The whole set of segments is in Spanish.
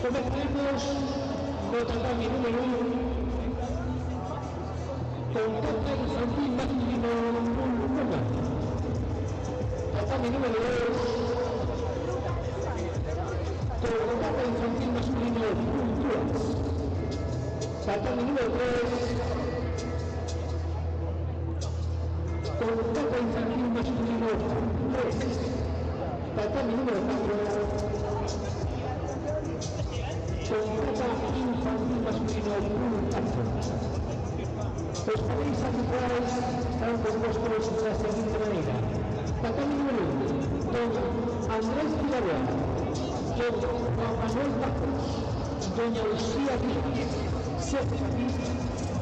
Comencemos con tatami número 1, con kata infantil masculino 1. Tatami número 2, con kata infantil masculino 2. Tatami número 3, con kata infantil masculino 3. Tatami número 4, con kata infantil masculino 1. Los paneles arbitrales están compuestos de la siguiente manera: tatami número 1, don Andrés Villarreal, don Juan Manuel Pacos, doña Lucía Díaz, Sergio,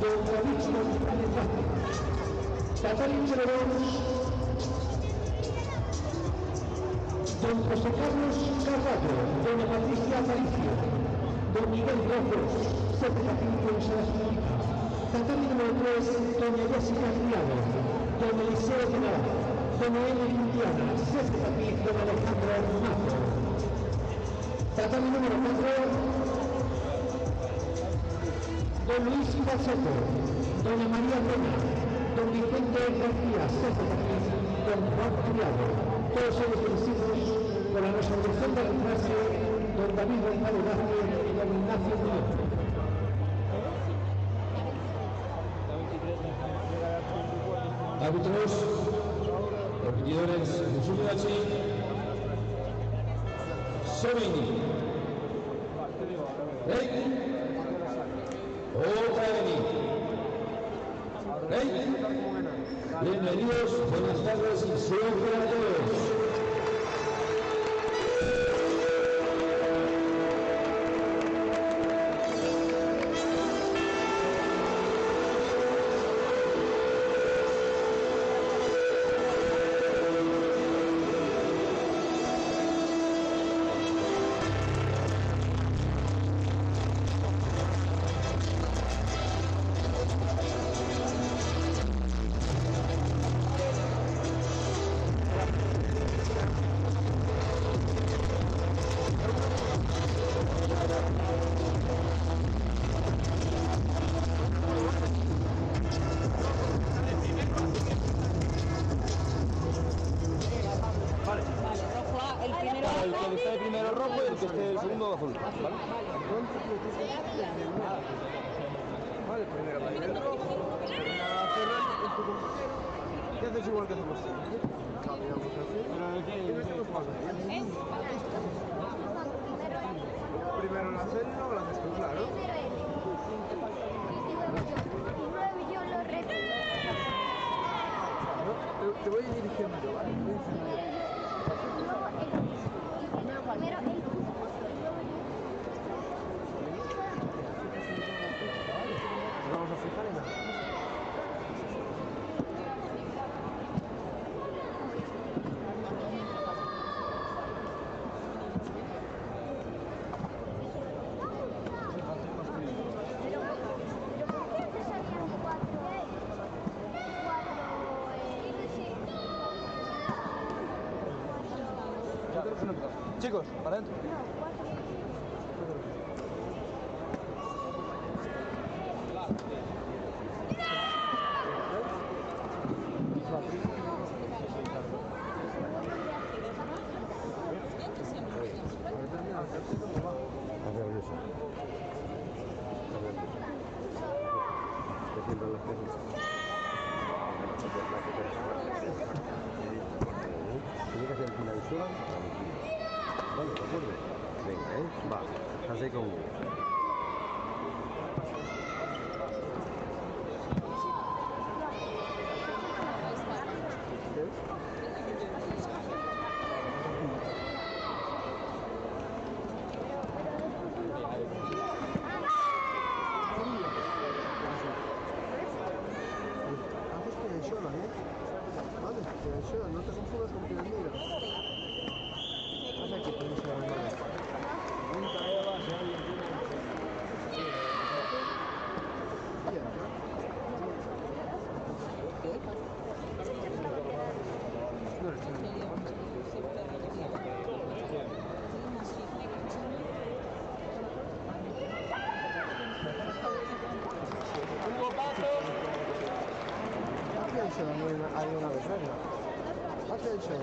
don David González Vázquez. Tatami número 2, don José Carlos Carvalho, doña Patricia Aparicio, don Miguel Rojos, secretario de la Señorita. Tatami número 3, doña Jessica Criado, don Eliseo Pinal, doña Emi Indiana, secretario don Alejandro Mazo. Tatami número 4, don Luis Pacheco, doña María Pena, don Vicente García, secretario don Juan Criado. Todos ellos vencidos por la resolución de la clase don David González Vázquez y don Ignacio Muñoz. Árbitros, competidores, Musudachi, Sobini, bienvenidos, buenas tardes y suerte a todos. Vale, primero la idea rojo, ¿qué haces igual que hacemos siempre? Cambiamos así. primero en hacerlo, lo haces tú, claro. Primero él. Y luego yo. Y luego yo lo repito. No, te voy dirigiendo yo, ¿vale? Voy diciendo yo. Luego él. Primero él. Nos vamos a fijar en nada. Chicos, para adentro. Tiene que ser el final sola. Vale, de acuerdo. Venga, va. Así como. Haces Pidensola, ¿eh? Vale, Pidensola, no te confundas con Pidensola. Pasa que Pidensola no es. Nunca Eva, si alguien tiene... No eres hay una vez, venga. Atención.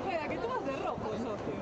Espera, que tú vas de rojo, socio.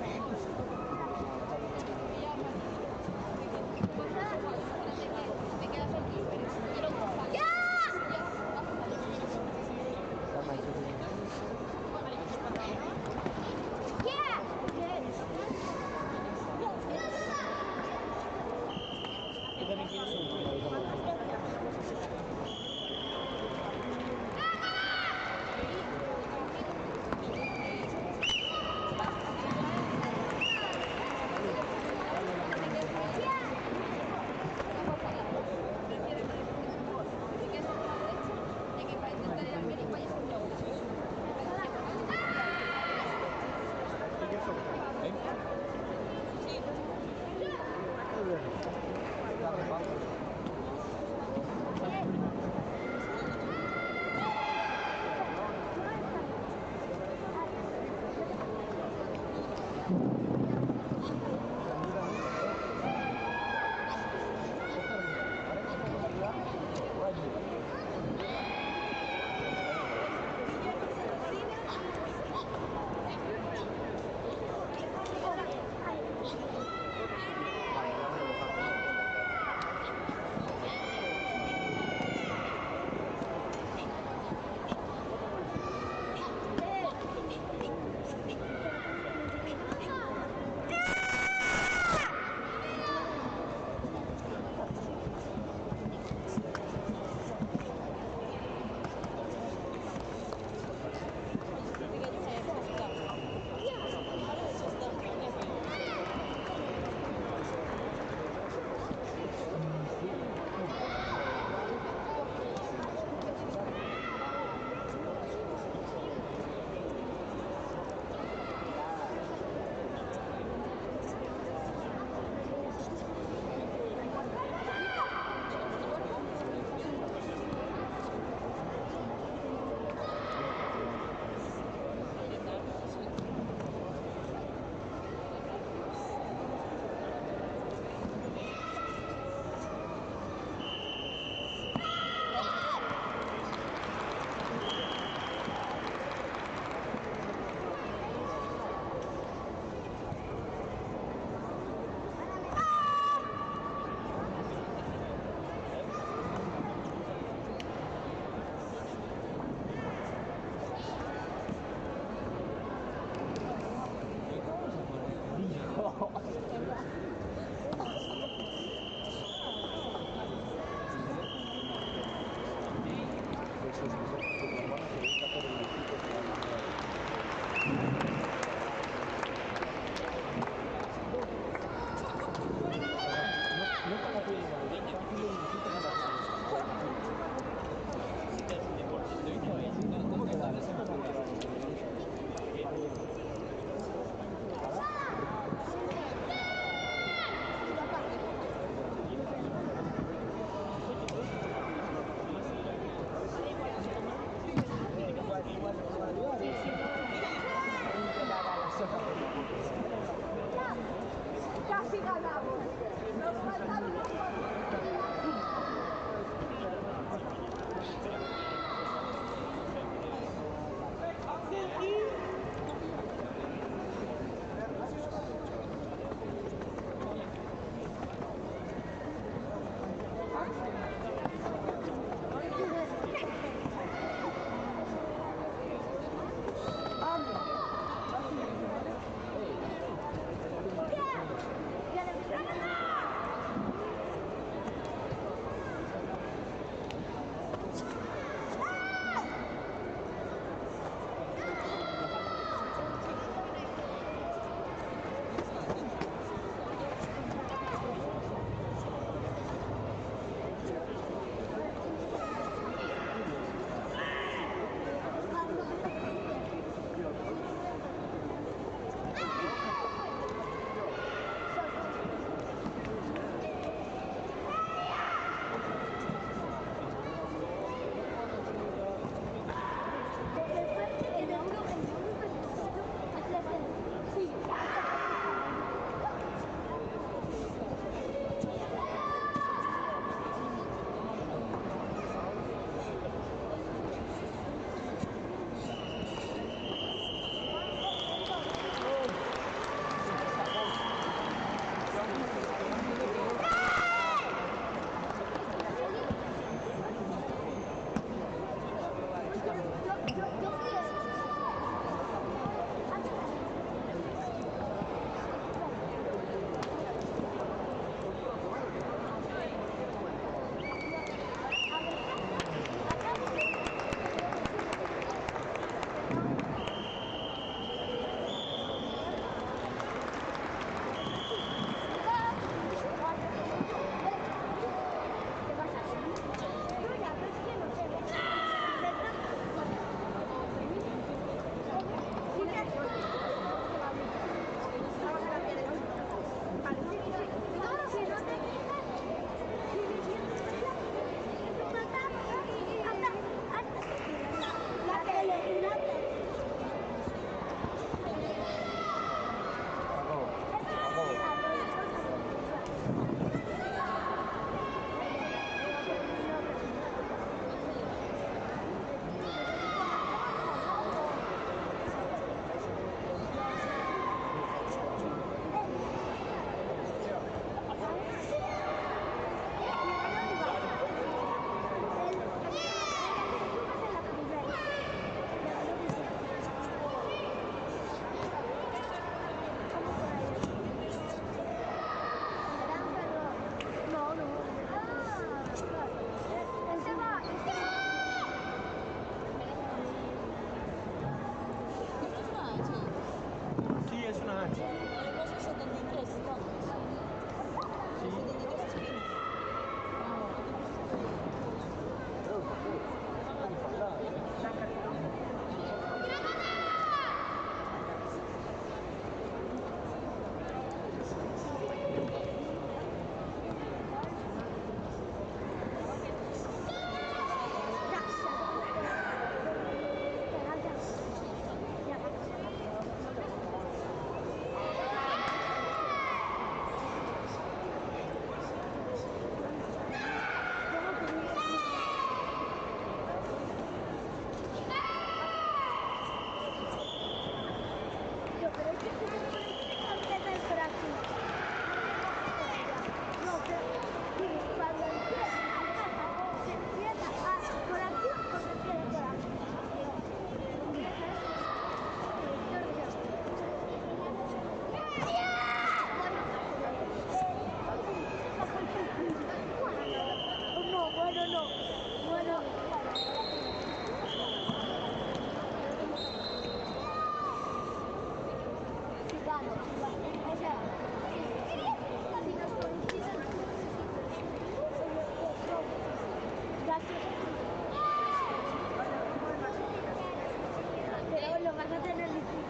Pero lo vas a tener difícil.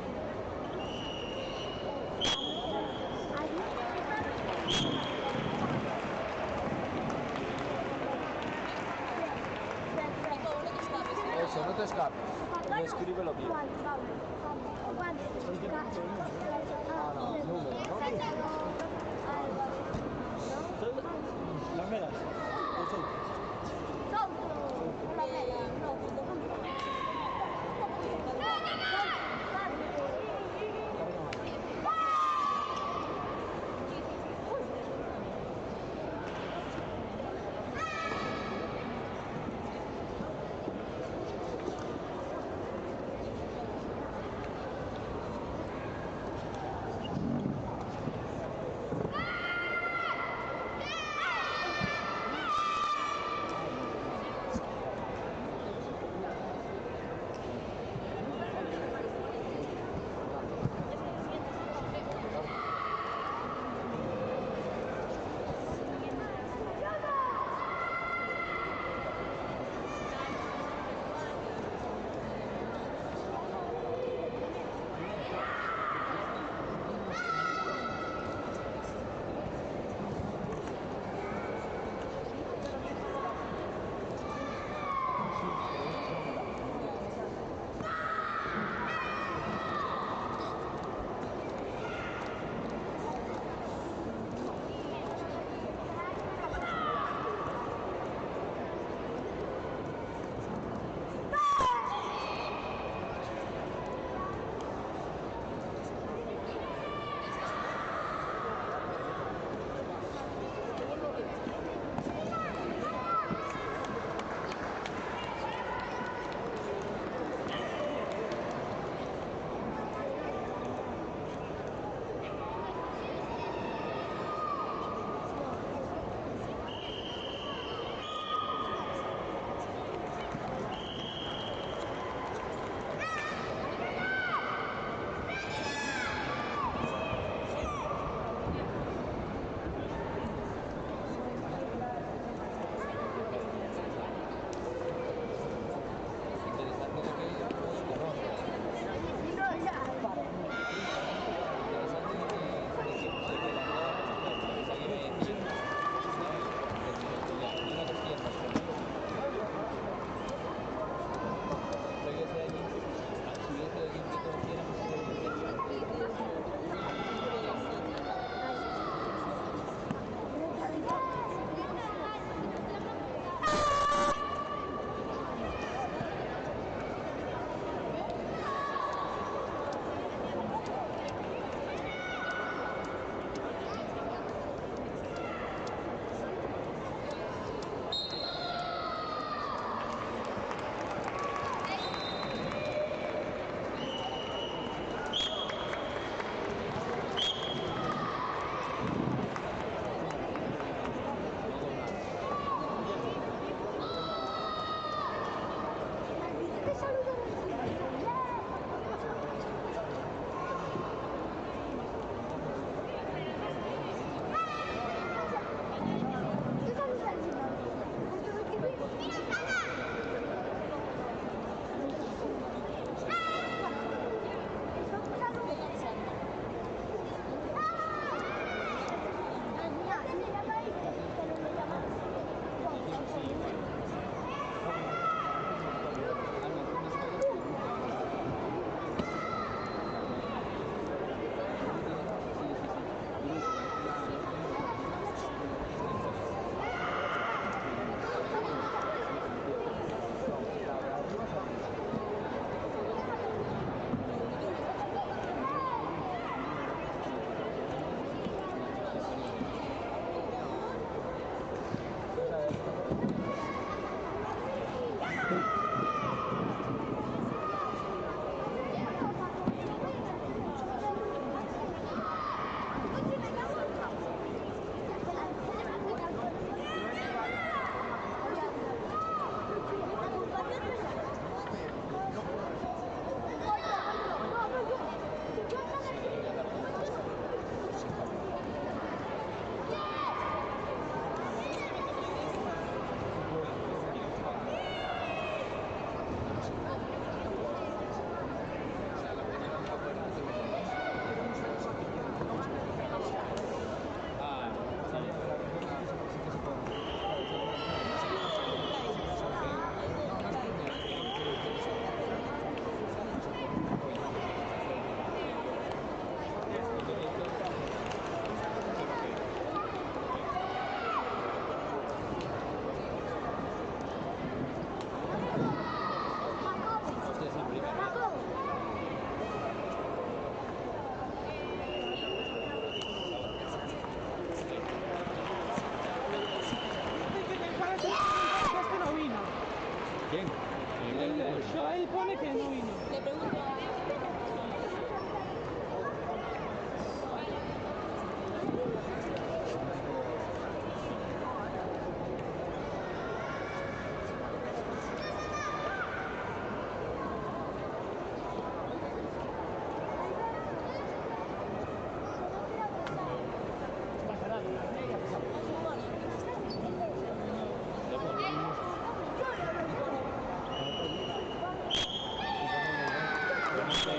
Eso, no te escapes. Y escríbelo bien. Ah, no, número, ¿no? Las megas.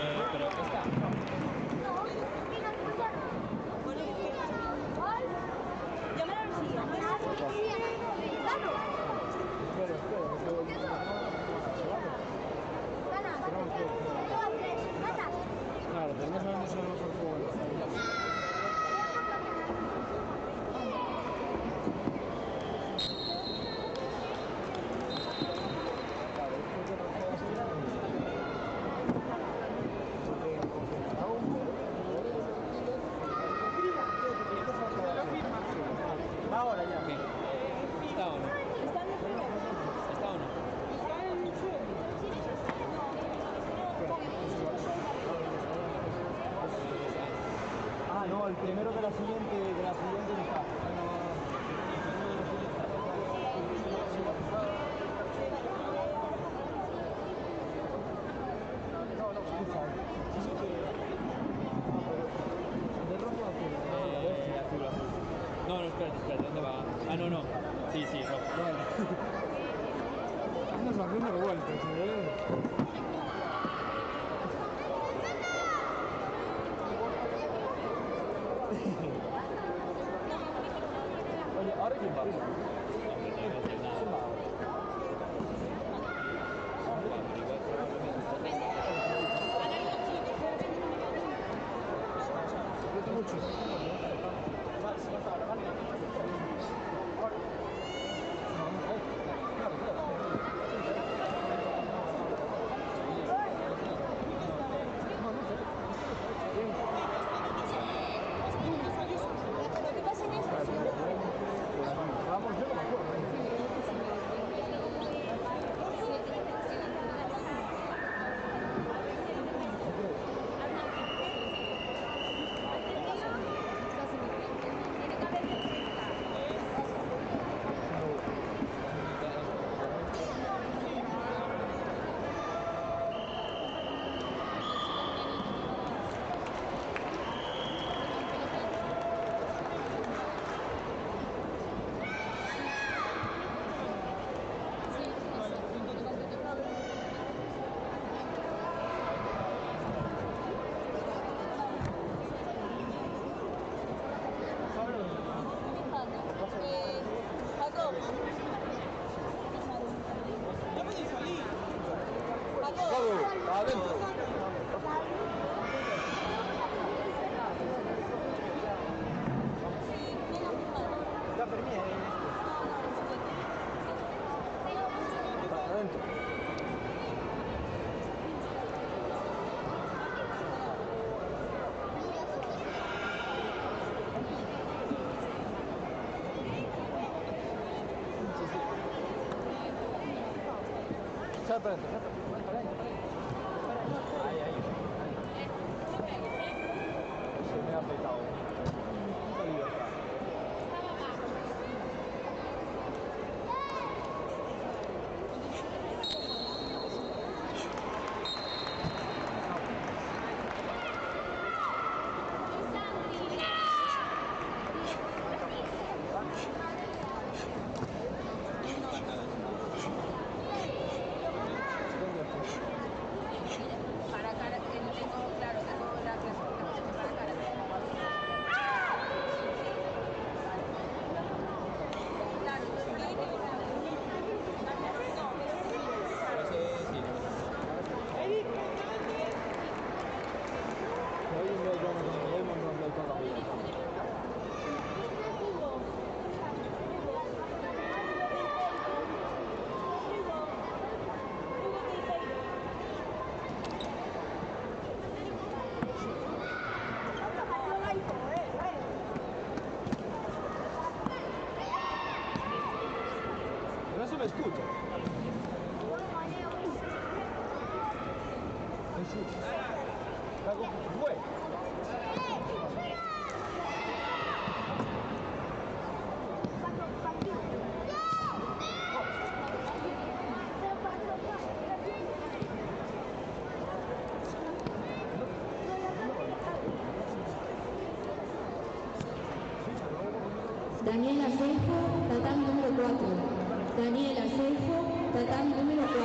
Pero esta. Llámala al siguiente. Claro, pero no sabemos si vamos al fútbol. Ahora ya. ¿Qué? ¿Está o no? ¿Está o no? Ah, no, el primero de la siguiente no está. No, escucha. ¿De rojo o azul? Azul. No, espérate, ¿dónde va? Ah, no. Sí, rojo. Vale. Andas haciendo vueltas, ¿eh? Oye, ¿ahora quién va? No debe hacer nada. Vamos, yo no me acuerdo. Adentro. Ya per me Adentro. Sal para adentro. Ahí. Se me ha petado. Puta libertad. Para cara, que no tengo, claro, tengo la clasificación para cara. Claro, yo sé que Hoy en día yo no tengo Raymond, no me toca bien. No se me escucha. Fue. Daniela Seijo, tatán número 4. Daniela Seijo, tatán número 4.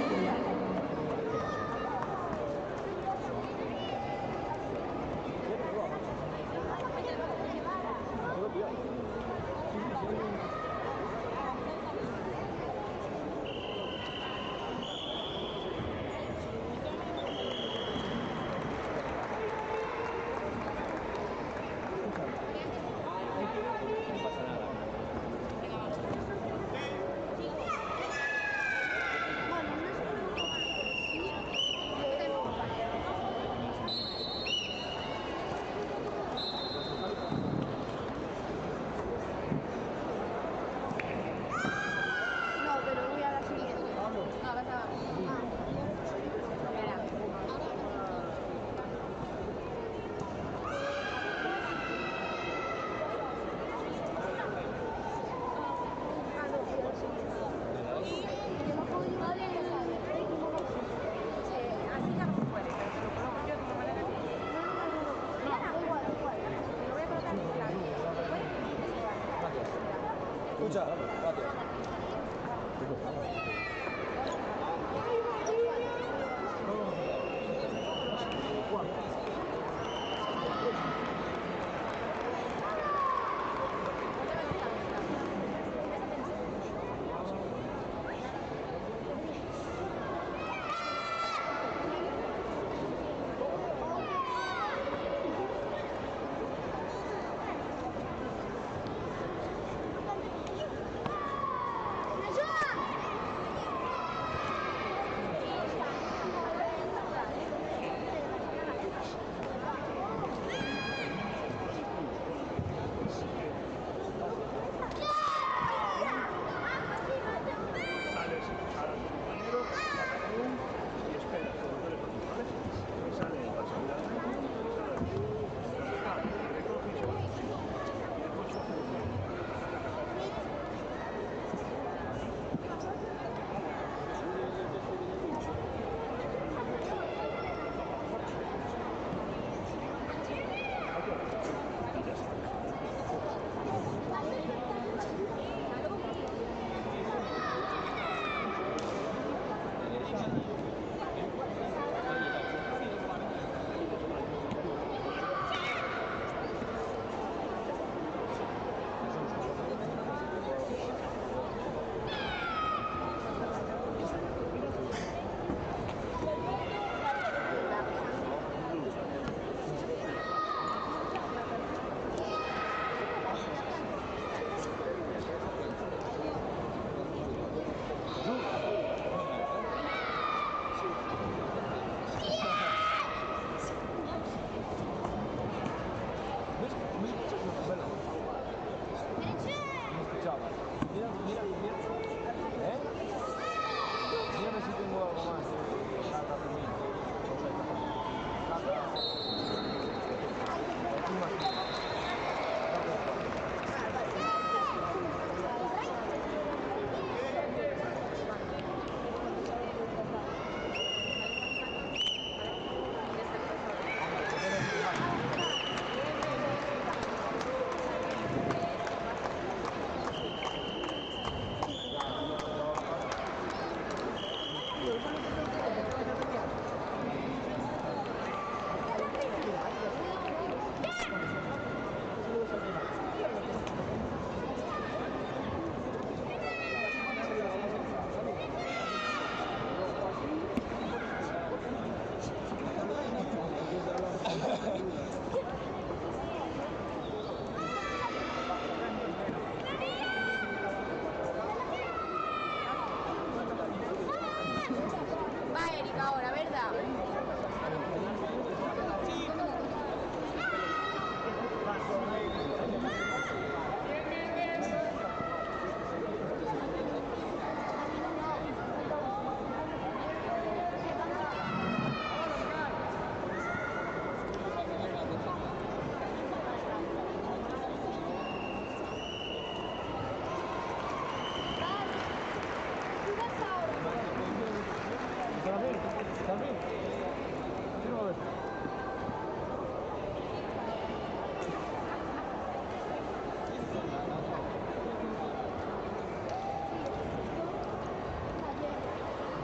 Escucha, espérate.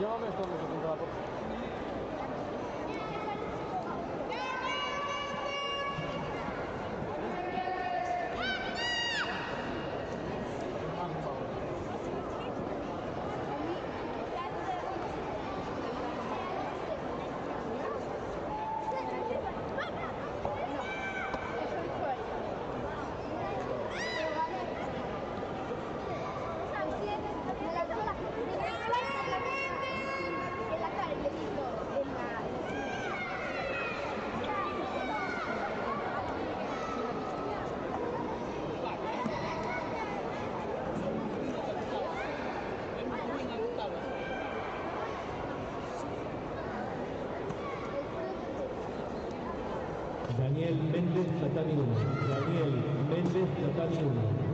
Llámame esto que se contra la puerta. Daniel Méndez, tatami 1. Daniel Méndez, tatami 1.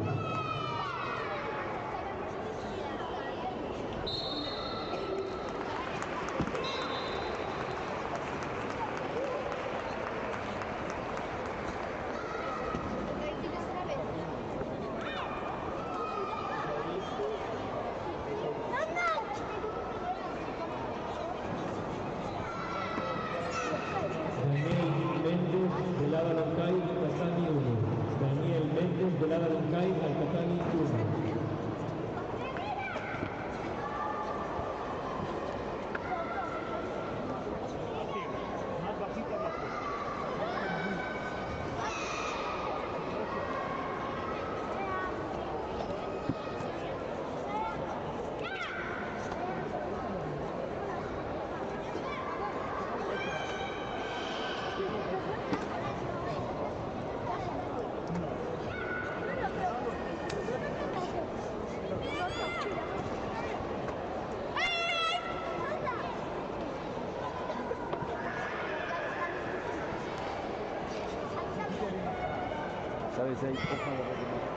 ¿Sabes si hay hoja de reclamación?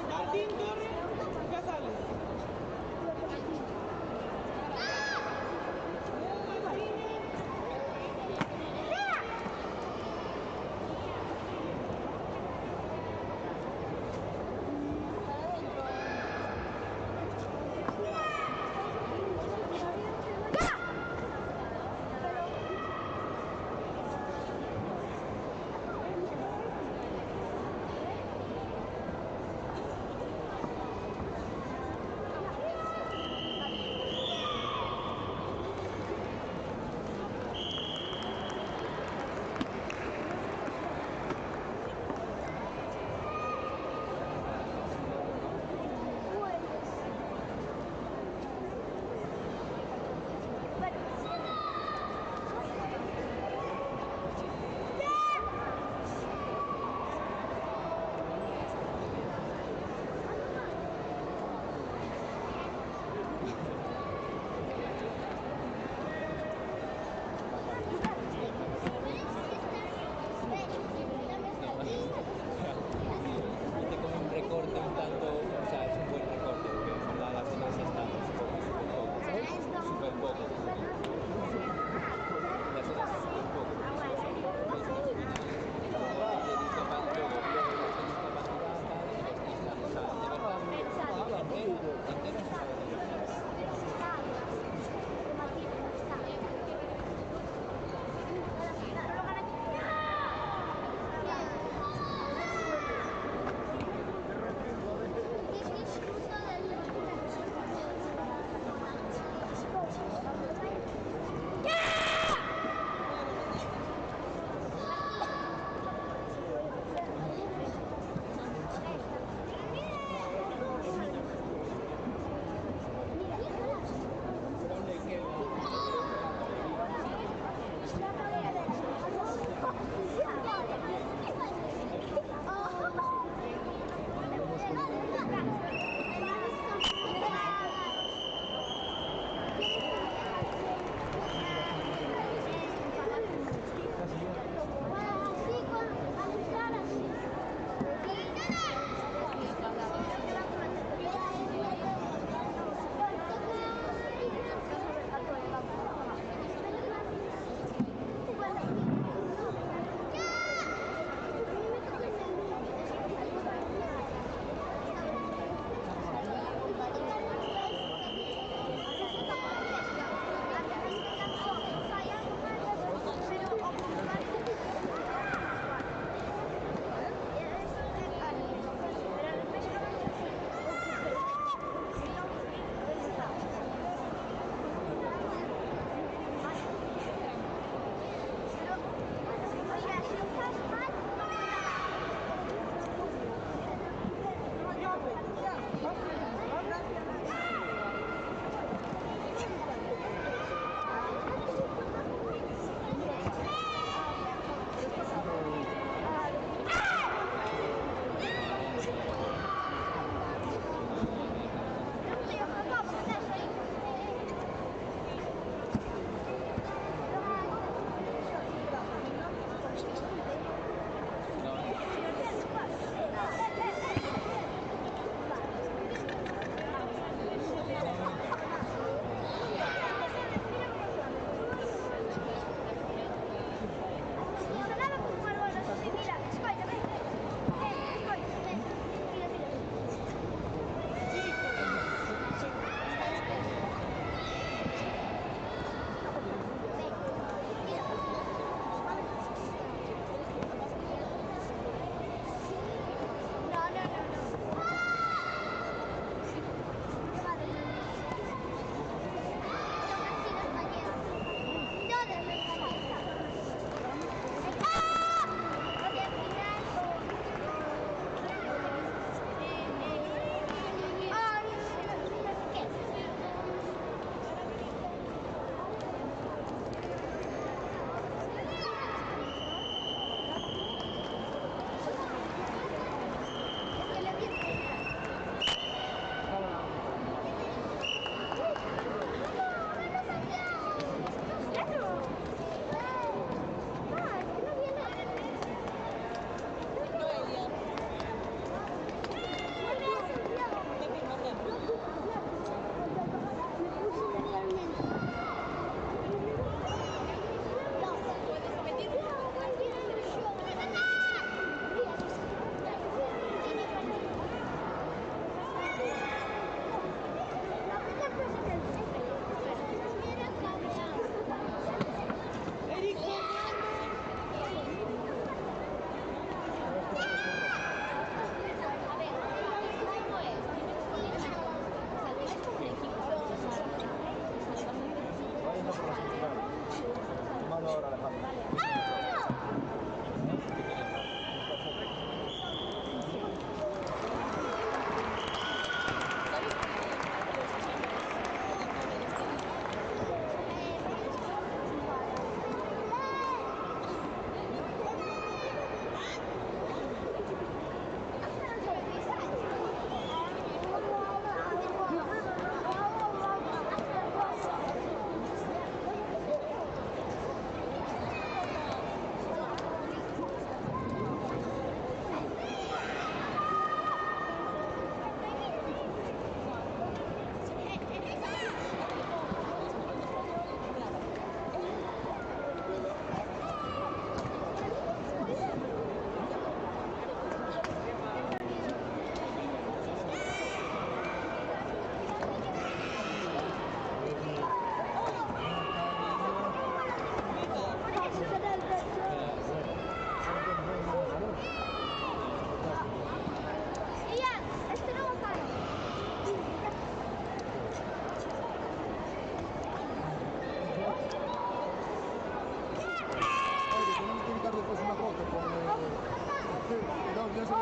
Martín Torres, ya sale.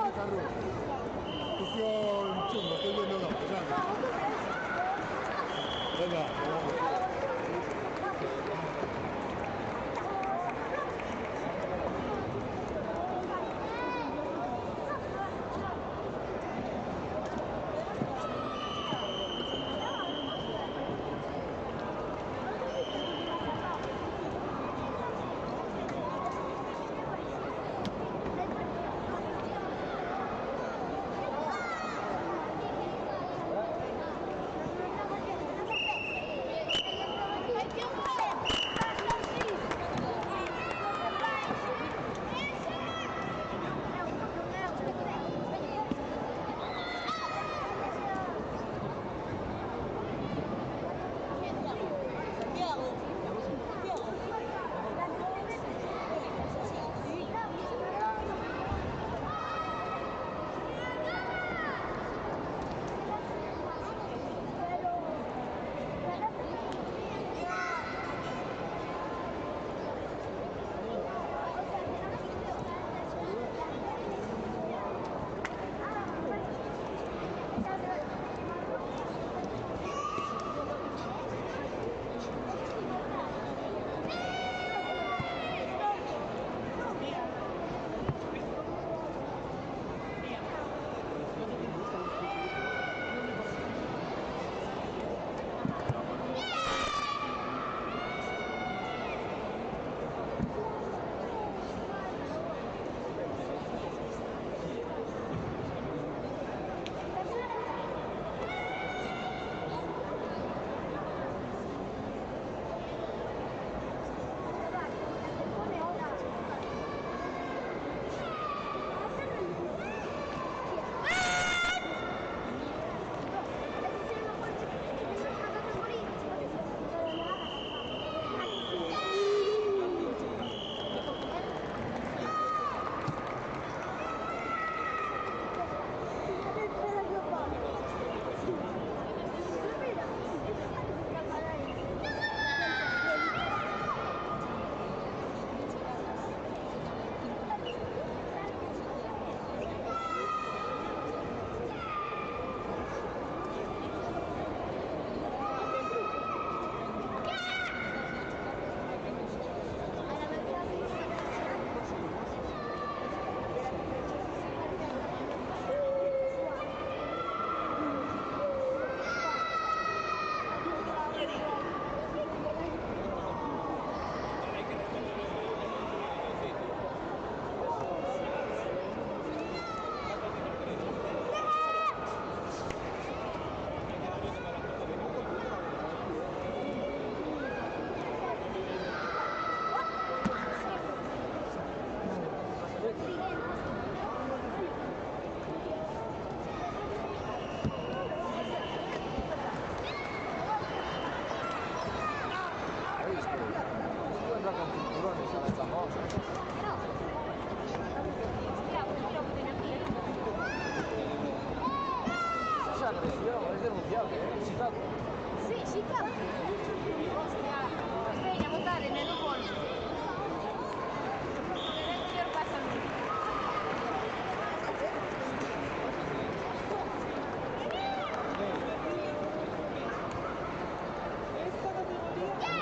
Dai, Carlo. Proprio in ciumma, che viene una pesante. Venga, vamos. Sì, Chicago. Sveglia, votare nell'aeroporto. Nel passaggio. Questa categoria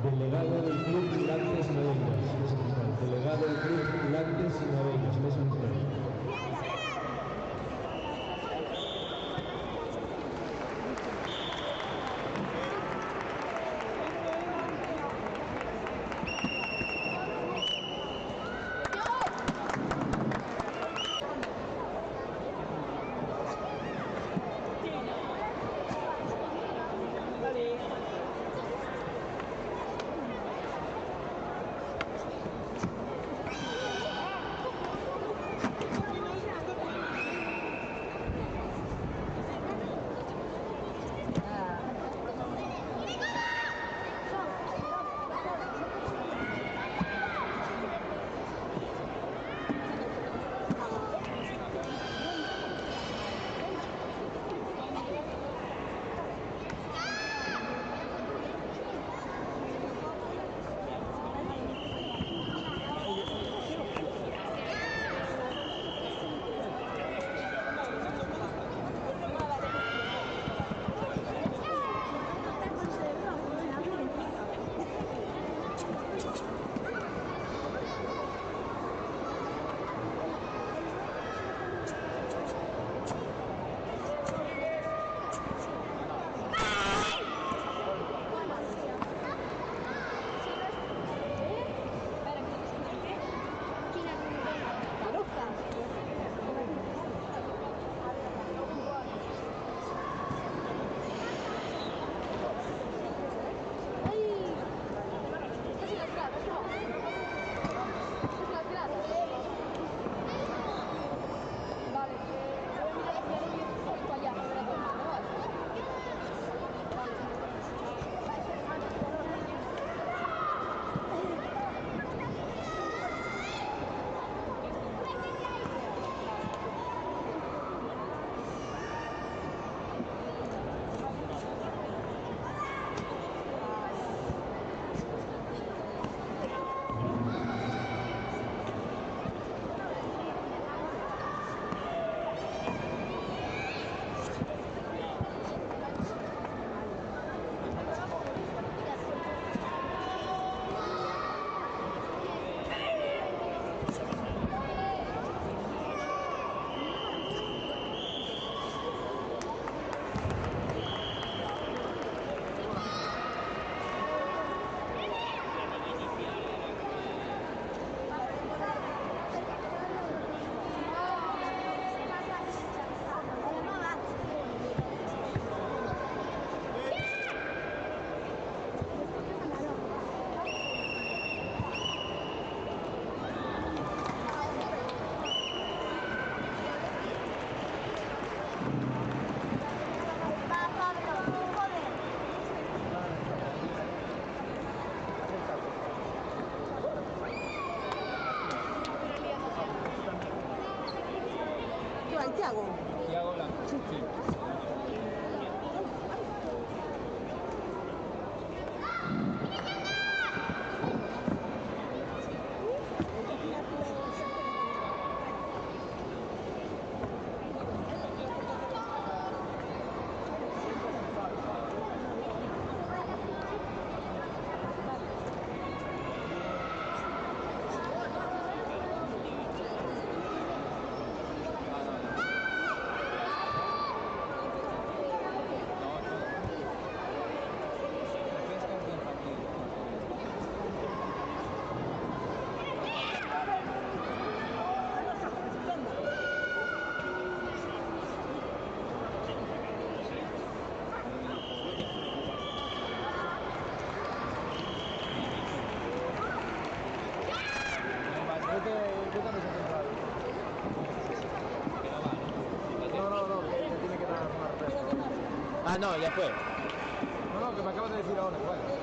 Delegado del Club Lácteos y Novellas. Delegado del Club Lácteos y Novellas. Tiago Blanco. Sí. Ah, no, ya fue. No, que me acabas de decir ahora, vale.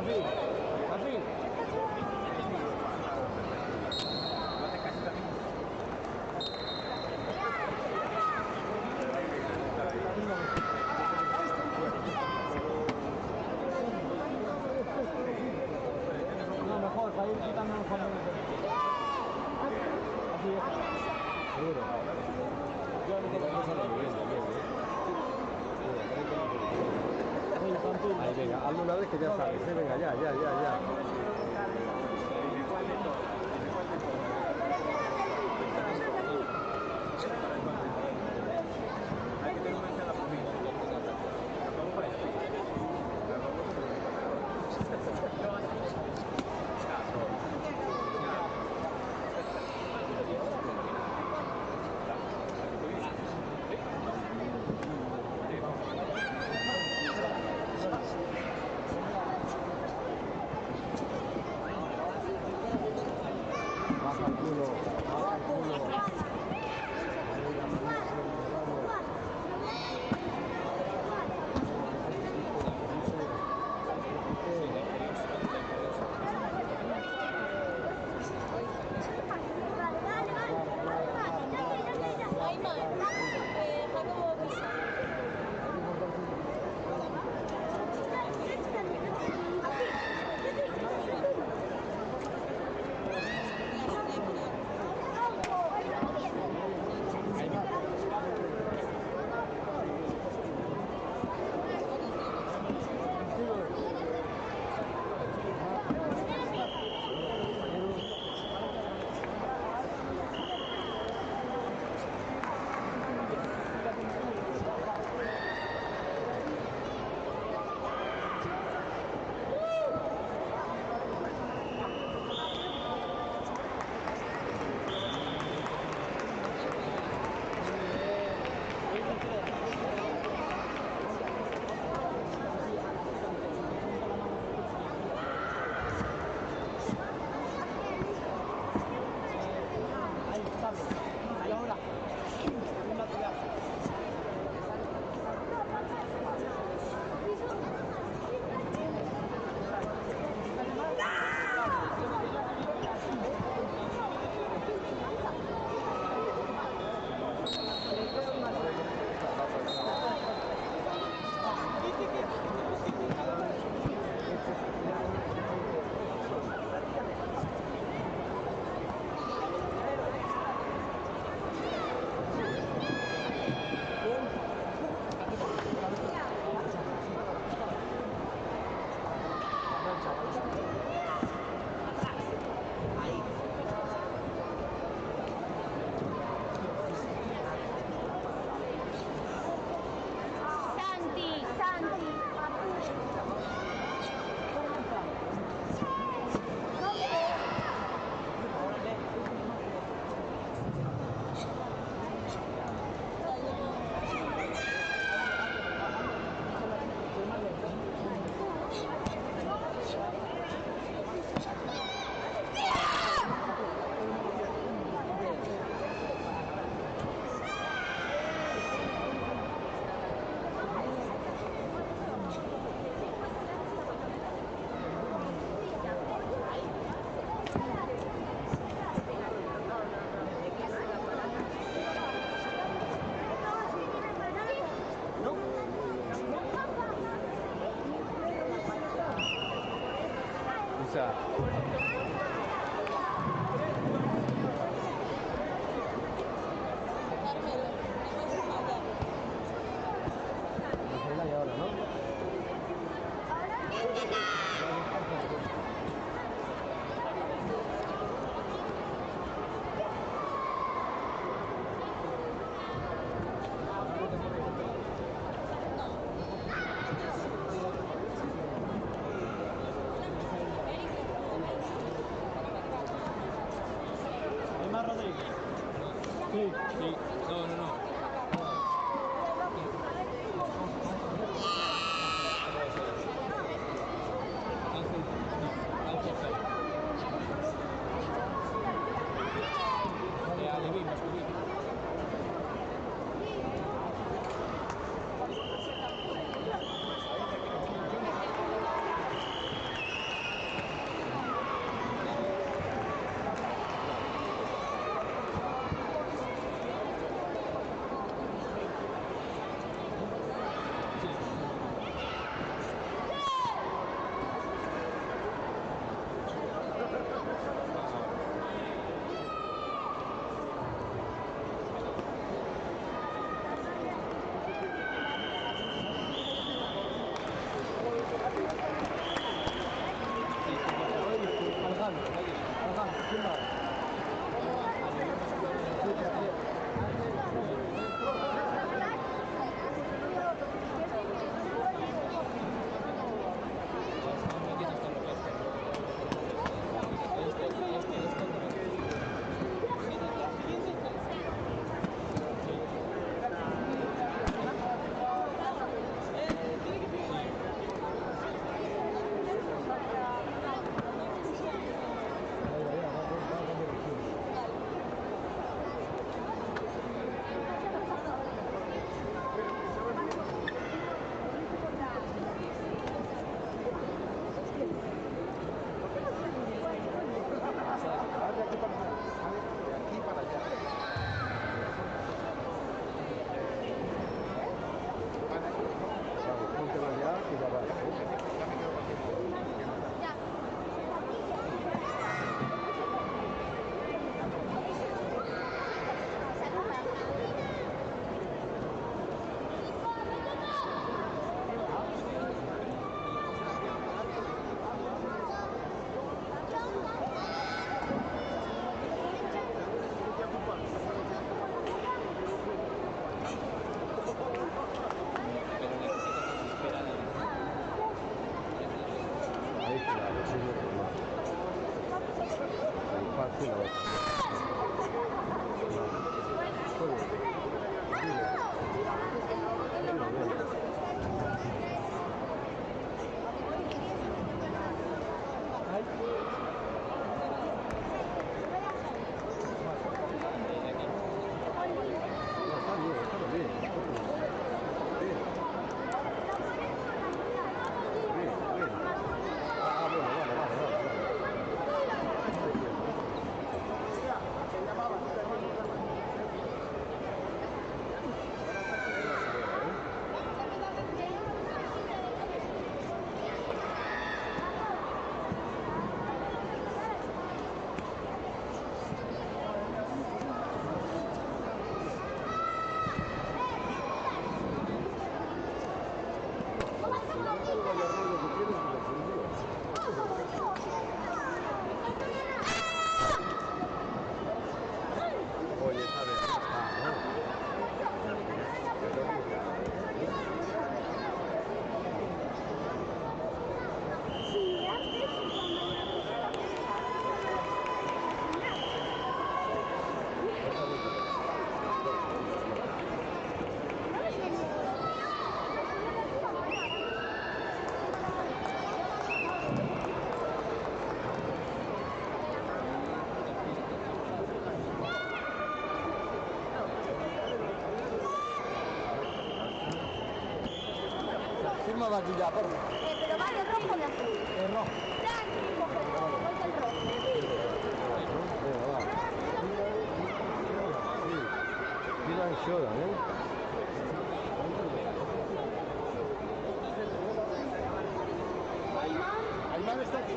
Rafi, Rafi. No, mejor, para ir quitando los pañuelos. Así es. Seguro. Yo no tengo Vamos a la vivienda, bien, Ahí, venga, hazlo una vez que ya sabes, venga, ya. Baja el culo. Y ahora, un latigazo. Isa. Y ahora, ¿no? ¿Hay más, Rodrigo? Sí. Sí. No. Ángel Pérez. Alevín, Moscoví. una vez. Oye, a ver, Firma va aquí ya, por favor. Pero va de rojo o de azul. El rojo. Blanco, coge el rojo. venga, va. Sí. Dylan Shodan, ¿eh? Ayman está aquí.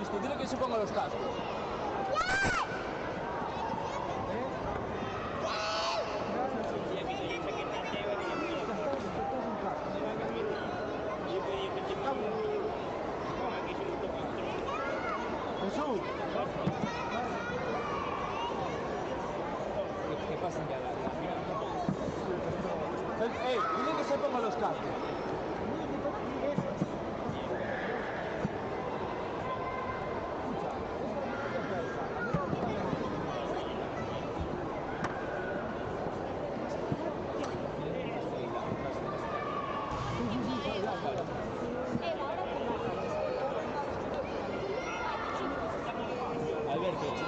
Listo, dile que se ponga los cascos. Jesús. Que pasen ya dile que se ponga los cascos. Alberto.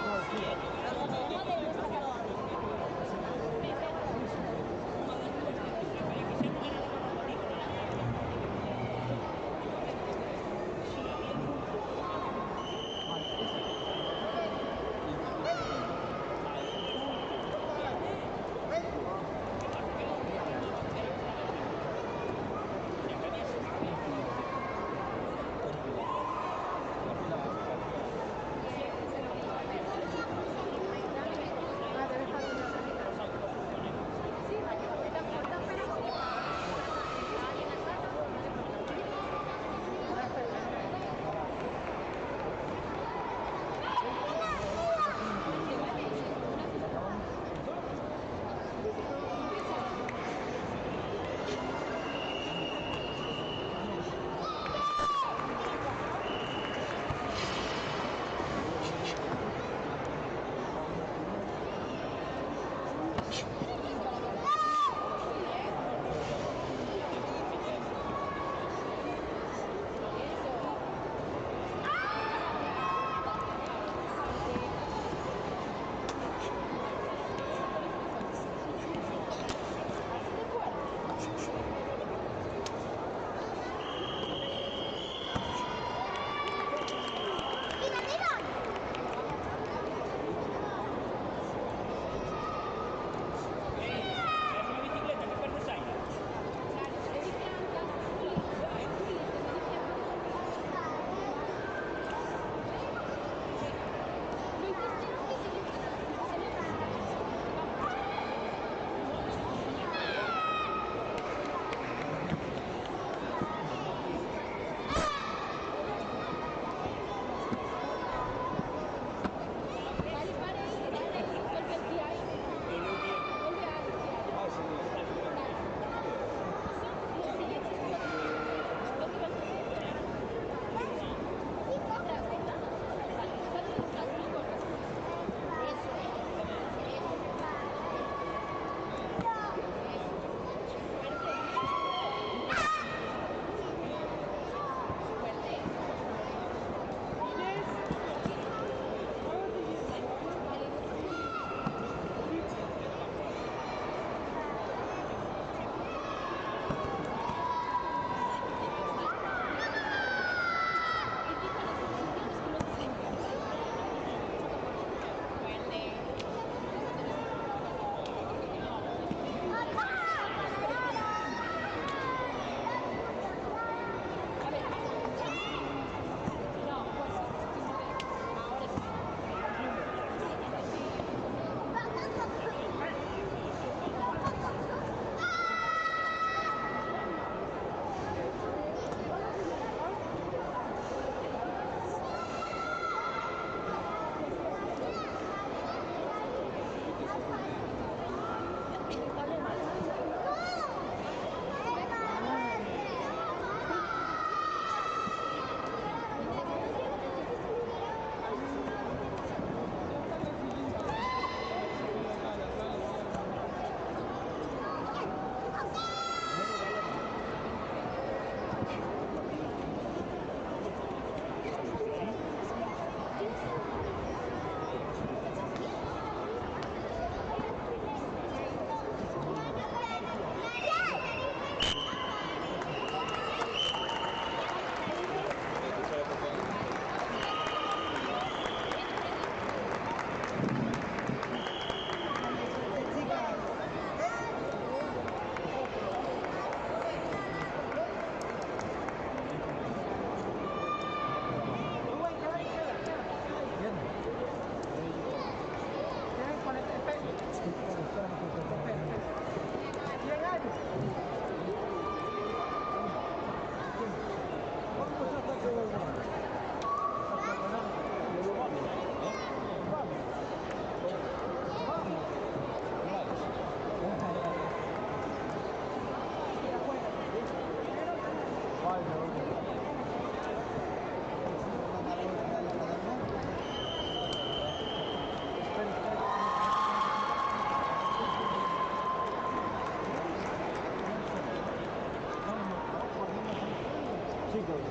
Chicos.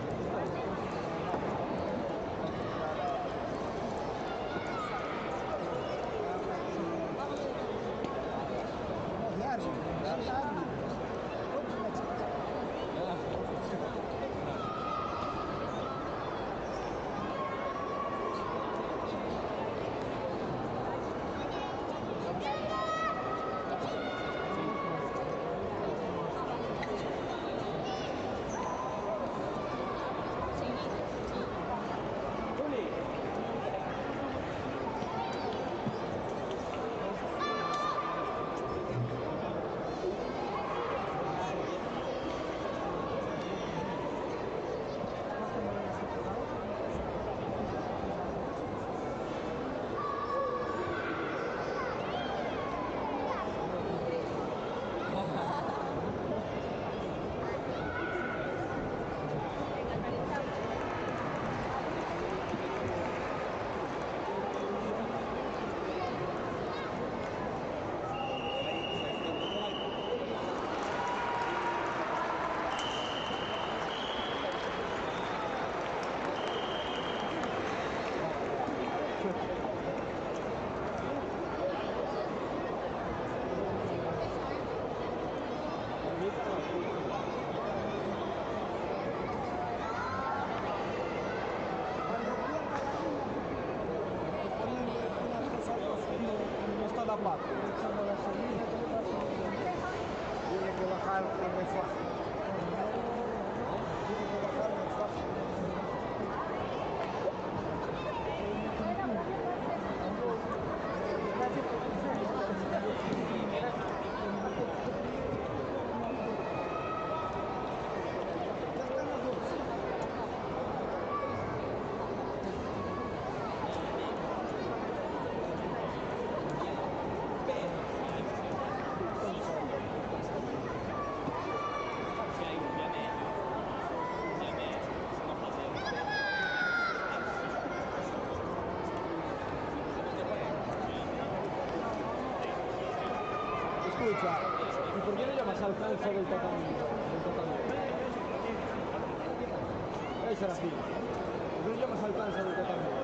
Tiene que bajar el mensaje. Escucha, ¿y por qué no llamas al calza del tatami? Serafín, ¿por qué no llamas al calza del tatami?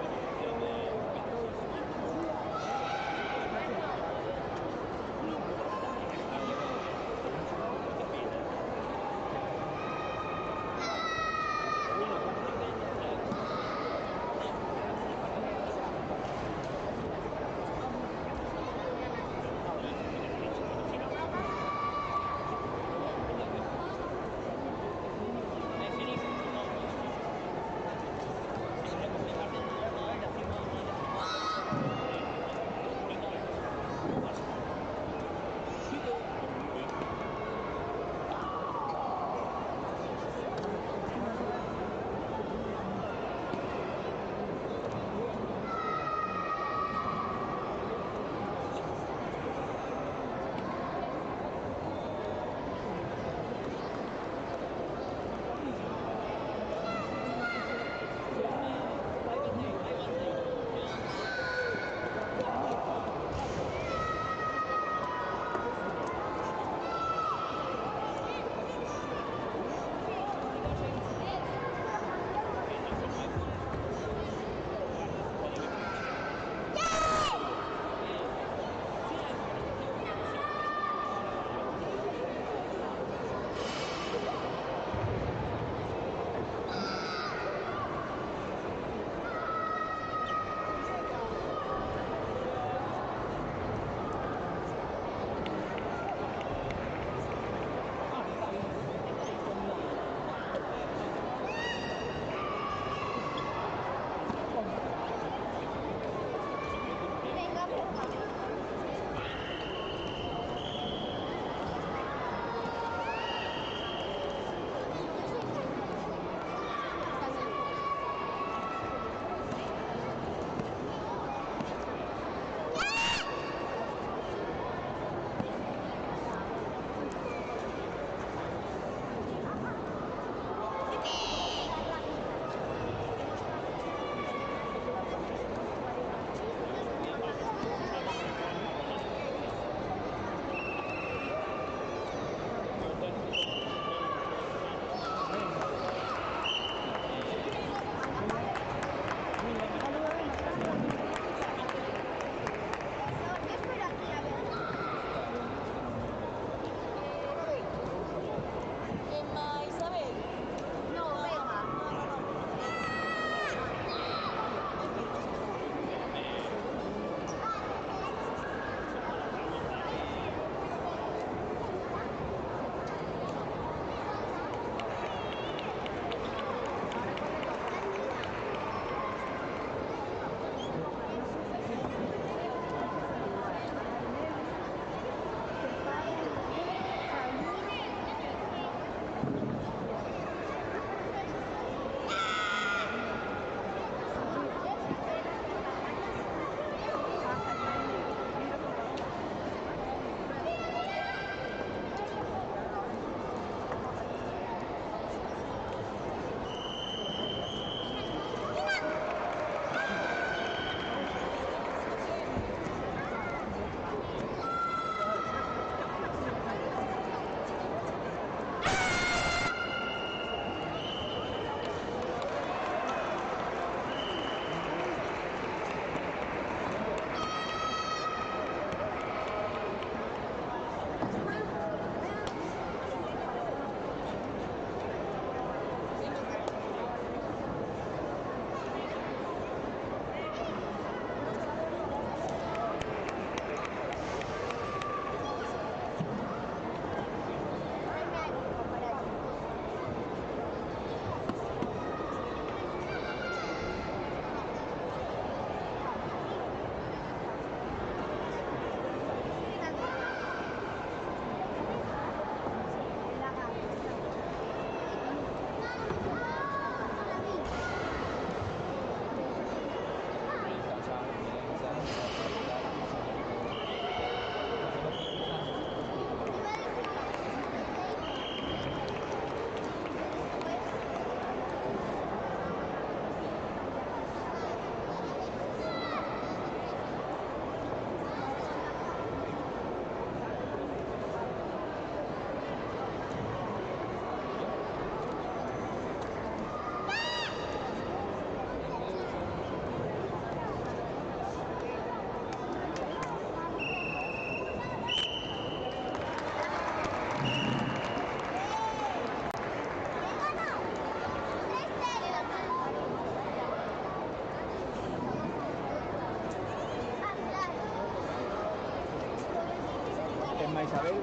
Isabel.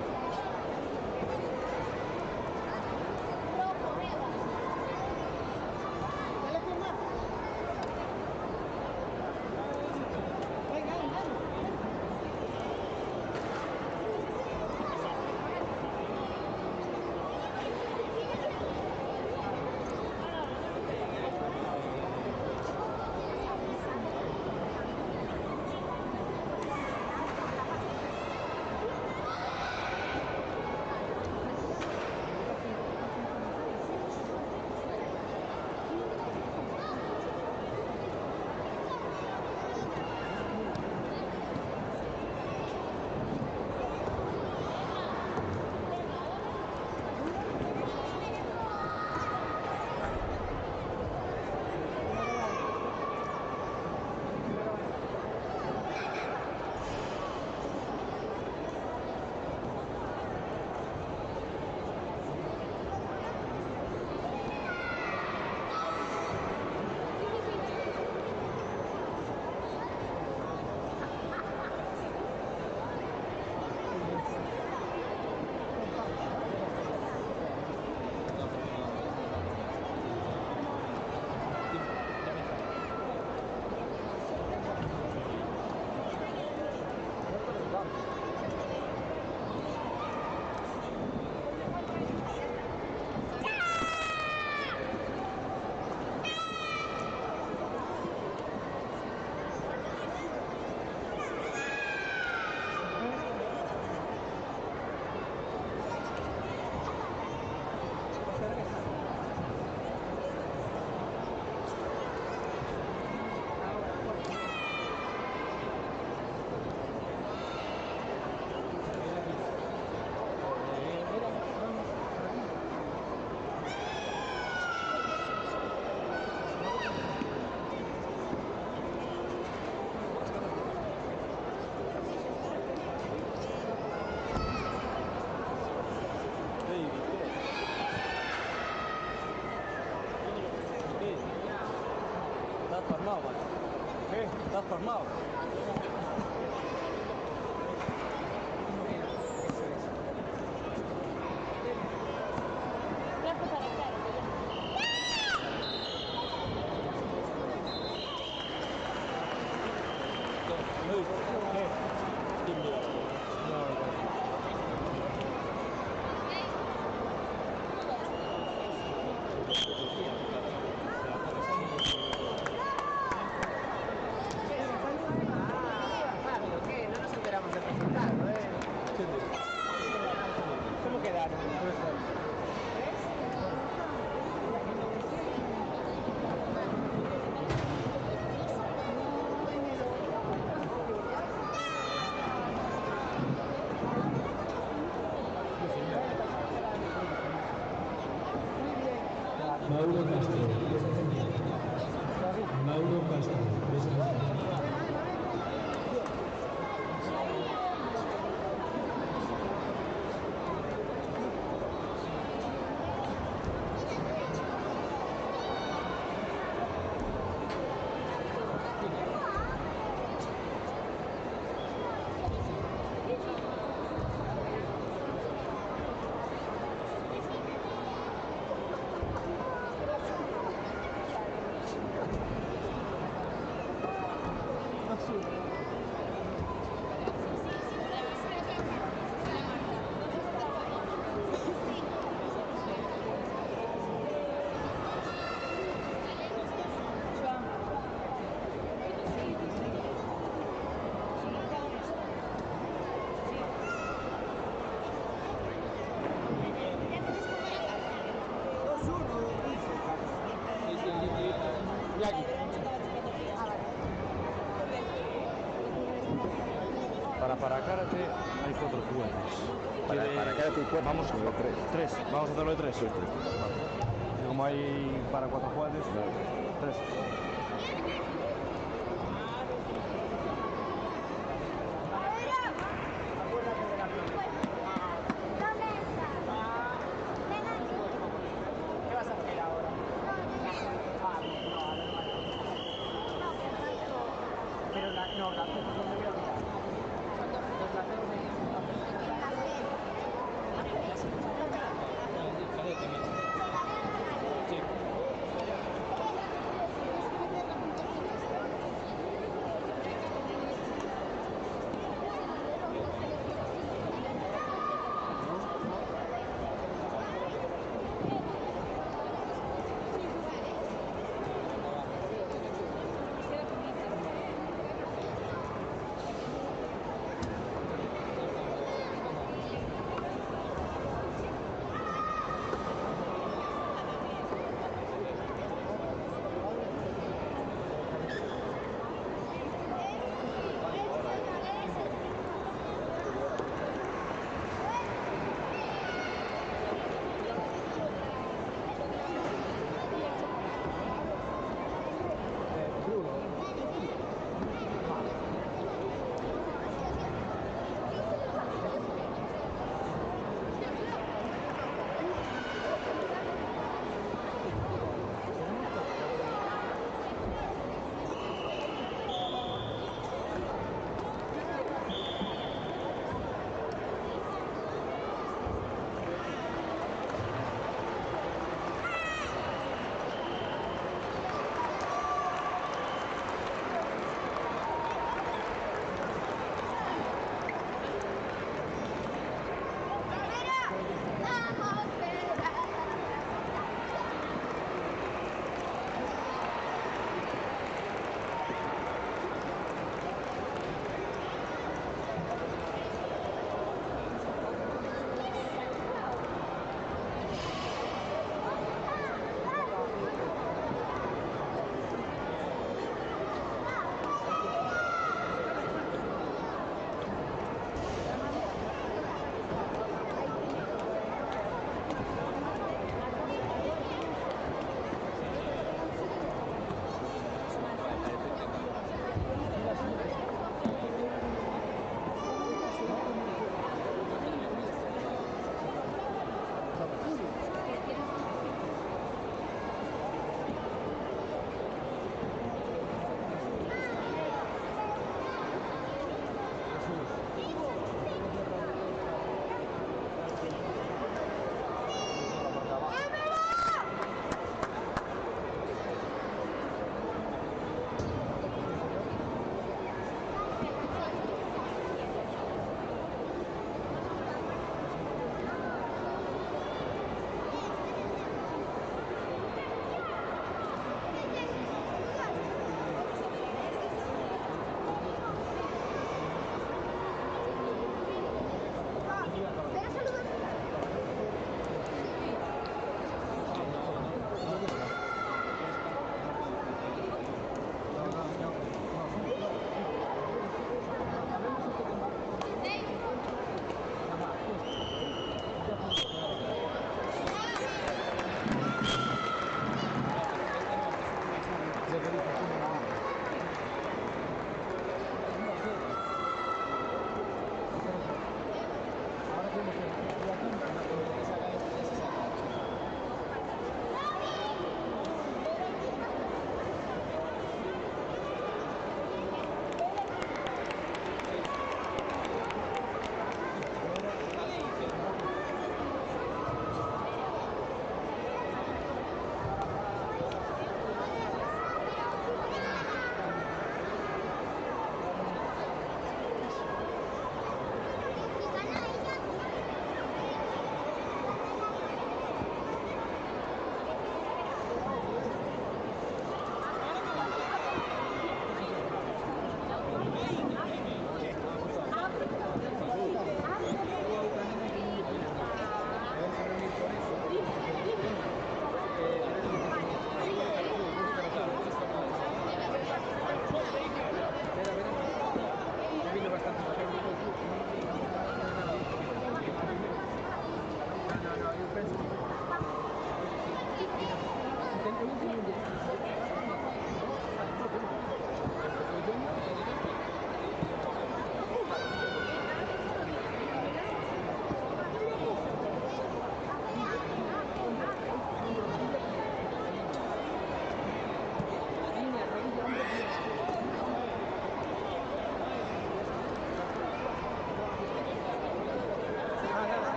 Estás formado, man. ¿Qué? ¿Estás formado? ¿Qué? ¿Cómo quedaron? Mauro Castro, Mauro Castro, Para karate hay 4 juegos. Para karate vamos a hacer 3. 3, vamos a hacerlo de 3. Vale. Como hay para 4 jugadores, 3. ¿Qué vas a hacer ahora? Pero no, la no me voy a olvidar. Los lateros de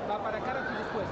Va para Caracas y después.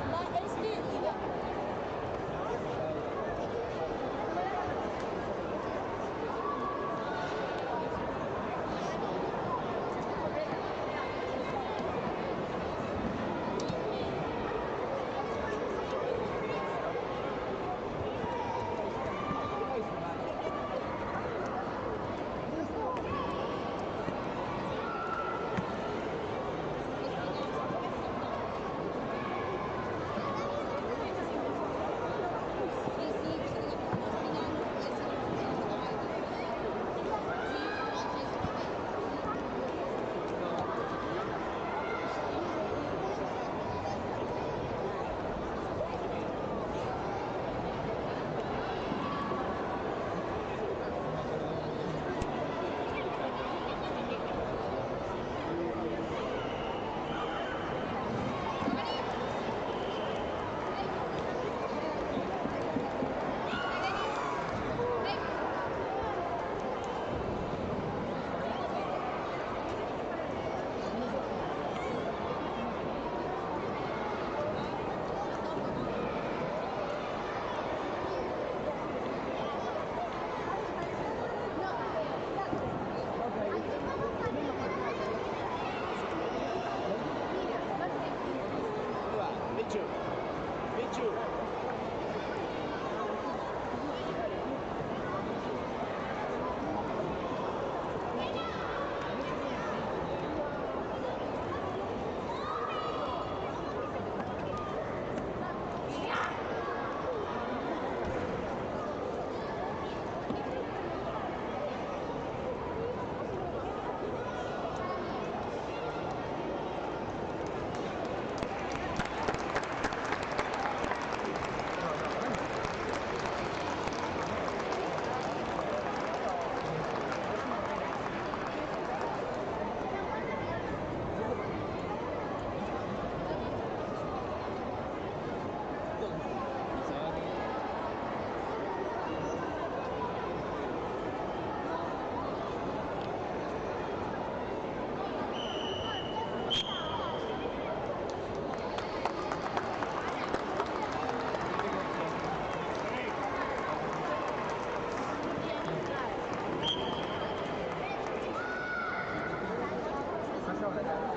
Espera,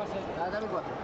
Dame 4.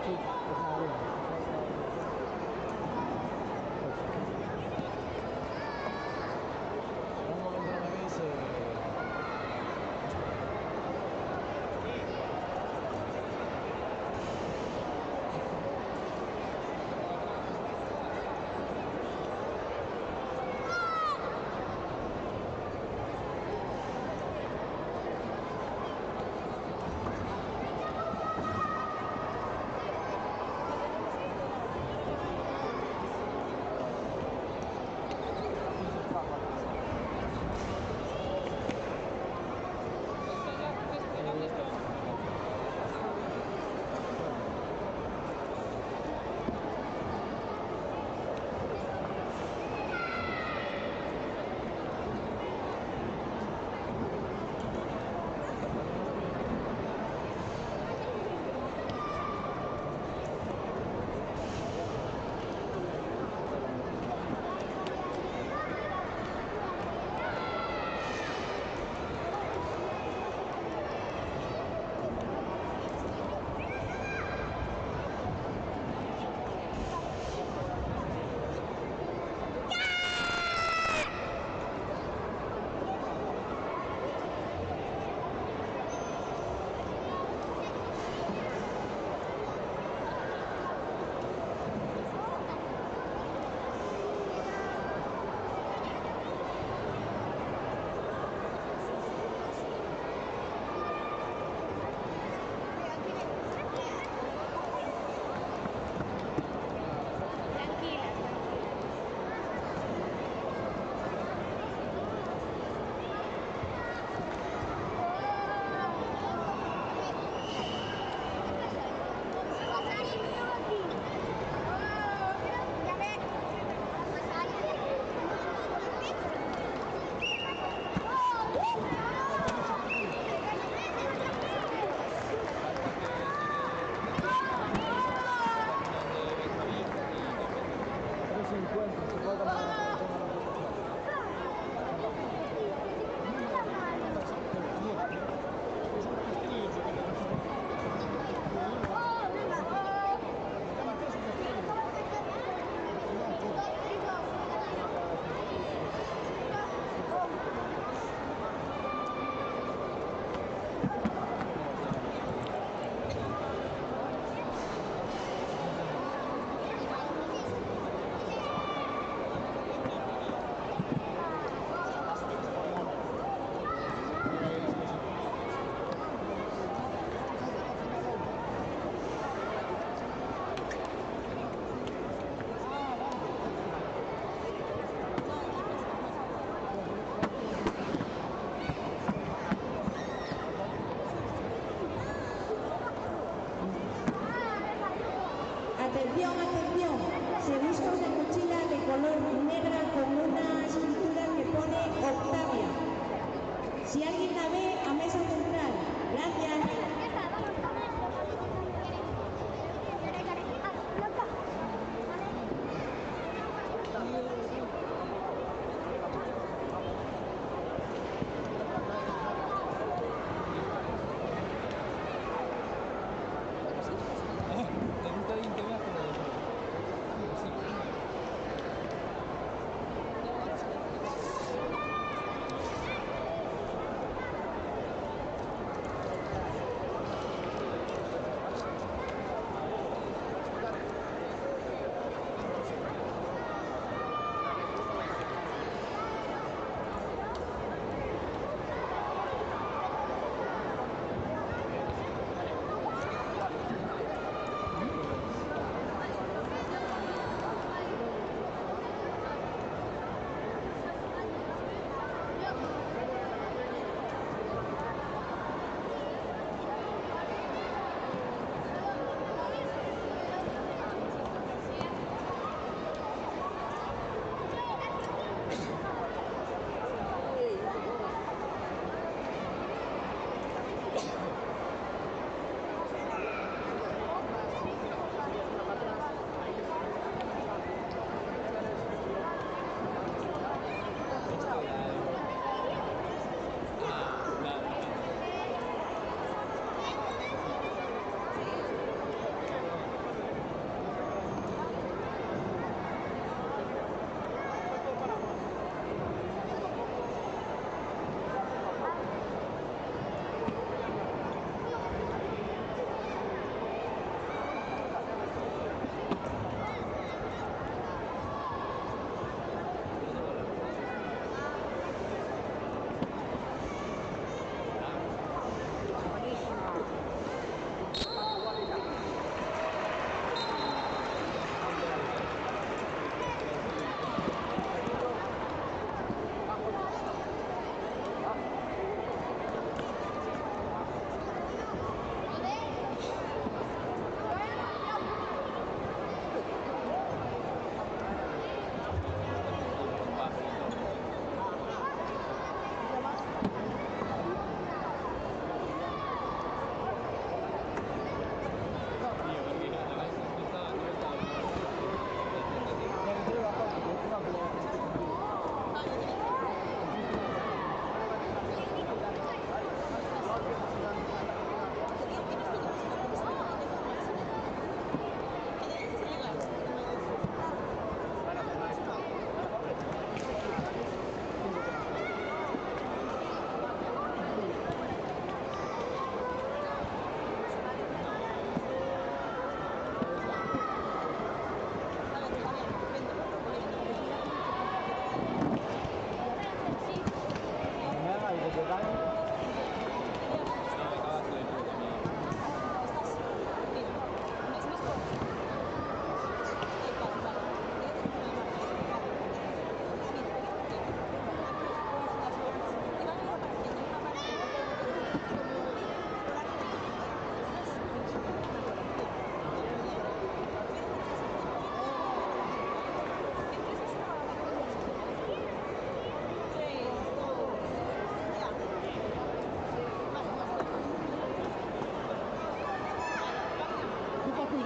Sí, pues nada, bien. Un momento no me avise. Atención, atención, se busca una mochila de color negra con una escritura que pone Octavia. Si alguien la ve, a mesa central. Gracias. La ruta 20 va por ahí.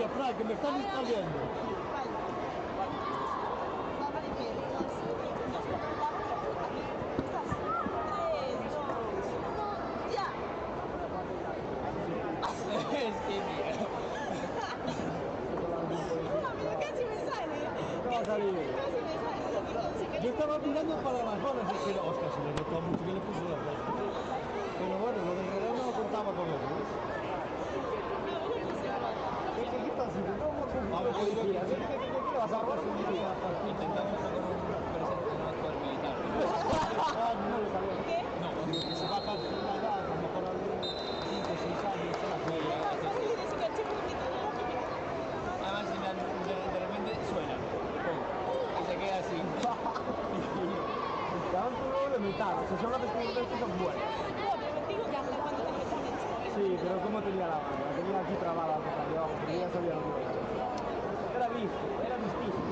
Oye, Frank, que me están distrayendo. Yo estaba mirando para las bolas y dije, Oscar, se le notó mucho que le puso la bola. Pero bueno, lo del reloj no contaba con eso, ¿ves? ¿Qué poquito así? No, policía. ¿Qué vas a jugar policía? Intentando hacer un presente no actual militar. No le salió. ¿Qué? No, que se va a pasar una edad, a lo mejor a los 5 o 6 años, se la juega. Además, de repente suena. Y se queda así. Estaban todo elemental, o sea, son las vestimentadas que son buenas. Sí, pero ¿cómo tenía la banda? La tenía aquí trabada, porque ya sabía lo que iba a hacer. Era visto, era vistísimo.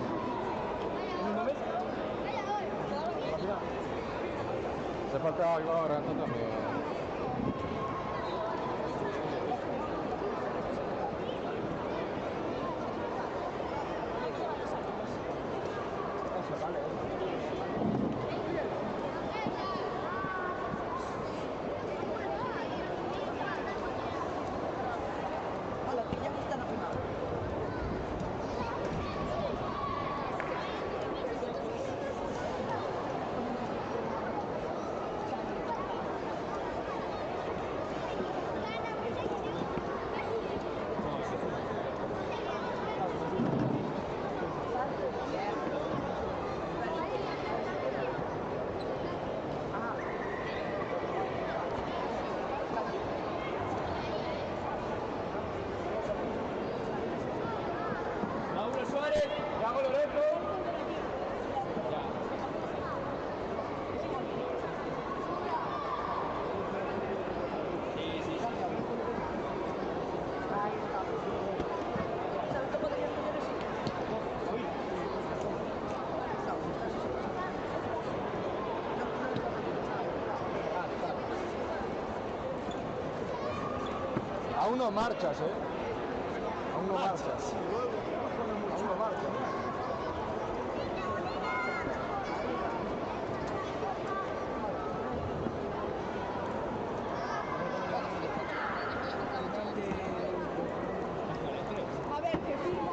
En un momento. Se falta algo ahora también. Laura Suárez, Yago Loreto. Ya. Sí, sí, sí. Aún no marchas, ¿eh? Aún no marchas. Aún no marchas. A ver, que firmo.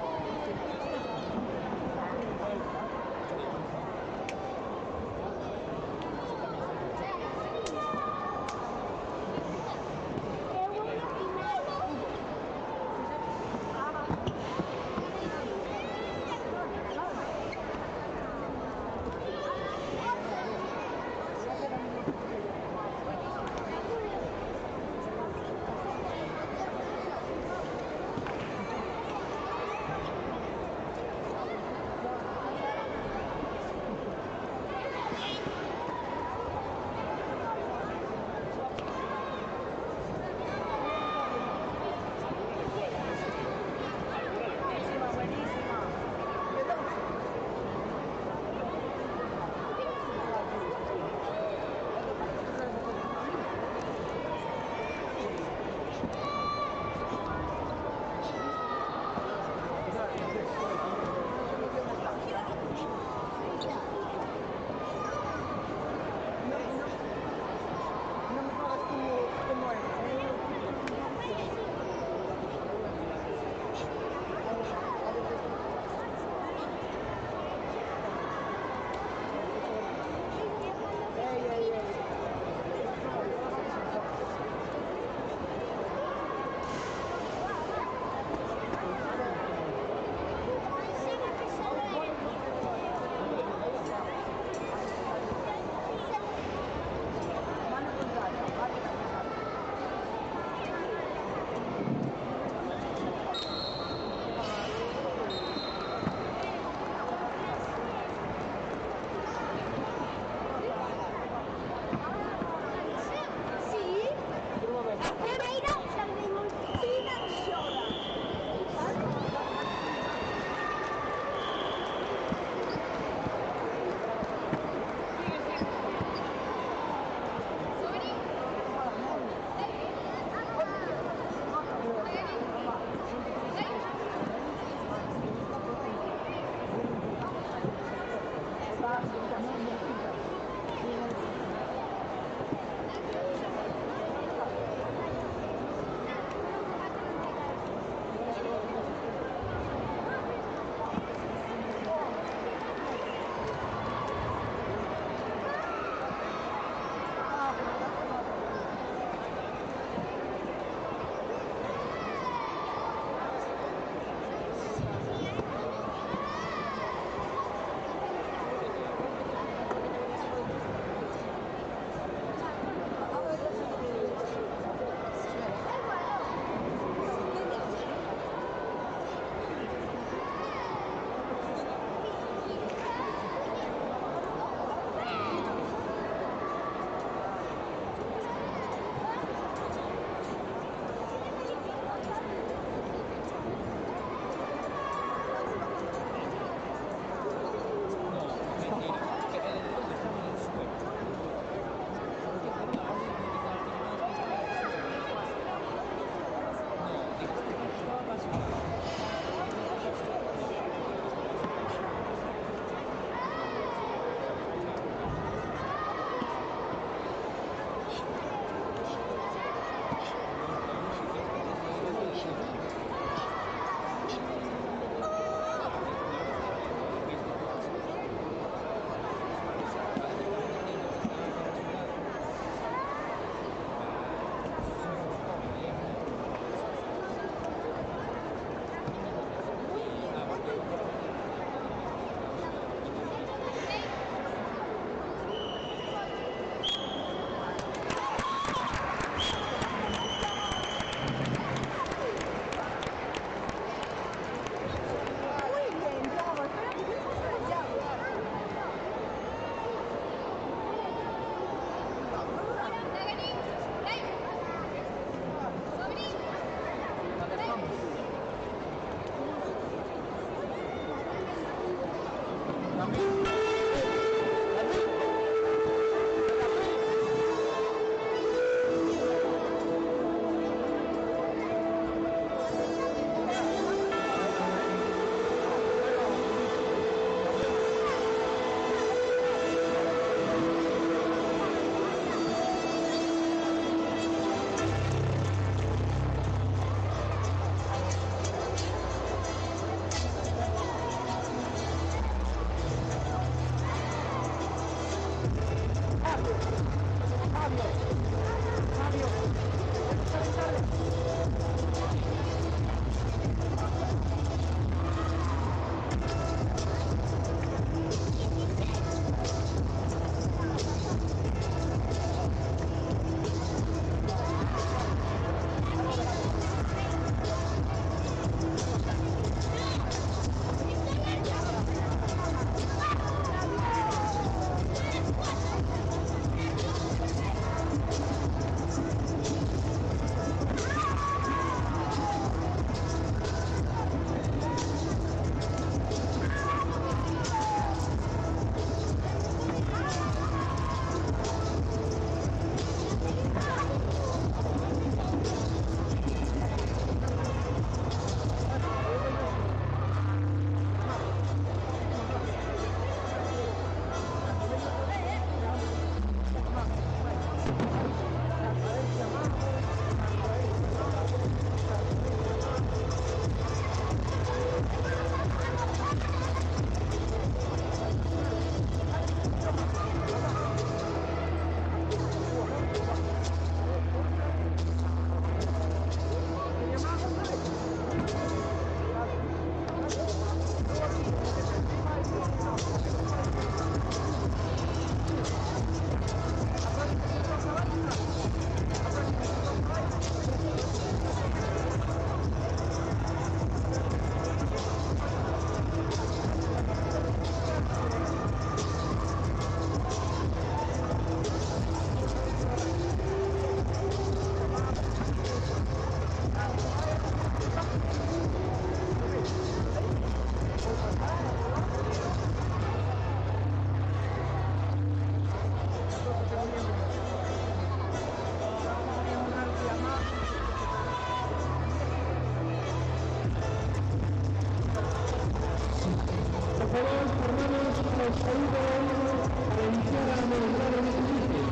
favor, formamos los saludos para iniciar a montar en el inicio.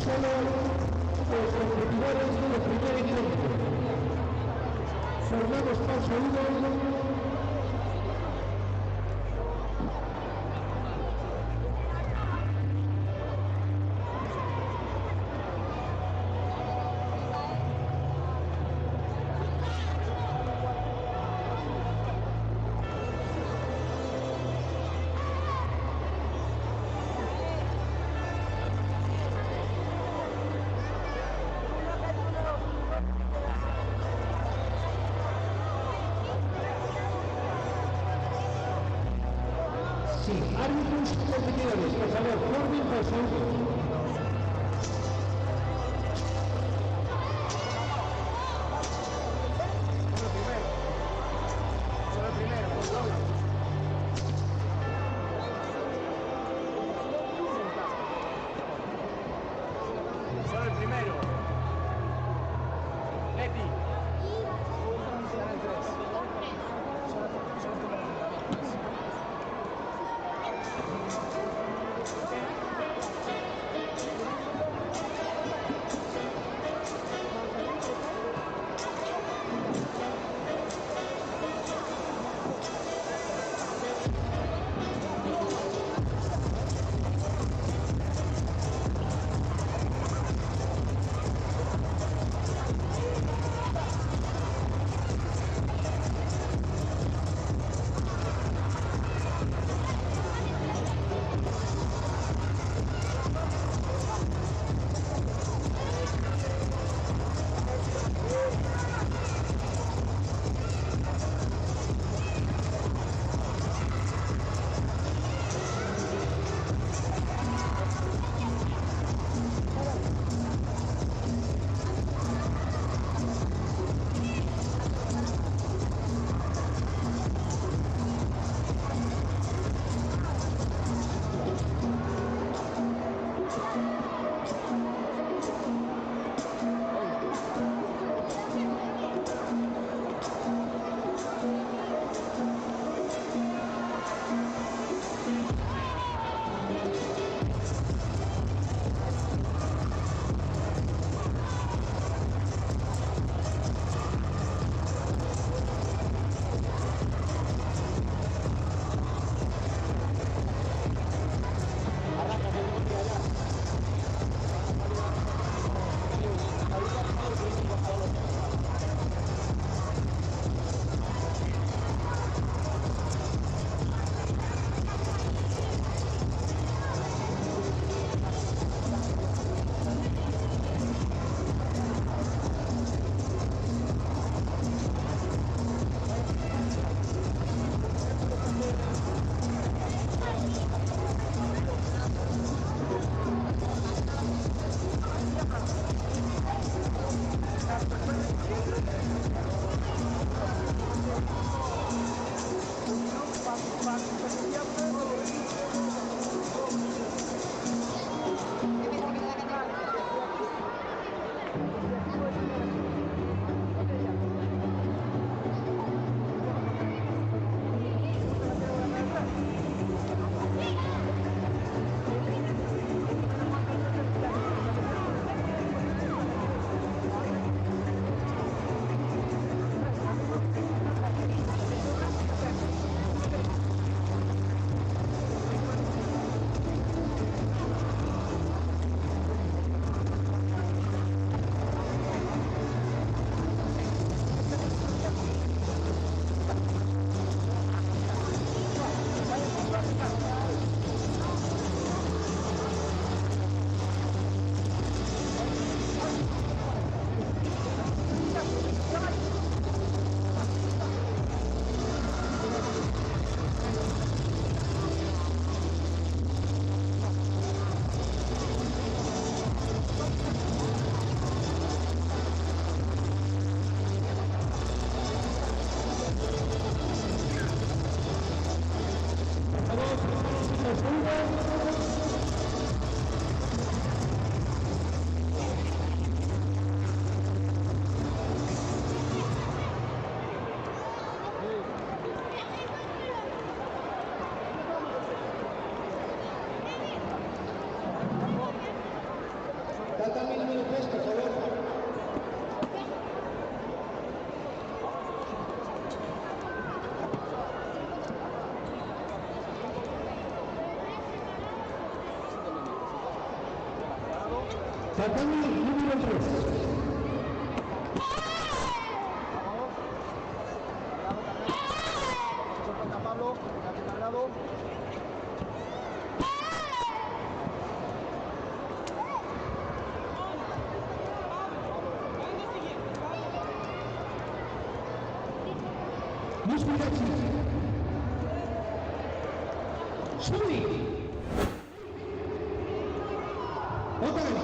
Solo los competidores del primer encuentro. Formamos para saludos. Sí, árbitros competidores, por favor, formen por saludos. Solo el primero. Leti. Tatami número 3. Pablo, cargado. Muspirachi. Sui. Otani.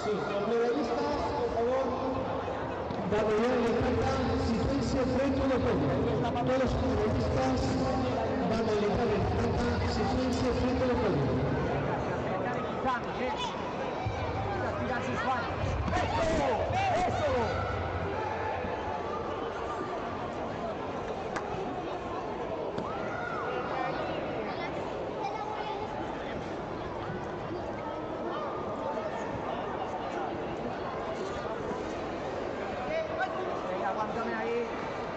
Sí, los medallistas, por favor, batallar de plata, asistencia frente de todo. Todos los medallistas van a elevar de plata, asistencia frente de todo. Tirar sus manos. ¡Eso! Aguántame ahí,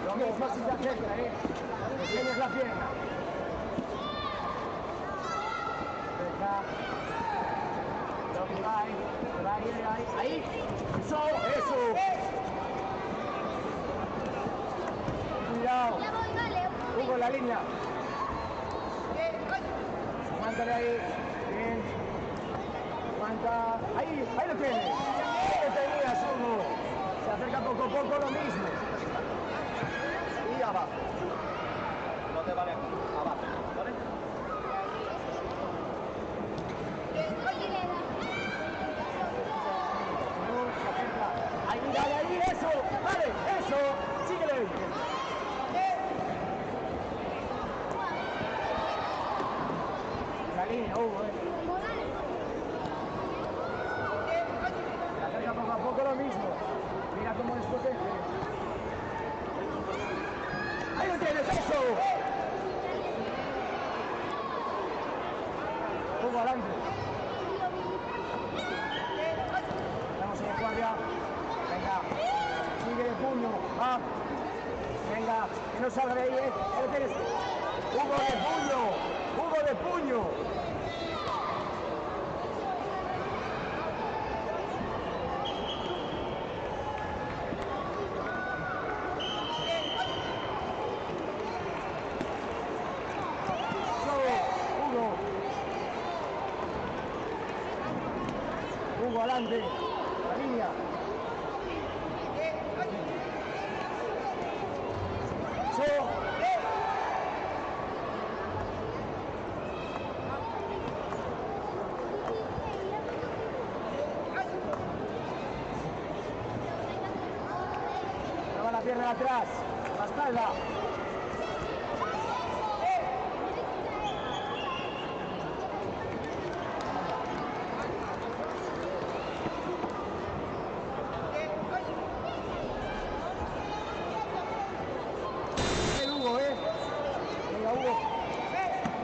lo mismo si te acerca, tienes la pierna. Deja. Ahí. Eso. Cuidado. Hugo, la línea. Aguántale ahí. Bien. Aguanta. Ahí lo tienes. Ahí lo tenías, Hugo. Se acerca poco a poco lo mismo. Y abajo. No te vale aquí. Abajo. ¿Vale? Ahí, dale, ahí, eso. Vale, eso. Síguele. La línea, Hugo, Se acerca poco a poco lo mismo. Mira cómo es potente. ¡Ahí lo tienes! ¡Eso! Hugo, adelante. Estamos en la guardia. Venga. Sigue de puño. Va. Venga. Que no salga de ahí, Ahí lo tienes. Hugo de puño. Hugo de puño. Hugo, adelante, la línea. Lleva la pierna atrás, la espalda.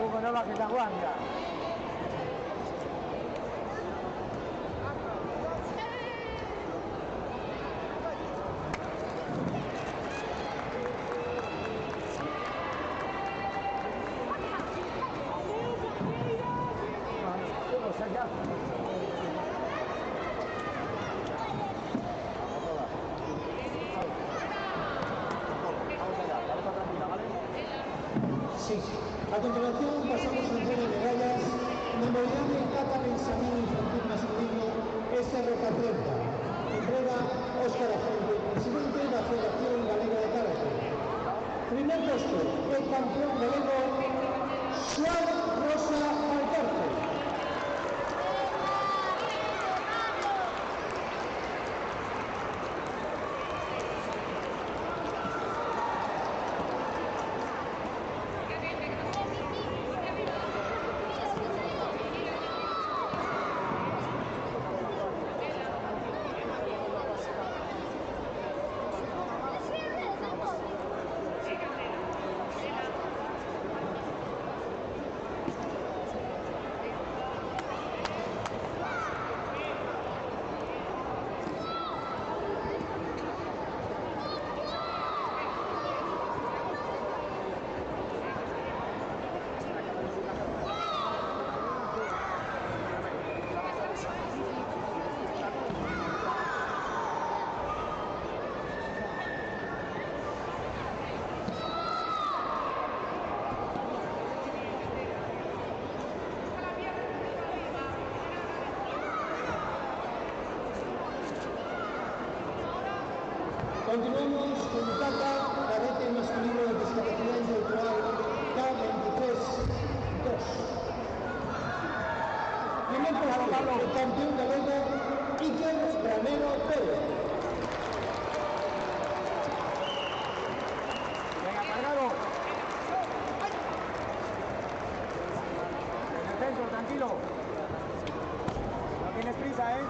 Hugo, no bajes la guardia. Hugo, saca. Sí. A continuación pasamos a entrega de medallas. Memorial de Plata Benjamín Infantil Masculino SRK30. Entrega Óscar Agente, presidente de la Federación Galega de Karate. Primer puesto, el campeón galego, Joan Rosa Valcarce. Continuamos con Tata, cadete masculino de discapacidad intelectual K23-2. Primer puesto, el campeón galego Iker Ramero Pérez. Venga, cargado. En el centro, tranquilo. No tienes prisa, ¿eh?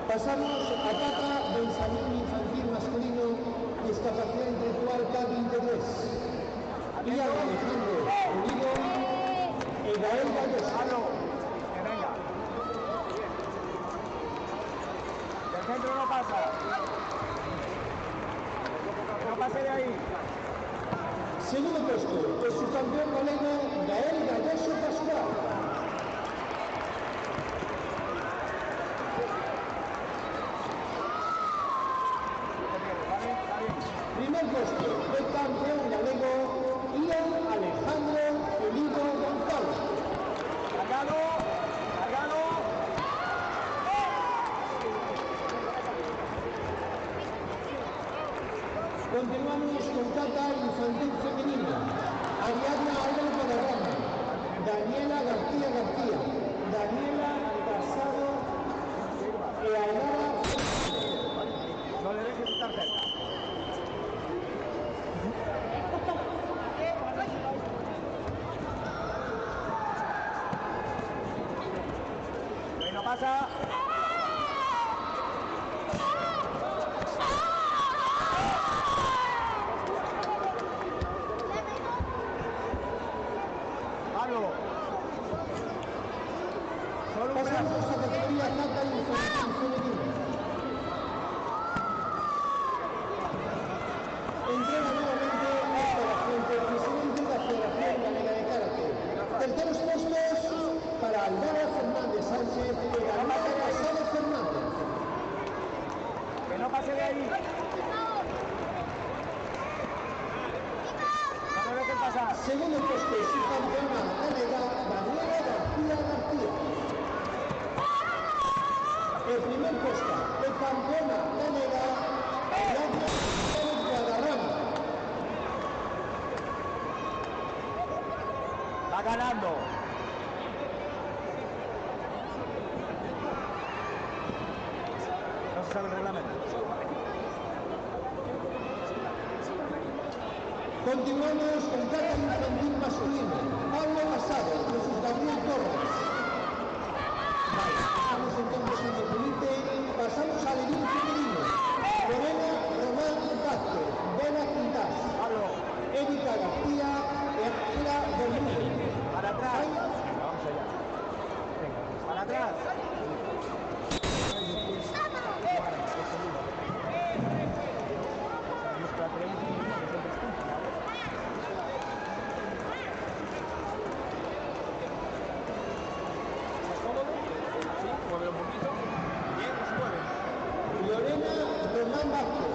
Pasamos a Tata Benjamín infantil masculino, discapacidad intelectual K23. Ian Alejandro Unido y Gael Gallos. Pablo, que venga. Del centro no pasa. Que no pase de ahí. Segundo puesto, el subcampeón galego Gael Galloso Pascual. Primer puesto, el campeón galego Ian Alejandro Felipe González. Cargado, cargado. Continuamos con Tata infantil femenina. Ariadna Álvarez Guadarrama, Daniela García García, Daniela Casado y Ainara. No le dejes estar cerca. Bueno, pasa. Pablo. Solo un brazo. Pasamos a categoría Tata infantil femenina. Entrena nuevamente Héctor Agente, presidente de la Federación Galega de Karate. Terceros puestos para Aldara Fernández Sánchez y Daniela Casado Fernández. Que no pase de ahí. No le dejes pasar. Segundo puesto, subcampeona galega Daniela García García. El primer puesto, el campeona galega Ariadna Guadarrama. Va ganando. No se sabe el reglamento. Continuamos con Tata infantil masculino. Pablo Casado versus Gabriel Torres. Estamos entonces en el límite. Pasamos al elite femenino. Lorena Román Vázquez, Bela Quintás, Pablo, Erika García y Ángela Domínguez. para atrás. Vamos allá. Venga, para atrás. Mueve un poquito. Bien, se mueve. Lorena Román Vázquez.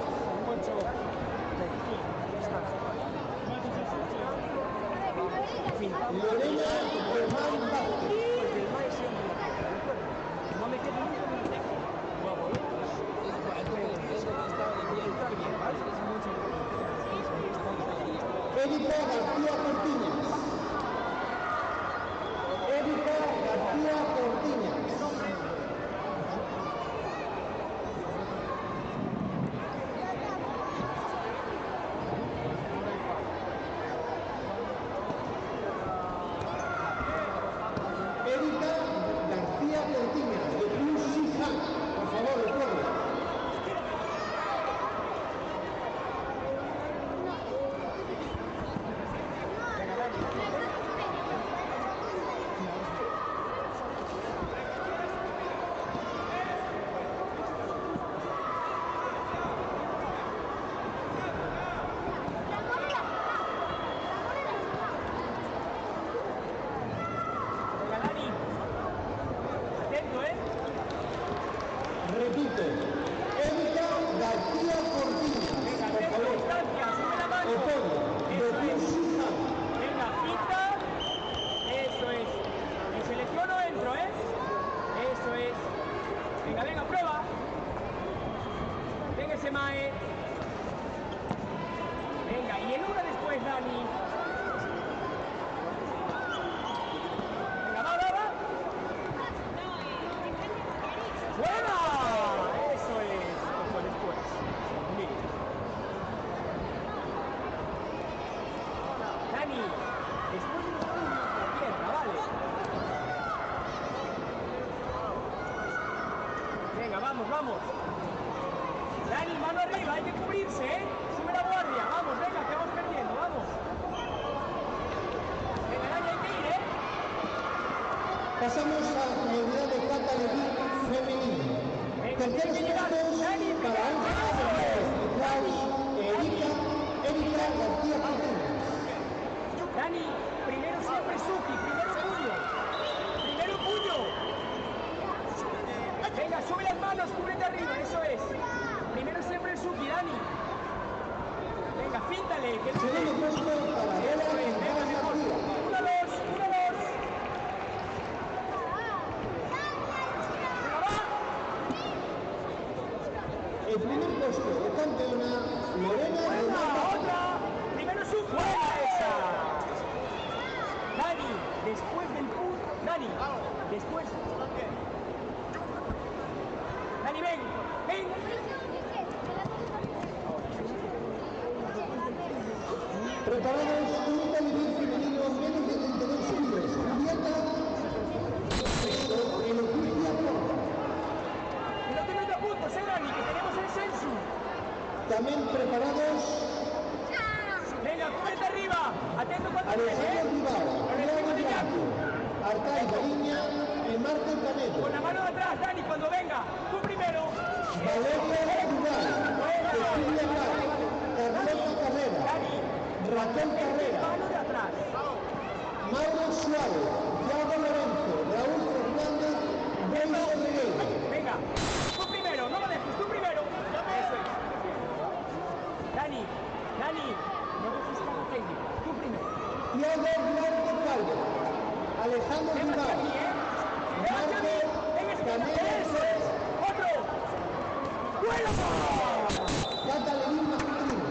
Lorena Román Vázquez. No me quedo guapo. Erika García Cortiñas. Erika García Cortiñas. Erika García Cortiñas, de Cruz Sija. Por favor, recuerde. Venga, Dani. Atento, ¿eh? Repito, Erika García Cortiñas. Venga, Por atento, favor. distancia, sube la mano. Otoño, de Eso Cruz es. Sija. Venga, pinta. Eso es. En selección no entro, ¿eh? Eso es. Venga, venga, prueba. Vamos, vamos. Dani, mano arriba, hay que cubrirse, ¿eh? Sube la guardia, vamos, venga, que vamos perdiendo, vamos. Venga, Dani, hay que ir, ¿eh? Pasamos a la unidad de Cata Levin femenino. Terceros puestos para Ángela Rodríguez, Klaus, Erika García Martínez. Dani, primero siempre Suki, primero puño. Primero puño. Venga, sube las manos, cúbrete arriba, eso es. Primero siempre el Suki, Dani. Venga, fíntale, que no Segundo puesto para Eva González García. 1, 2, 1, 2. El primer puesto de campeona, Lorena Renata. Otra. Primero Suki. ¡Buena esa! Dani, después del puño. Dani, después. Dani, ven, ven. Preparados, unidad Levin femenino, menos de 32 segundos. Julieta, en Ocultia Porta. Que no te metas puntos, Dani, que tenemos el censo. También preparados, Venga, cúbrete arriba. Atento cuando Alejandro Rival, Con el Diego de Blanco, Arcay Baliña y Marta Canedo. Con la mano de atrás, Dani, cuando venga. Tú primero. Valeria Rival, Cecilia Blanco, Carlota Carrera, Raquel Carrera, Mano de atrás. Mauro Suárez, Thiago Lorenzo, Raúl Fernández, Denis Regueiro. Venga, tú primero, no lo dejes, tú primero. Eso es. Dani, no dejes la técnica. Tú primero. Thiago Blanco Calvo, Alejandro Ven hacia Rival, mí, ¿eh? Ven hacia mí. Ven hacia mí. Canelo Eso es. Otro. ¡Vuelo! Cata Levin masculino,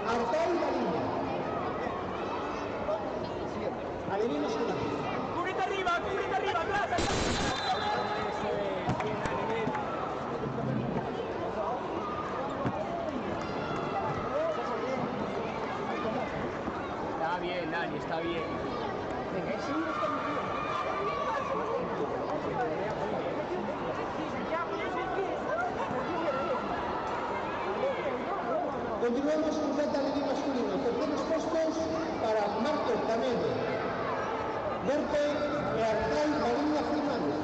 Arcay Baliña, Alevin masculino. Cúbrete arriba, atrás, atrás. Eso es. Bien, Dani, bien. Está bien, Dani, está bien. Venga, sí, está muy bien. Continuamos con Cata Levin masculino. Terceros puestos para Marcos Canedo, Berto y Arcay Baliña Fernández.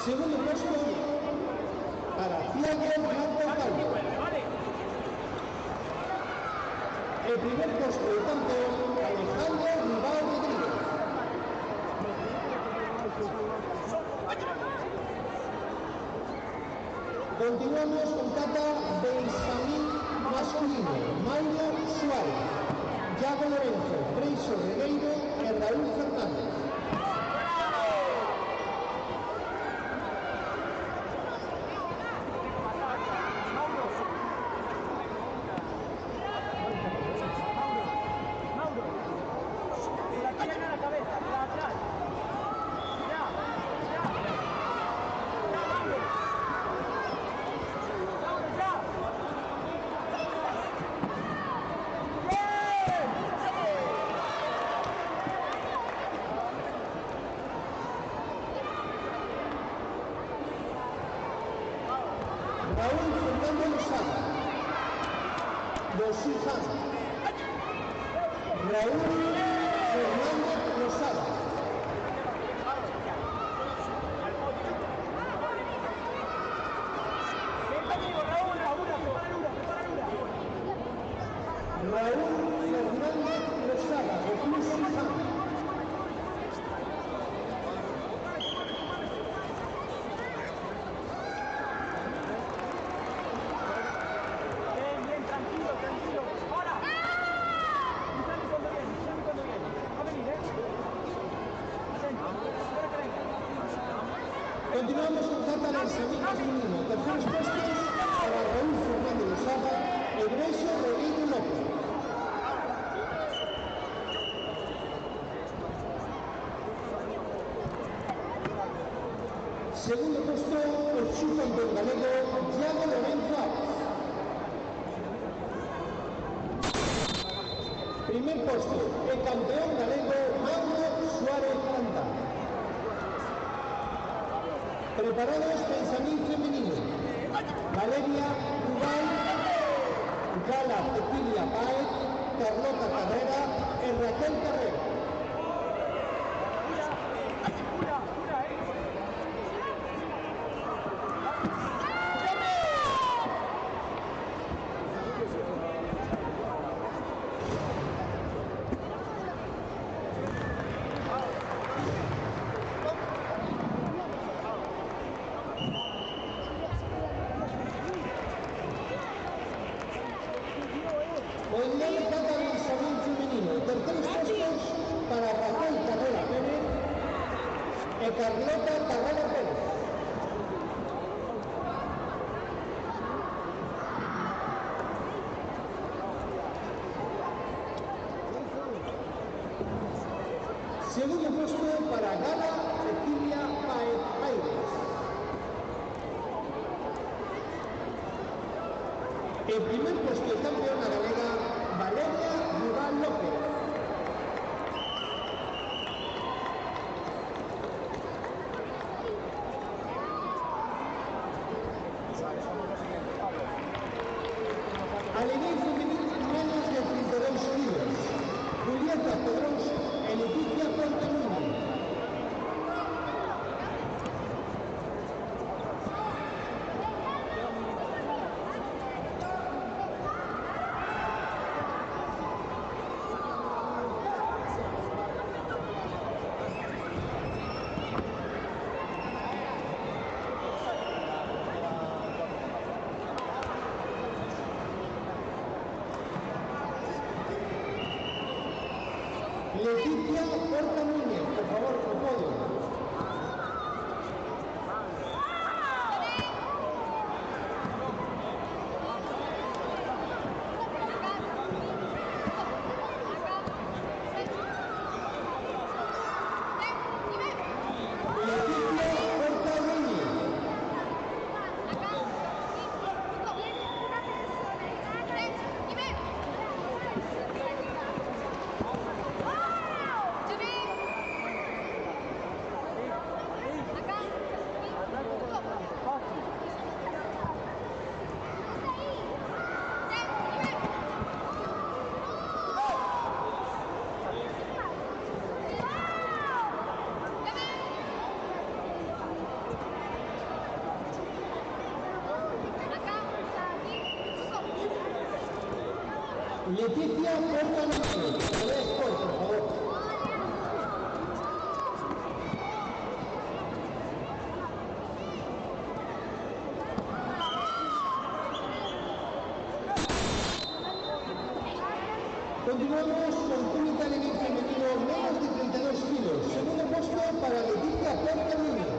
Segundo puesto para Thiago Blanco Calvo. Vale. El primer puesto de campeón, Alejandro Rival Rodríguez. Continuamos con Cata Benjamín masculino, Mauro Suárez, Thiago Lorenzo, Freiso Regueiro y Raúl Fernández. Mauro. La pierna a la cabeza, la atrás. Ya. Mauro. Mauro, ya. Raúl Fernández Lozada, Dosiján. Raúl Fernández Lozada. Ven conmigo, Raúl, prepara Lura. Raúl Fernández Lozada, de Club Siján. Bien, tranquilo. ¡Ahora! Dale cuando viene. Va a venir, ¿eh? Atento. Espera que venga. Continuamos con Cata Benjamín masculino. Terceros puestos para Raúl Fernández Lozada, Egresio Rodrigo López. Segundo puesto, el subcampeón galego, Thiago Lorenzo Alves. primer puesto, el campeón galego Mauro Suárez Landa. Preparados pensamín femenino. Valeria Duval, Gala Cecilia Páez, Carlota Carrera y Raquel Carrera. Hoy cada pensamín femenino. Terceros puestos para Raquel Carrera Pérez y Carlota Carrera Pérez. Segundo puesto para Gala Cecilia Páez Aires. El primer puesto de campeona galega Valeria Duval López. Al nivel femenino menos de 32 kilos. Julieta Pedroso e Leticia Portamundo. Leticia Porta Núñez, por favor, por podio. Leticia Porta Núñez. Leticia Porta Núñez, por favor. Continuamos con túnica de nivel femenino menos de 32 kilos. Segundo puesto para Leticia Porta Núñez.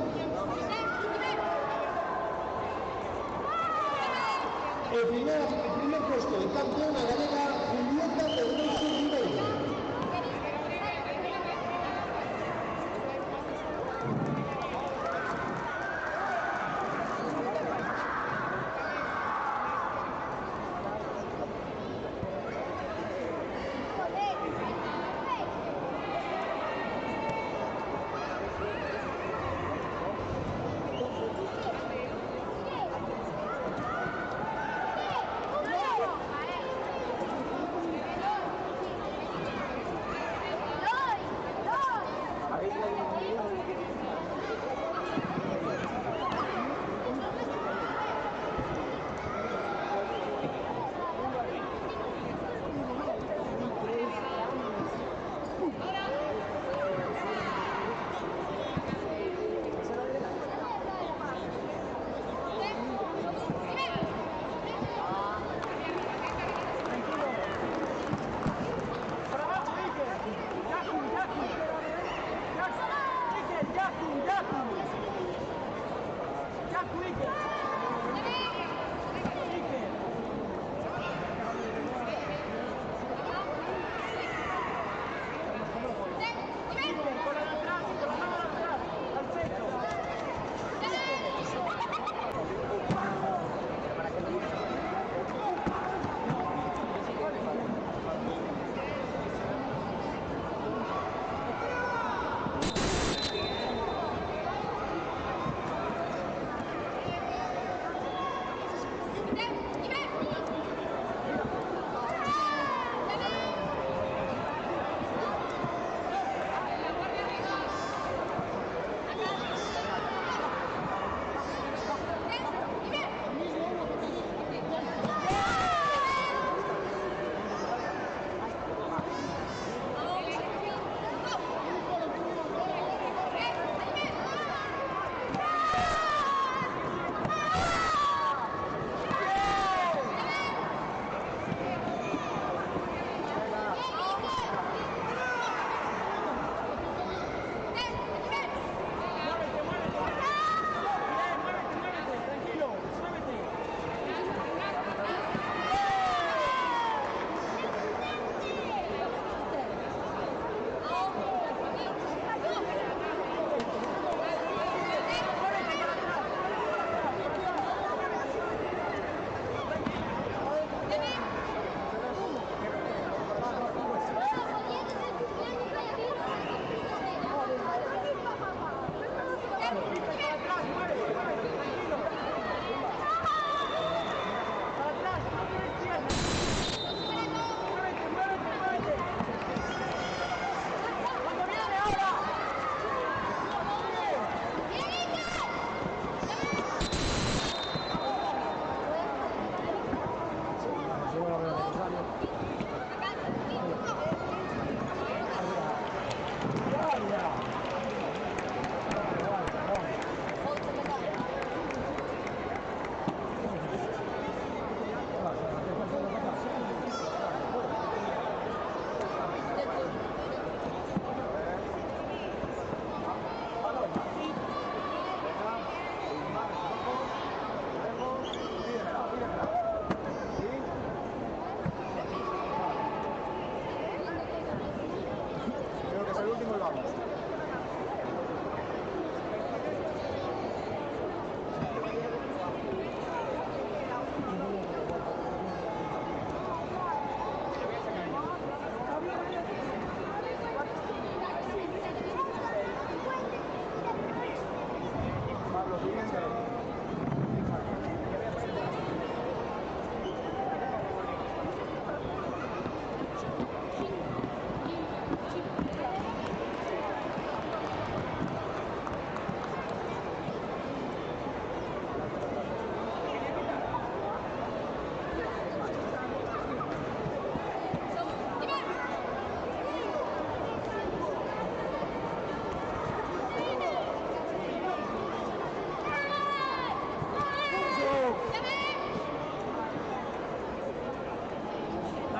El primer puesto de campeona galega Julieta Pedroso Ribeiro.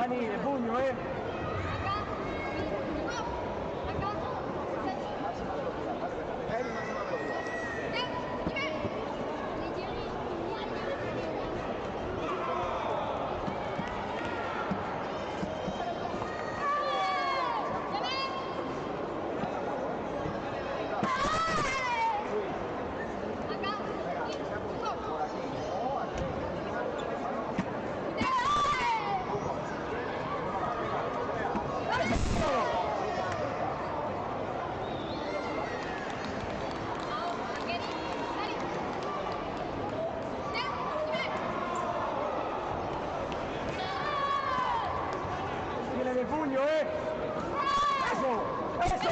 Dani, de puño, ¿eh? Tiene de puño, ¿eh? ¡Eso! ¡Eso!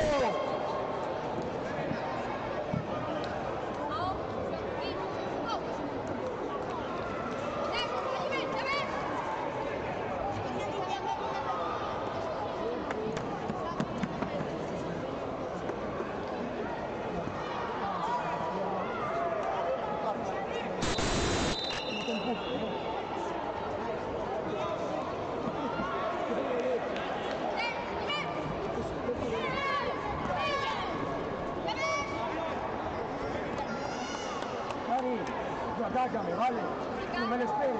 Dani, tú atácame, ¿vale? No me lo esperes.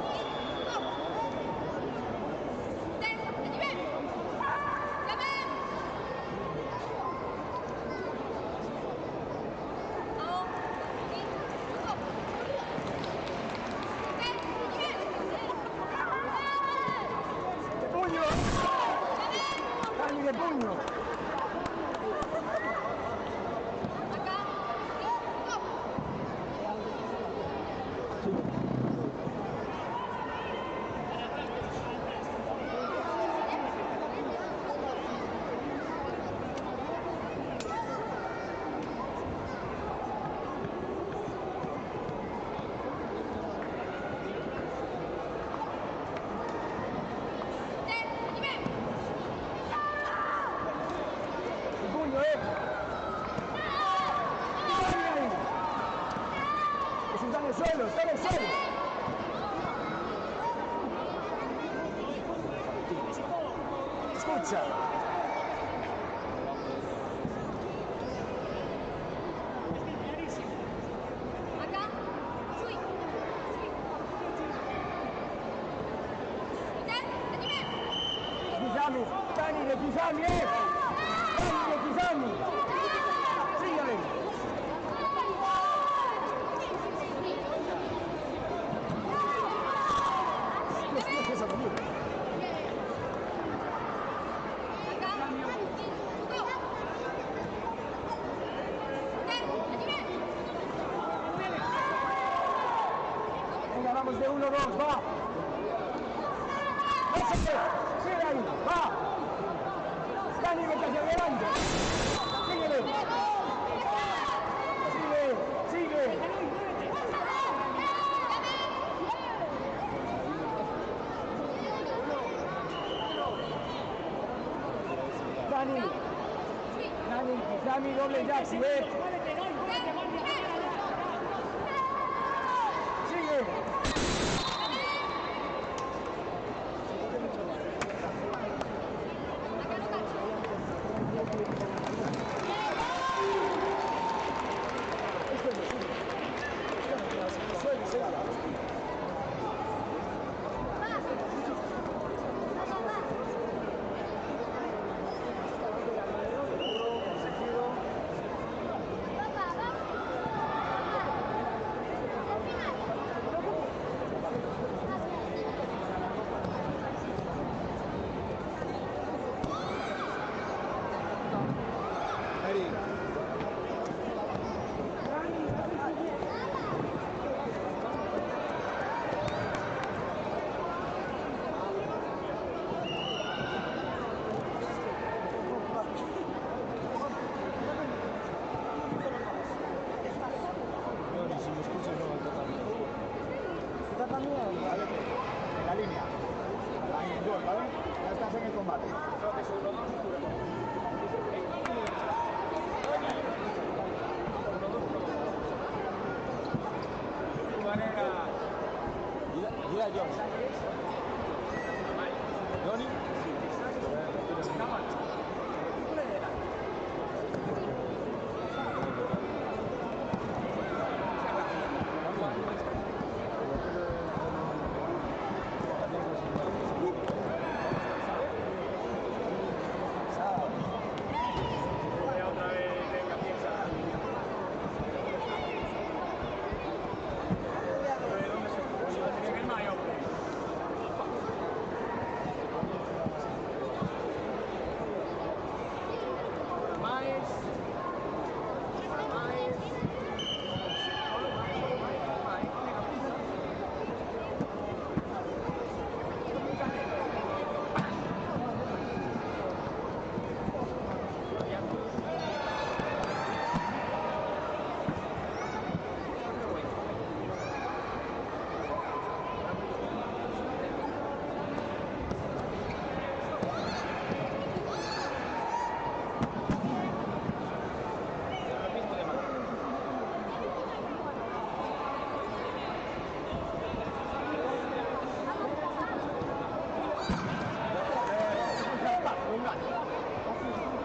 ¡De puño! ¡Dani, de puño! Está en el suelo, está en el suelo. Escucha. Kizami, Dani de Kizami, Dani de Kizami. Sígueme. Venga, vamos de 1-2, va. Sigue ahí, va. Dani, vete hacia adelante. Síguele. Sigue. Dani, Kizami, doble Jaxi, Sigue. En la línea. Ahí en dos, ¿vale? Ya estás en el combate. Dile a John. Doni?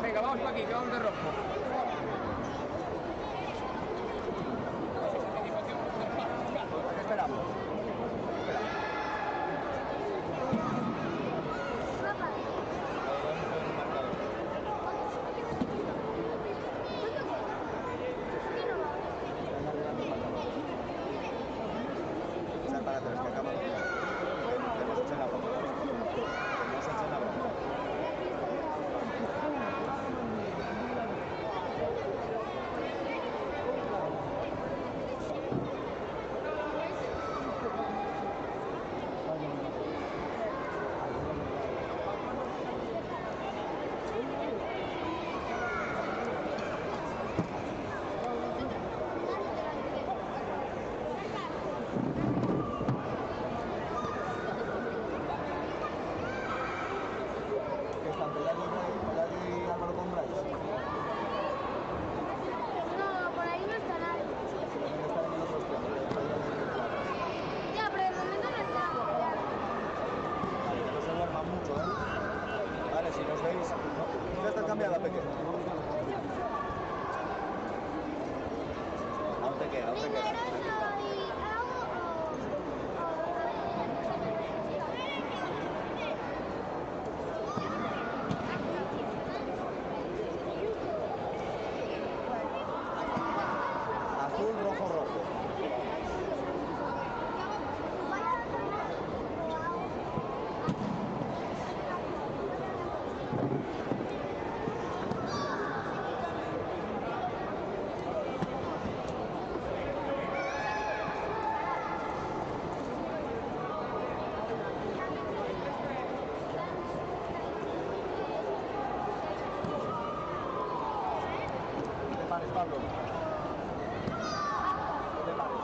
Venga, vamos para aquí, que vamos de rojo. Esperamos. Para atrás, que acaba. Que nos echen la broma. Que nos echen la broma. No, por ahí no está nadie. Ya, pero de momento no está. Vale, que no se duerman mucho, ¿eh? Vale, si nos veis... Ya está cambiada, pequeña. Aún te queda, aún te queda. Azul, rojo, rojo. No te pares, Pablo. No te pares.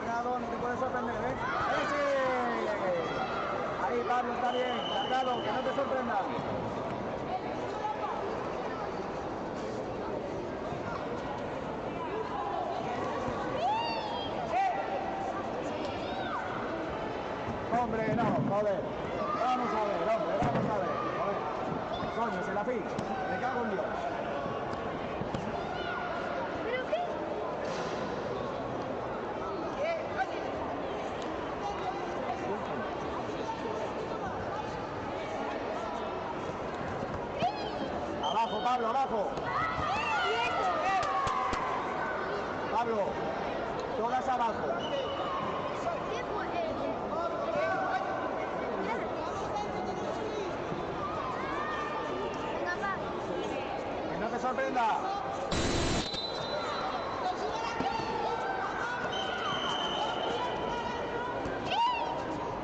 cargado, no te puedes sorprender, ¿eh? ¡Ese! Ahí, Pablo, está bien, cargado, que no te sorprenda. Hombre, no, joder. Vamos a ver, hombre, vamos a ver. Joder. Coño, se la fi. Me cago en Dios. ¿Pero qué? Abajo, Pablo, abajo. Pablo, todas abajo. ¿Qué fue? Venga, va. Que no te sorprenda.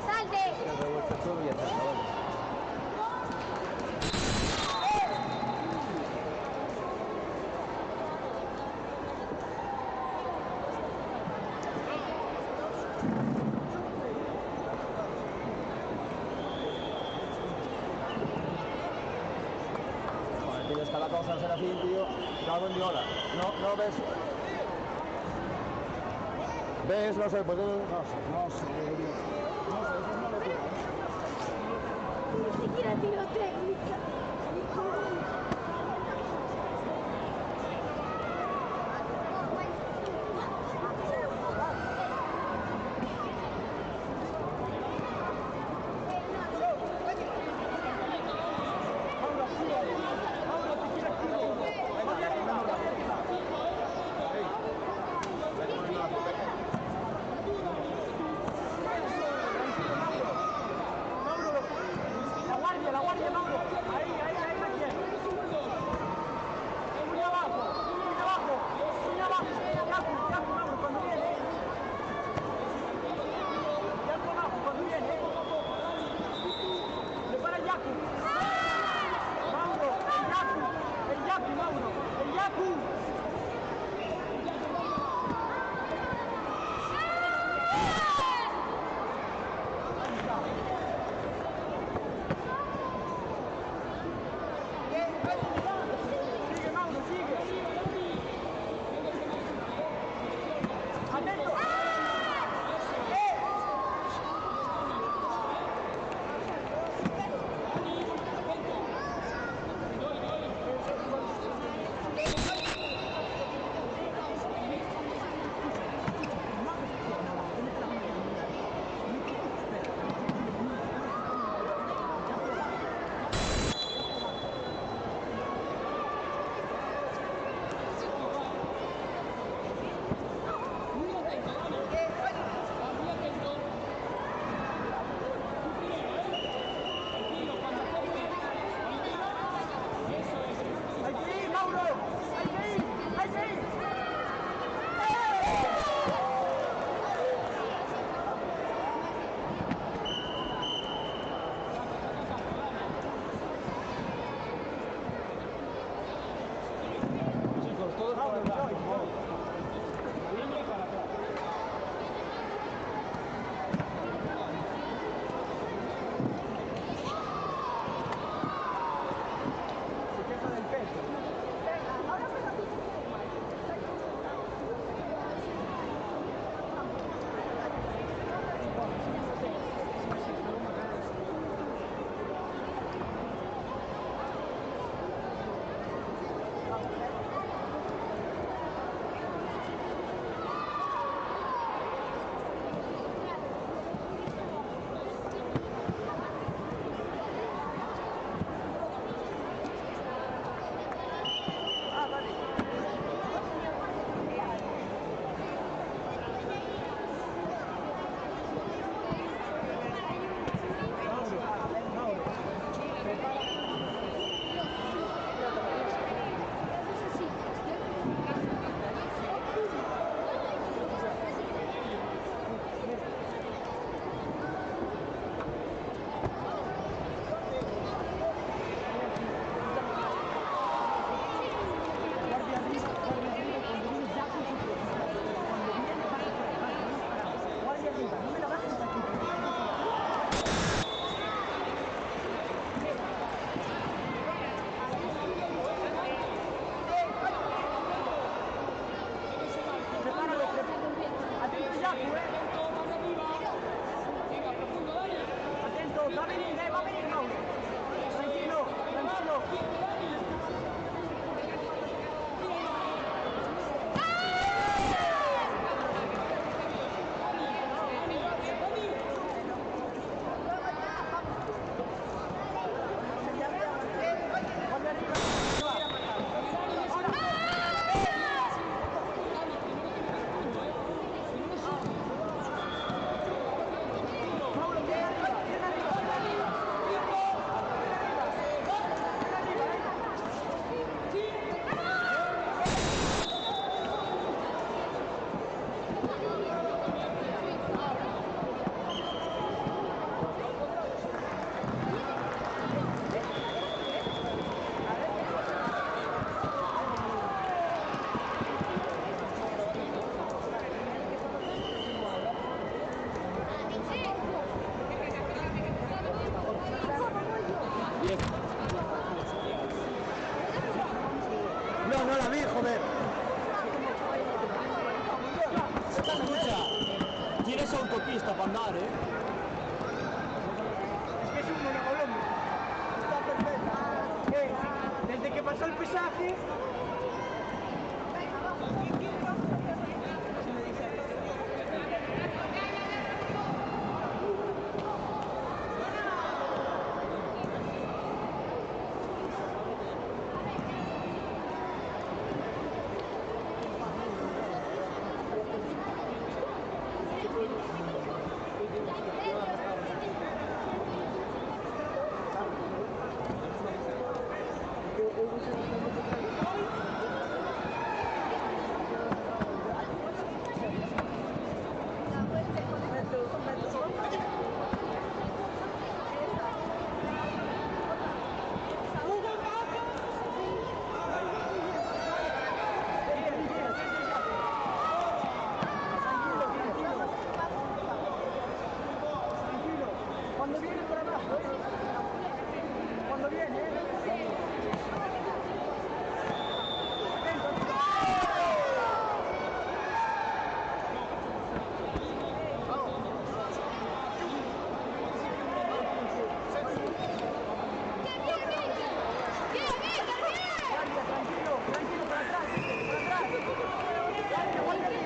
¡Salte! Todo ya está acabado. Joder, tío, está la cosa del Serafín, tío. Cago en Diola. No ves. ¿Ves? No sé, pues no sé, no sé, eso es una locura, ¿eh? Ni siquiera tiro técnica. La guardia, Mauro. Ahí, no la vi, joder. Escucha, tienes autopista para andar, ¿eh? Es que es un monocolón. Está perfecta. Desde que pasó el pesaje... Cuando viene por abajo, cuando viene, tranquilo, para atrás, guardia arriba.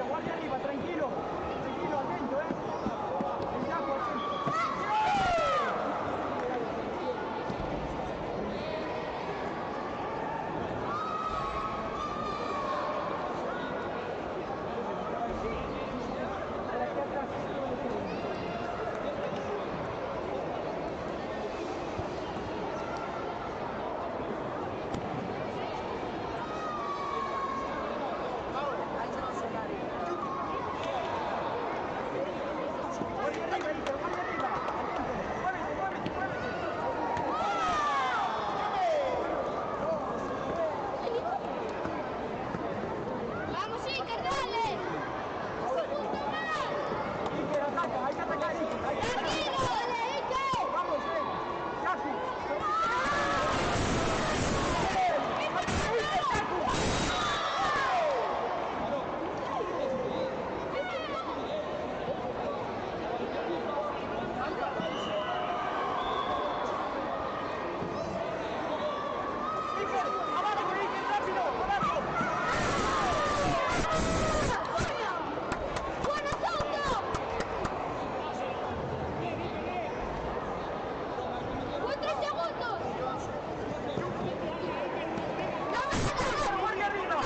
Guardia arriba, tranquilo, atento, el campo al centro. ¡Vamos, Iker, dale! Iker, ataca, hay que atacar, Iker. ¡Tranquilo, dale, Iker! Vamos, casi. Abajo, Iker, rápido, abajo. ¡Buena Soto! ¡3 segundos! Guardia arriba.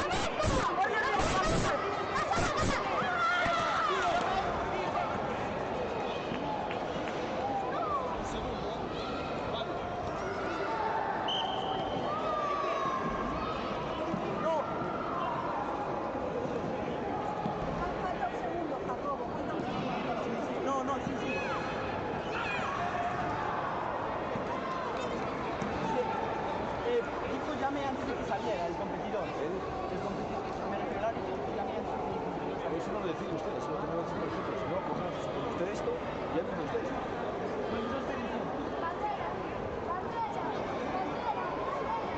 No, sí. Dijo llame antes de que saliera el competidor. El competidor, me refiero al árbitro, dijo llame antes de que saliera. Eso no lo deciden ustedes, es lo que me lo dicen vosotros. Si no, cogemos usted esto y entren ustedes. Pues yo estoy diciendo. ¡Bandera! ¡Bandera! ¡Bandera!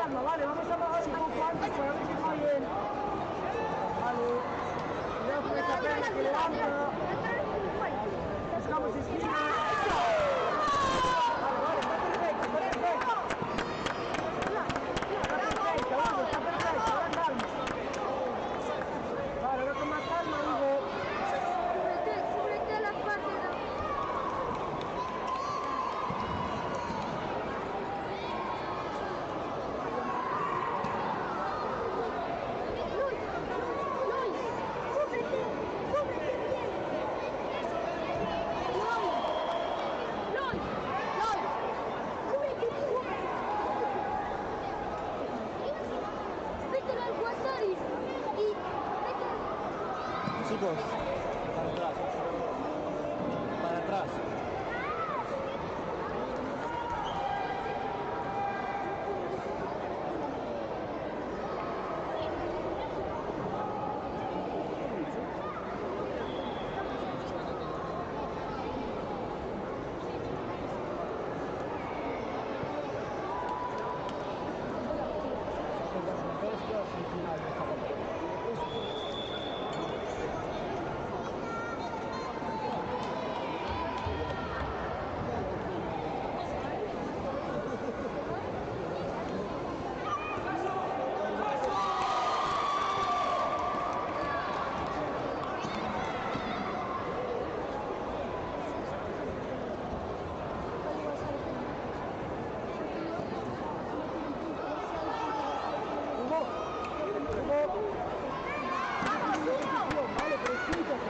calma, vale, vamos a bajar un poco antes para ver si está bien. Vale, cuidado con esta pierna que levanta. Buscamos esquina. Vale, está perfecto, está perfecto. Está perfecto, Hugo, está perfecto, ahora calma. Vale, ahora con más calma, Hugo. Súbete a la página. Chicos, para atrás. Para atrás. Vale, precítate.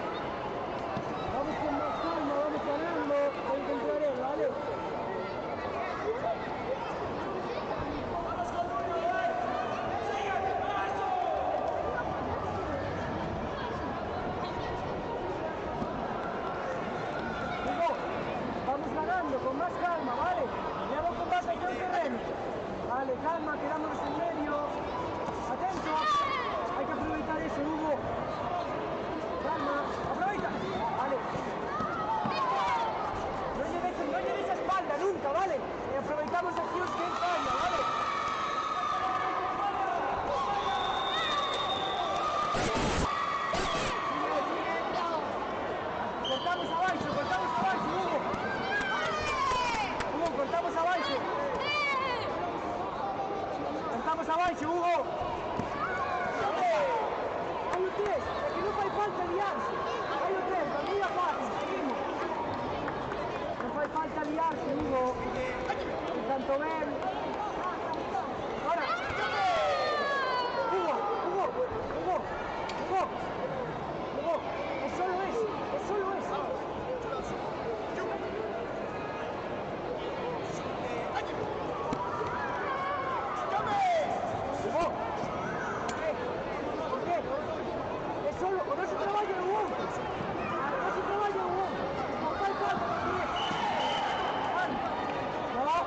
Vamos con más calma, vamos ganando. Voy a encontrar él, ¿vale? Hugo, vamos ganando, con más calma, ¿vale? Llevo con más aquí al terreno. Vale, calma, quedándonos en medio. Atento. Hay que aprovechar eso, Hugo. Calma, aprovecha. Vale. No lleves a espalda nunca, ¿vale? Y aprovechamos aquí os que espalda, ¿vale? Cortamos abajo, Hugo. Hugo, cortamos abajo. Cortamos abajo, Hugo. Hay o tres, é que non fai falta liarse. Hai o tres, bandilla fácil, seguimos. Non fai falta liarse, Hugo. En tanto ben. Ahora. Hugo. Es solo eso, Hugo. ¿Por qué? Es solo, o no se trabaja en Hugo. No se trabaja en Hugo. No fai falta, no tiene. No.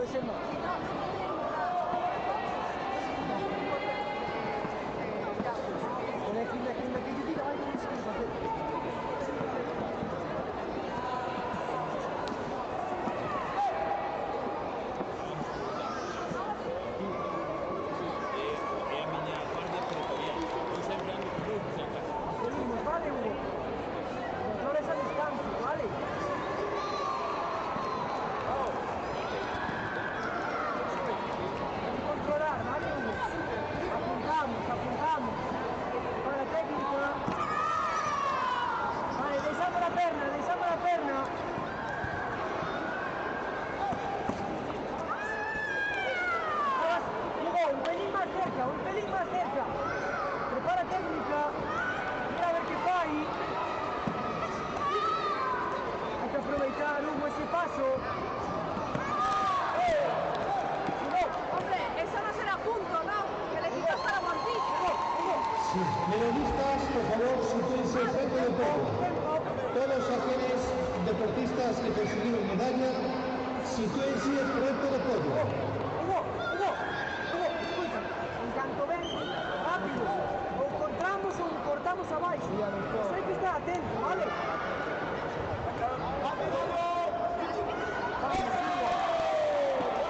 puede ser más. Vale, Hugo. Controla esa distancia, ¿vale? Hay que controlar, ¿vale, Hugo? Apuntamos. Con la técnica. Vale, deslizamos la perna. Ahora, Hugo, un pelín más cerca. Prepara técnica. Mira a ver qué fa ahí. Hay que aprovechar, Hugo, ese paso. Hombre, eso no será punto, ¿no? Que le quitas para guantista. Sí, medallistas, por favor, sitúense frente del podio. Todos aquellos deportistas que consiguieron medalla, sitúense frente del podio. Hugo, escucha. En cuanto ven, rápido. O encontramos o cortamos abajo. Eso hay que estar atento, ¿vale?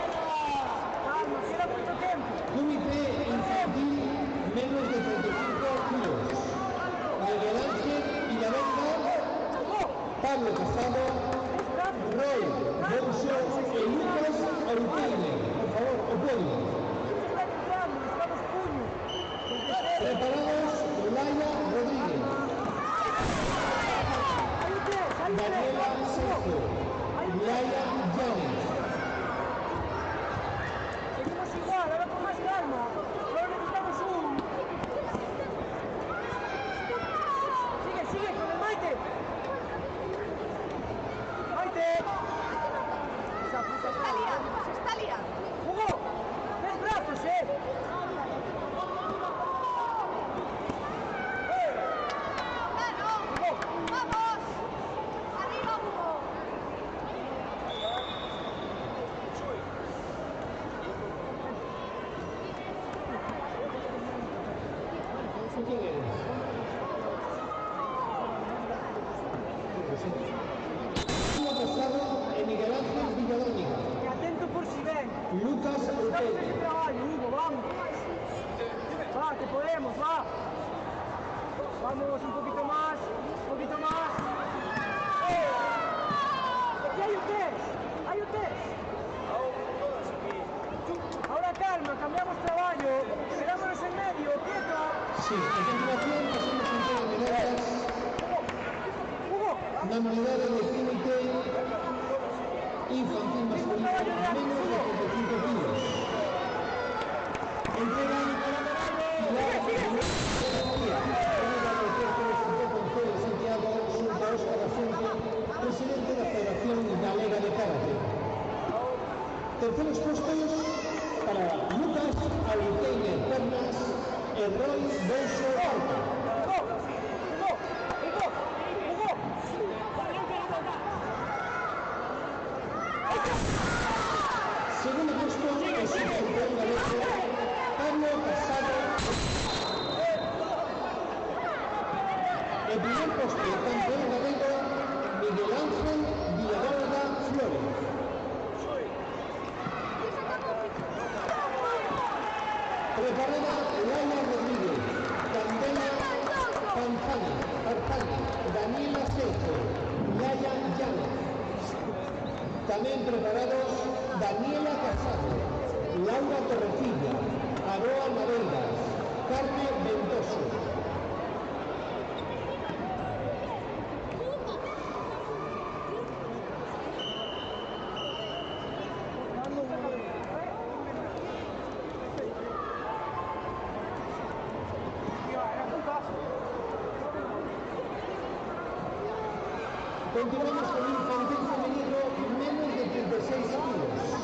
Calma, queda mucho tiempo. Comité infantil, menos de 35 kilos. Miguel Ángel Villaranga, Pablo Casado, Roy Bonso y Lucas Aruteine. Por favor, o podio. Estamos puños. Preparados, Laia Rodríguez, Daniela Sergio, Laia Llanes. Seguimos igual, ahora con más calma. Ahora necesitamos un. Sigue con el Maite. Esa puta Se está liando. Hugo, tres brazos, ¡Vamos! ¡Arriba, Hugo! ¿Quién eres? Pablo Casado y Miguel Ángel Villadóniga. Que atento por si ven. Lucas Estamos en Aruteine. ese trabajo, Hugo, vamos. Va, que podemos, va. Vamos, un poquito más. Aquí hay un test. Ahora calma, cambiamos trabajo. Quedámonos en medio, quieto. Sí, a continuación pasamos a entregar medallas. Hugo, La modalidad de límite infantil masculino menos de 35 kilos. Entregan Pilar de Santiago, junto a Óscar Asunción, presidente de la Federación Galega de Karate. Terceros puestos para Lucas Aruteine Pernas y Roy Bonso Barca. Segundo puesto es el subcampeón galego Pablo Casado. El primer puesto del campeón galego Miguel Ángel Villaranga Flores. Preparada Laia Rodríguez, Candela Farfani, Daniela Sergio, Laia Llanes. También preparados Daniela Casado, Laura Torrecilla, Aroa Navegas, Carmen Ventoso. Continuamos con un infantil femenino menos de 36 kilos.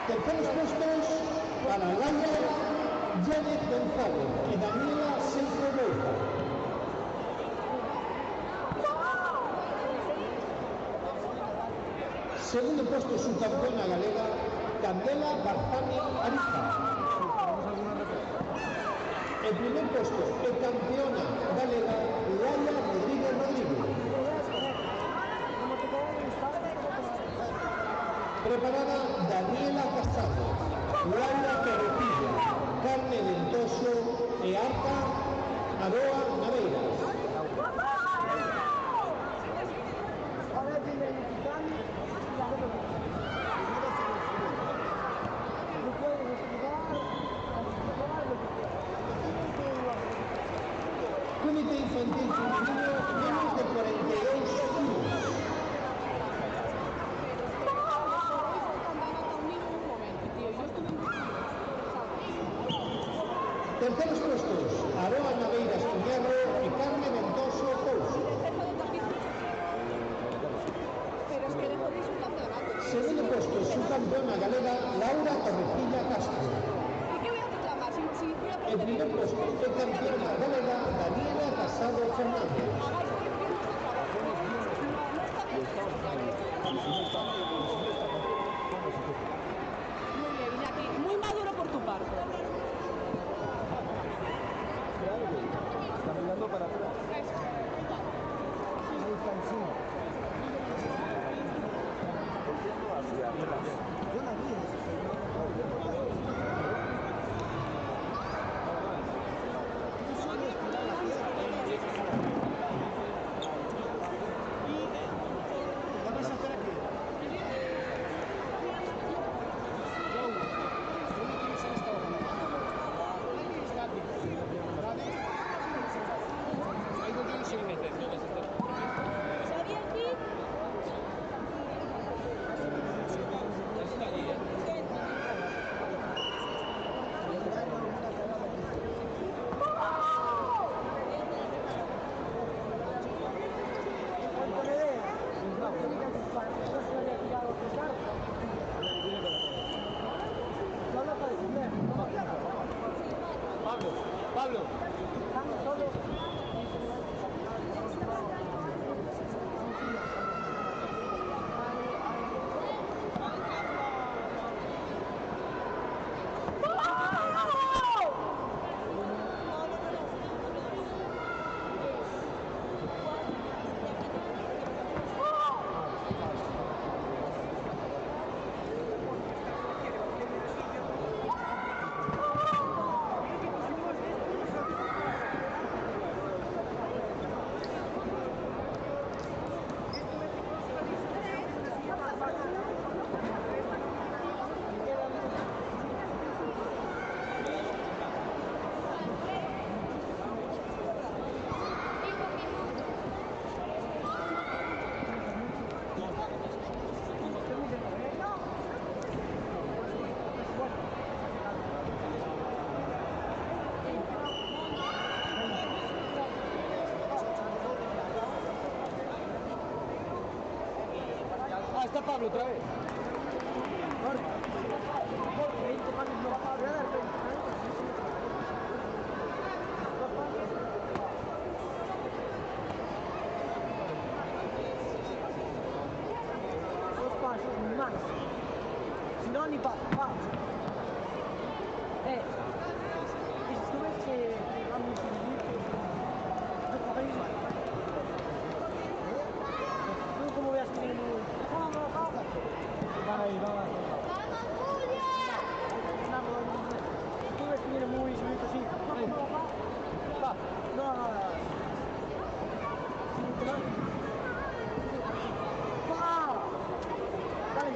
Terceros puestos para Laia Janet González y Daniela Seifo Borja. Segundo puesto subcampeona galega Candela Barzani Ariza. El primer puesto es campeona galega Laia Rodríguez Rodríguez. Preparada Daniela Casado, Laura Torrecilla, Carne Ventoso e Arta Aroa Naveiras. Comité Infantil Femenino, menos de 42 kilos. Terceros puestos, Aroa Naveiras Cuñado y Carmen Ventoso Pouso. Segundo puesto, subcampeona galega Laura Torrecilla Castro. El primer puesto es campeona galega Daniela Casado Fernández. Muy maduro por tu parte. Está mirando para atrás. Ahí está encima. Volviendo hacia atrás. Yo la vi. ¿Qué vas a hacer aquí? Pablo. Está Pablo otra vez. Dos pasos más. Si no, ni paso. Esto es que vamos a vivir. ¿Cómo veas que vamos. Tú ves que viene muy subido así. Va. No. Dale.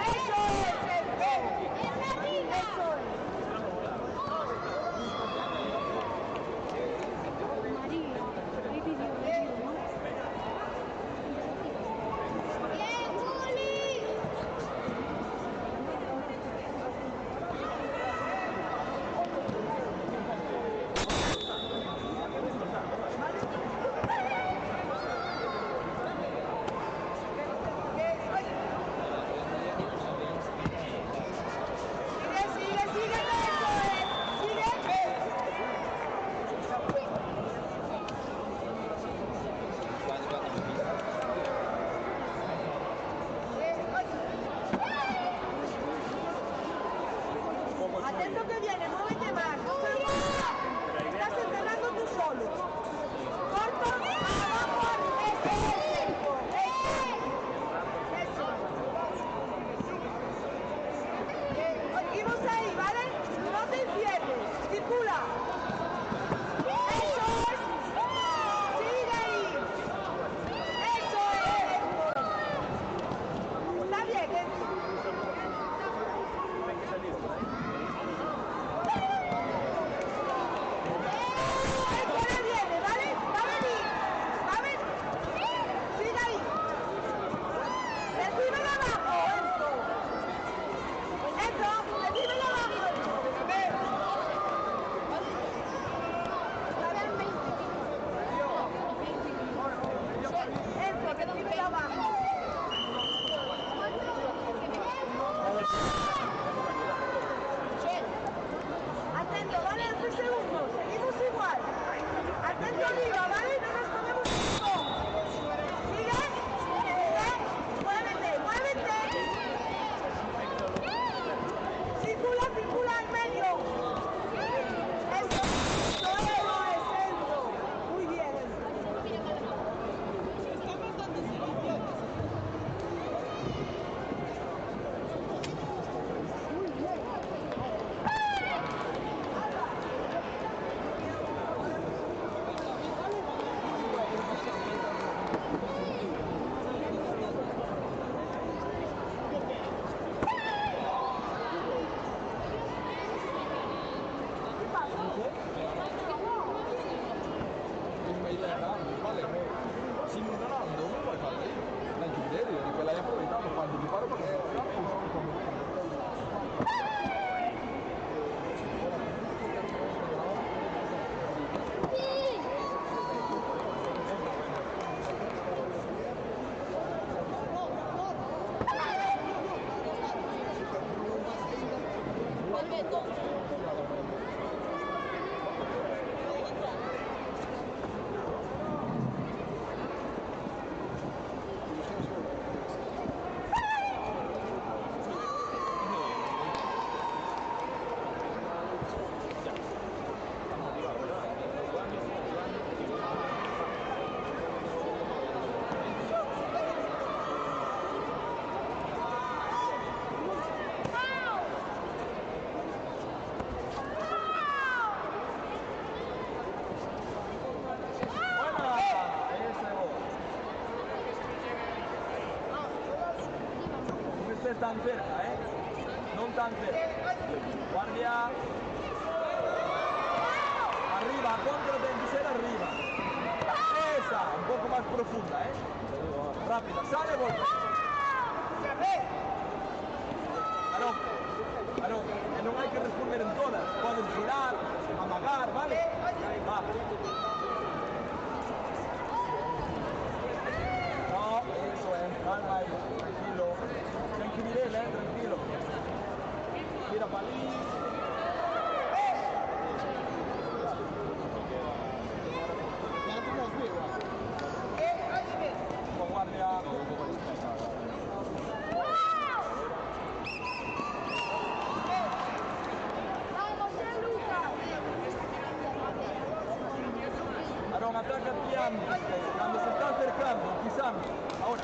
Eso es, eso es. María, ahí pidió María, ¿no? ¡Bien, Juli! Atento que viene, muévete más. Estás entrenando tú solo. Corto, abajo, eso. Seguimos ahí, ¿vale? No te encierres. Circula. Eso es. Sigue ahí. Eso es. Está bien, ¿eh? Ahora viene, ¿vale? Va a venir. Va a venir. Sigue ahí. Recíbelo abajo, esto. Esto, recíbelo abajo, esto. Esto, recíbelo abajo. Atento, ¿vale? 3 segundos. Seguimos igual. Atento arriba, ¿vale? No nos ponemos tiempo. Sigue. Sigue. Muévete, muévete. Circula, circula en medio. Eso. Eso es eso. Muy bien. Simulando, non puoi fare la giuderia, che l'hai approfittato quando ti pare perché tan cerca, non tan cerca. Guardia. Arriba, contra 26 arriba. Esa, un poco más profunda, Rápida, sale, vuelve. Aarón, no hay que responder en todas. Pueden girar, amagar, ¿vale? Va. No, eso es, calma ahí, tranquilo. Tranquilidad, tranquilo. Mira para allí. Con guardia. Aarón, ataca piano. Cuando se está acercando, pisando. Ahora.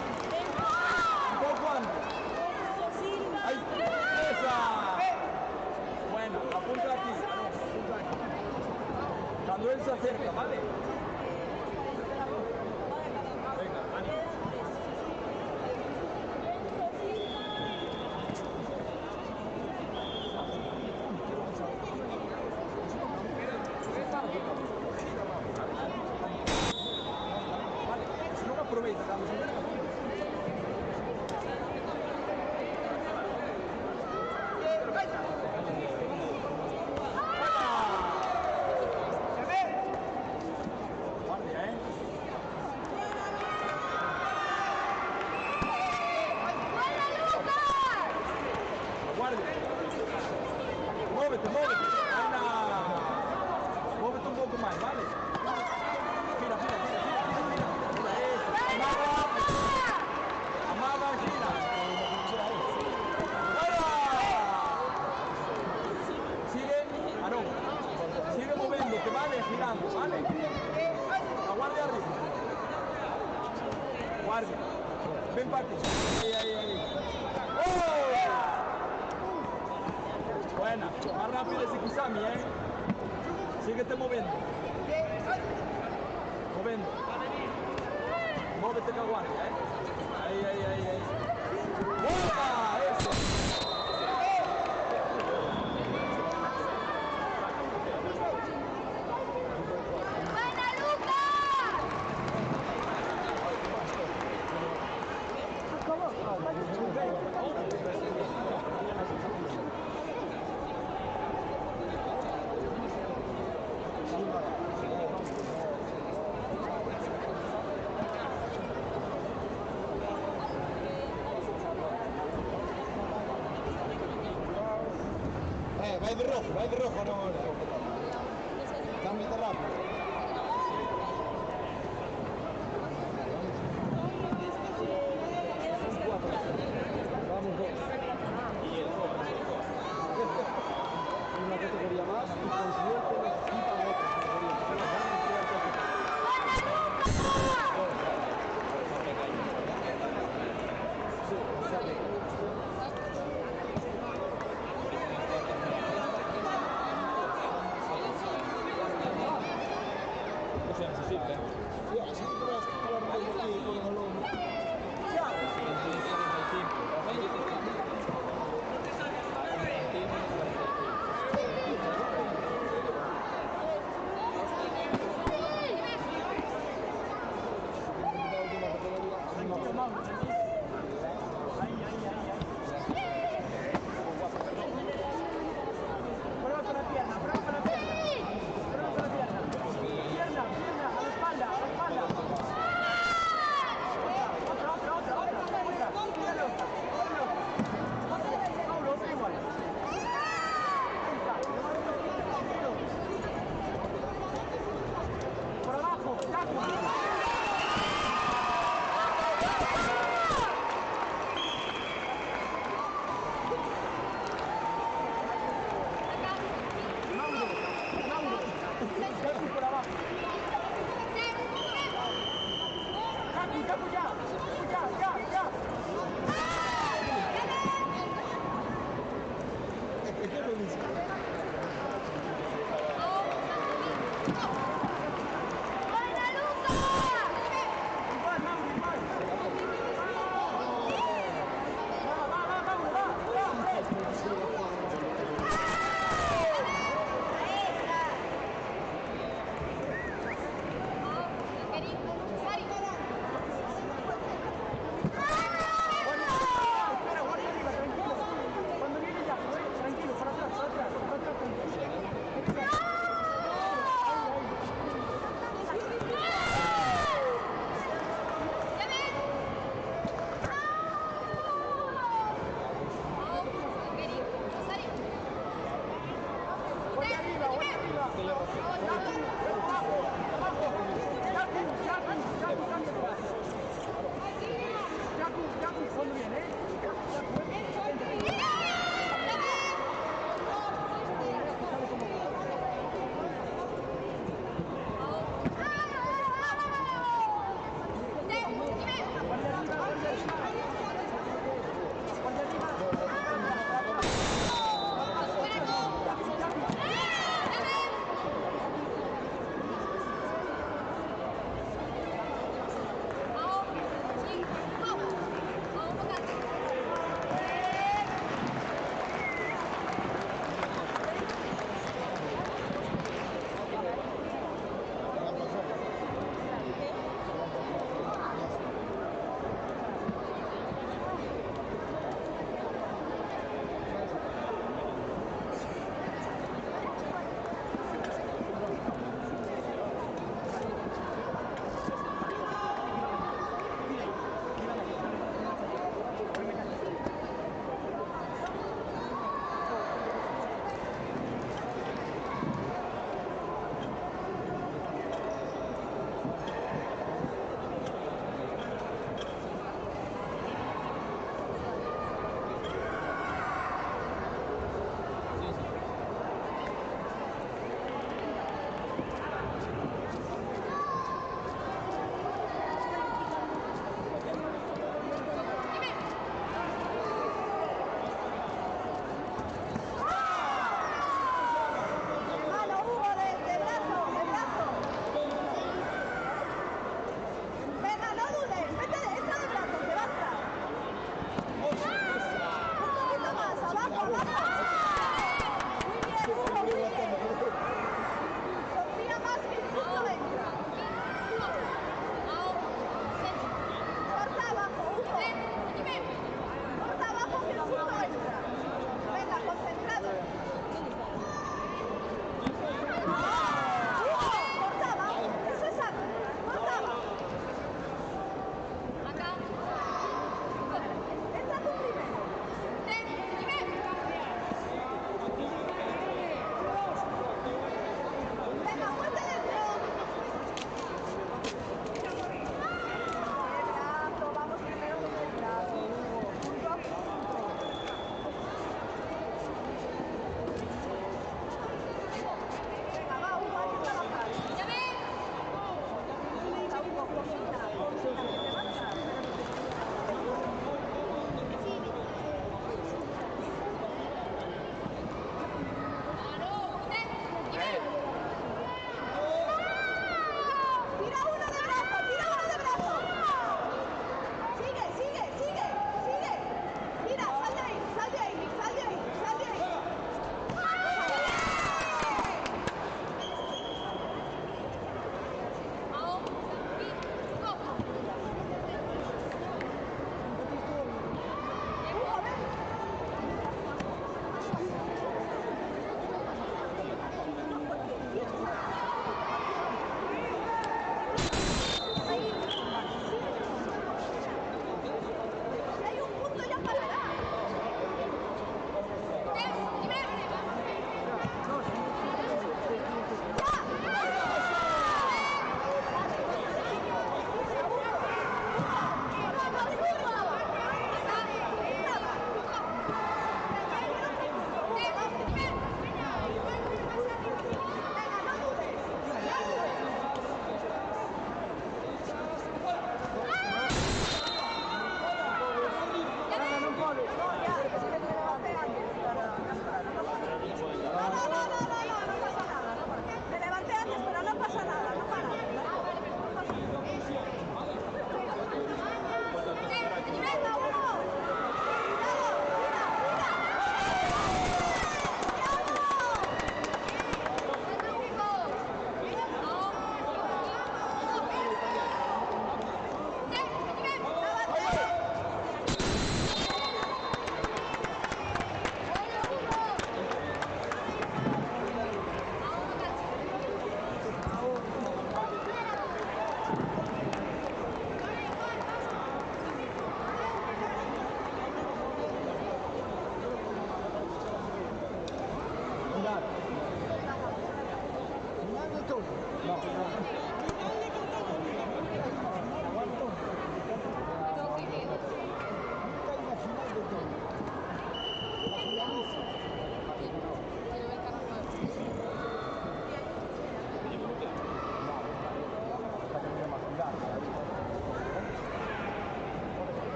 Un poco antes. Ahí. ¡Esa! Bueno, apunta aquí. Aarón, apunta aquí. Cuando él se acerca, ¿vale? Venga, ánimo. Muévete, muévete. Muévete un poco más, ¿vale? Gira, gira, gira, gira, gira, gira. Eso. Amaga, gira. ¡Fuera! Sigue, Aarón. Sigue moviéndote, ¿vale? Girando, ¿vale? La guardia arriba. Guardia. Ven para aquí. Ahí, ahí, ahí. ¡Oh! Buena, más rápido ese Kisami, Síguete moviendo. Moviendo. Móvete que aguanta, Ahí, ahí, ahí, ahí. ¡Buena! Eso. ¡Buena, Lucas! Vai de rojo, no. Cámbiate rápido. Vamos dos. Y el rojo. Una categoría más y con suerte necesitan otra categoría.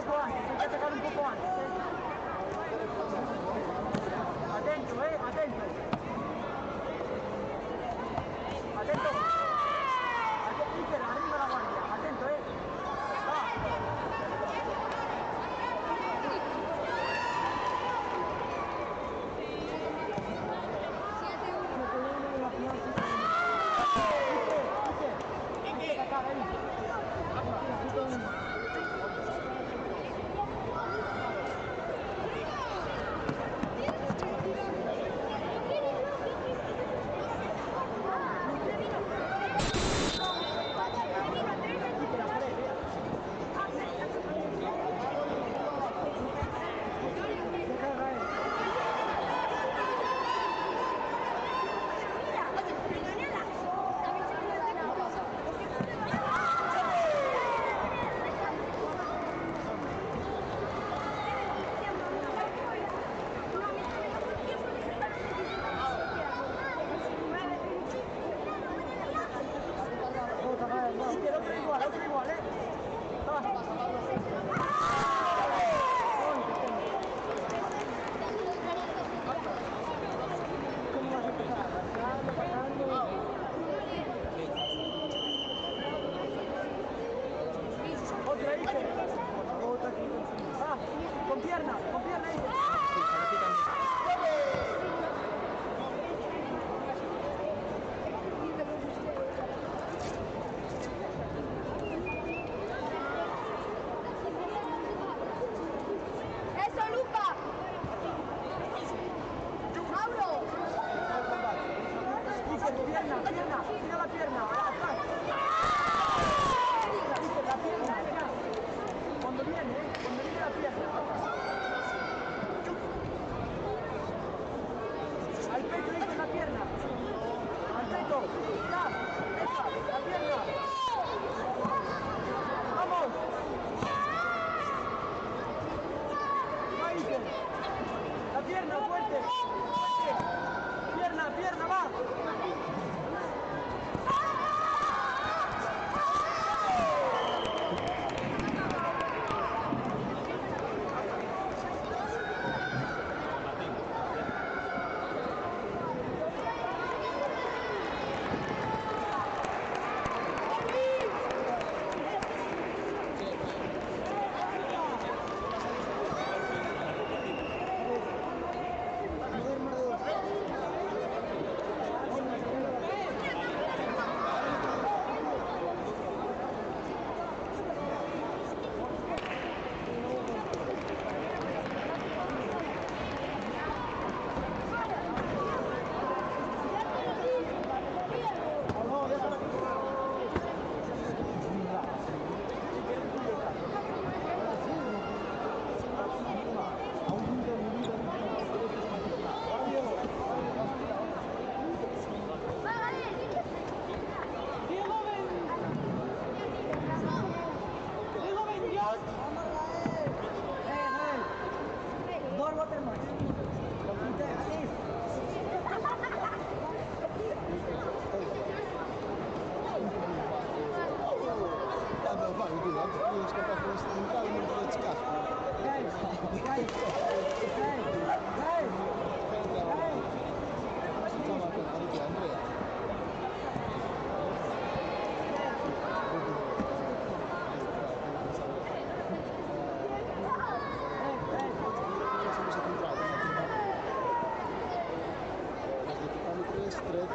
poco antes, hay que atacar un poco antes, Atento, atento. Atento. Iker, arriba la guardia, atento, Va. Con pierna, ¡Eso, Luca! ¡Mauro! pierna, tira la pierna, atrás. La pierna, ya. Cuando viene la pierna. Al pecho, con la pierna. Al pecho, ya. Esa, la pierna. ¡Vamos! Ahí, la pierna, fuerte. Pierna, va.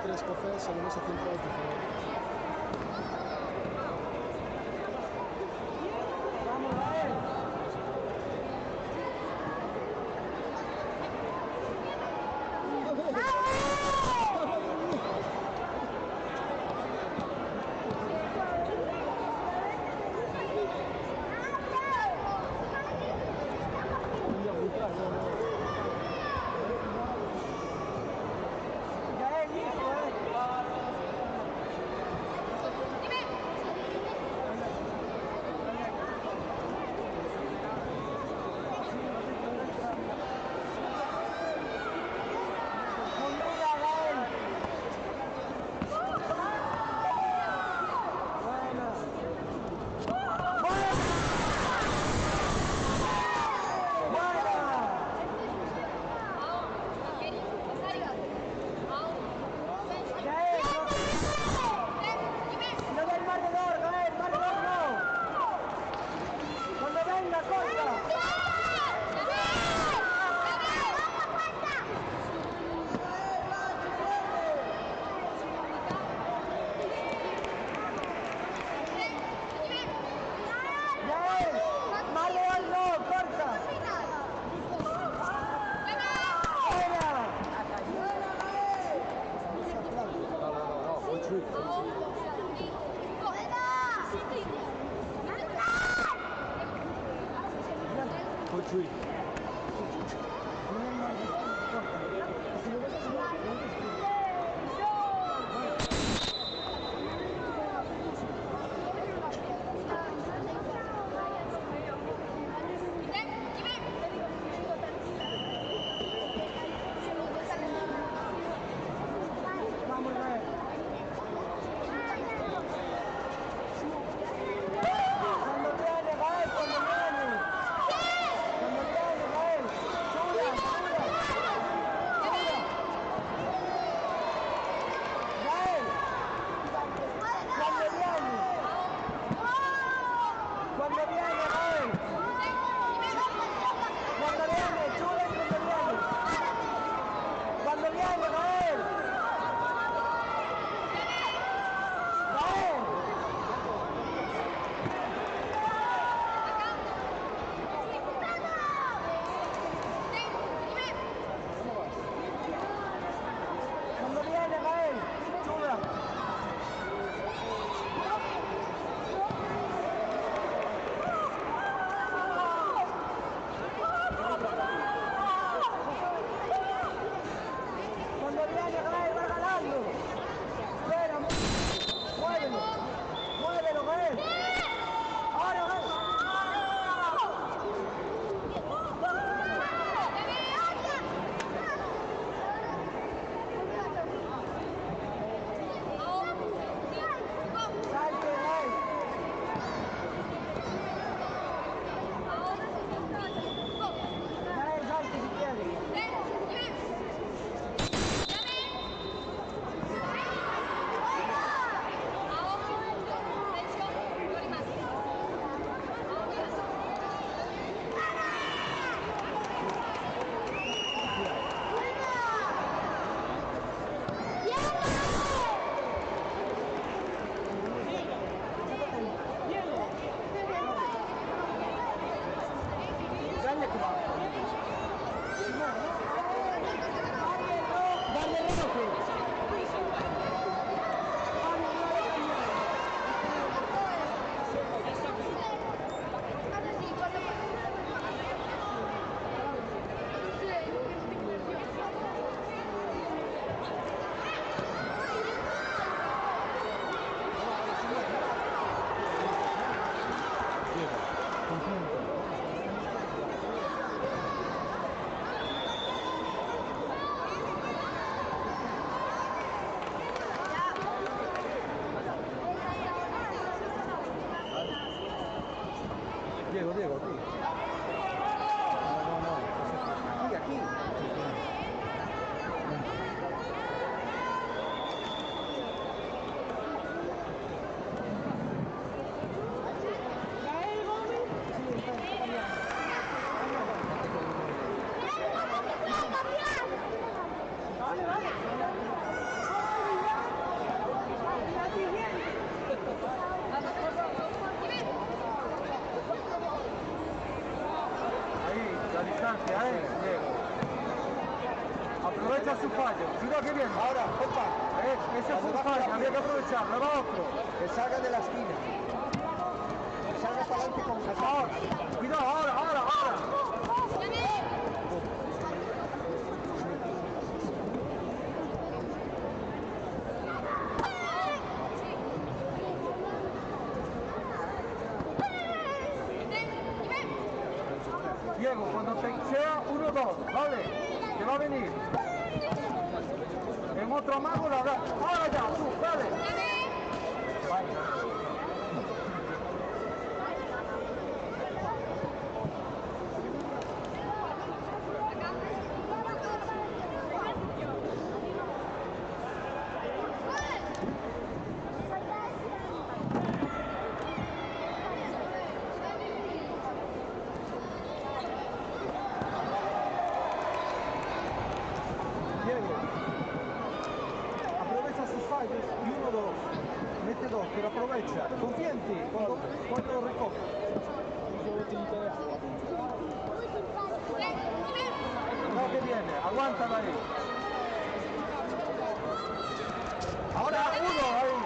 Tres cafés, salimos a central, por favor. Vamos a ver. Construir. Vamos, Gael. Cuando viene, Gael, cuando viene. Cuando viene, Gael. Chula, chula. Chula. Gael. Cuando viene. Cuando viene, Gael. Cuando viene, chula, cuando viene. Cuando viene, Gael. Gael. Cuando viene, Gael. Chula. Cuando viene, Gael, va ganando. Espera, muévelo. Muévelo, Gael. Ahora, Gael. Salte, Gael. Gael, salte si quieres. Dale, dale rojo. Diego, Diego, aquí. No. Aquí. Gael Gómez. Sí, está cambiando. Vale, vale. La siguiente. Ahí, la distancia, Diego. Aprovecha su fallo. Cuidado que viene. Ahora, opa. Ese fue un fallo, había que aprovecharlo. Va otro. Que salga de la esquina. Que salga para adelante con Ahora. Cuidado, ahora. Diego, cuando te sea 1-2, ¿vale? Que va a venir. En otro amago la da. Ahora ya, tú, dale. Diego, aprovecha sus fallos y 1-2. Mete 2, pero aprovecha. Confía en ti cuando lo recoge. No, que viene, aguántalo ahí. Ahora uno ahí.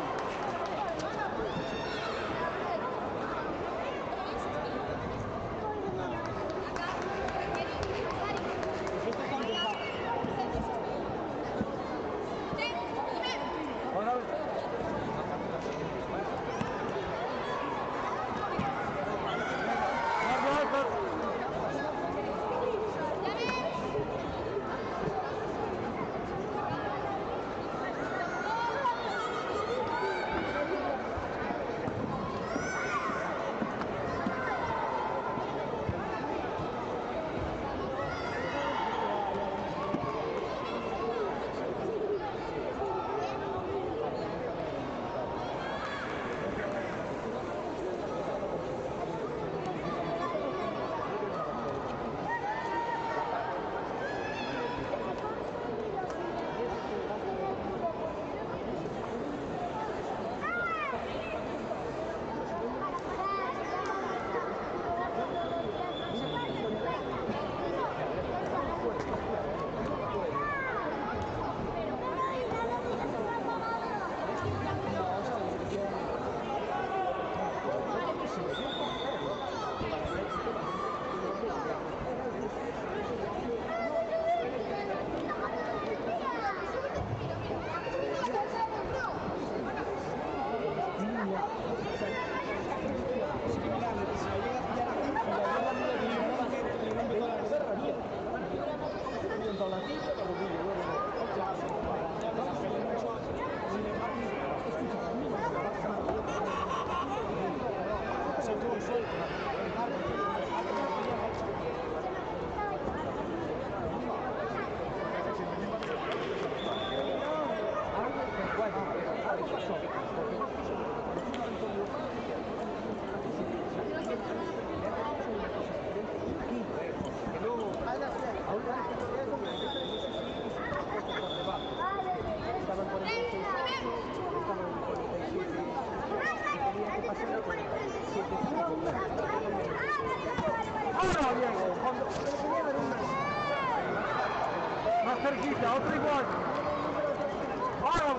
Ahora, Diego. Más cerquita, otro igual. Ahora.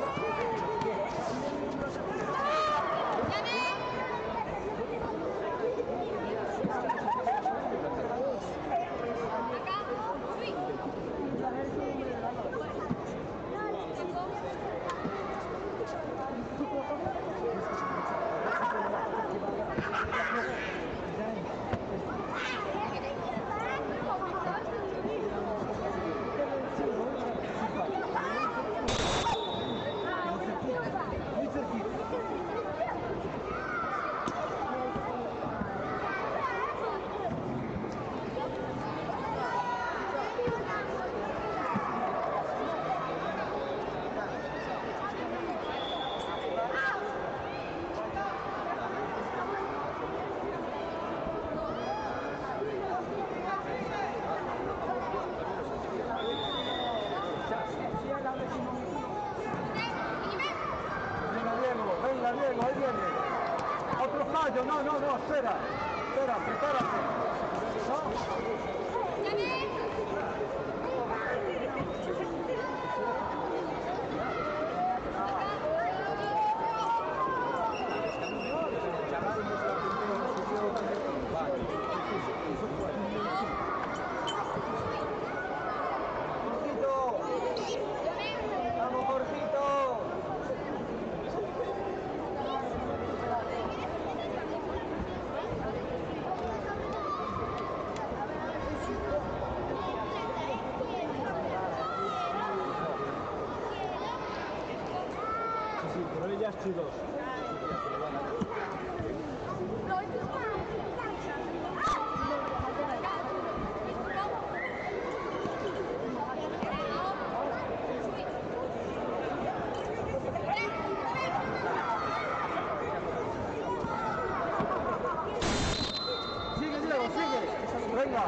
Venga, Diego, ahí viene. Otro fallo, no, espera, prepárate. ¿No? Vamos, cortito. Sí, pero ella es chicos. Sigue, Diego, sigue. Venga.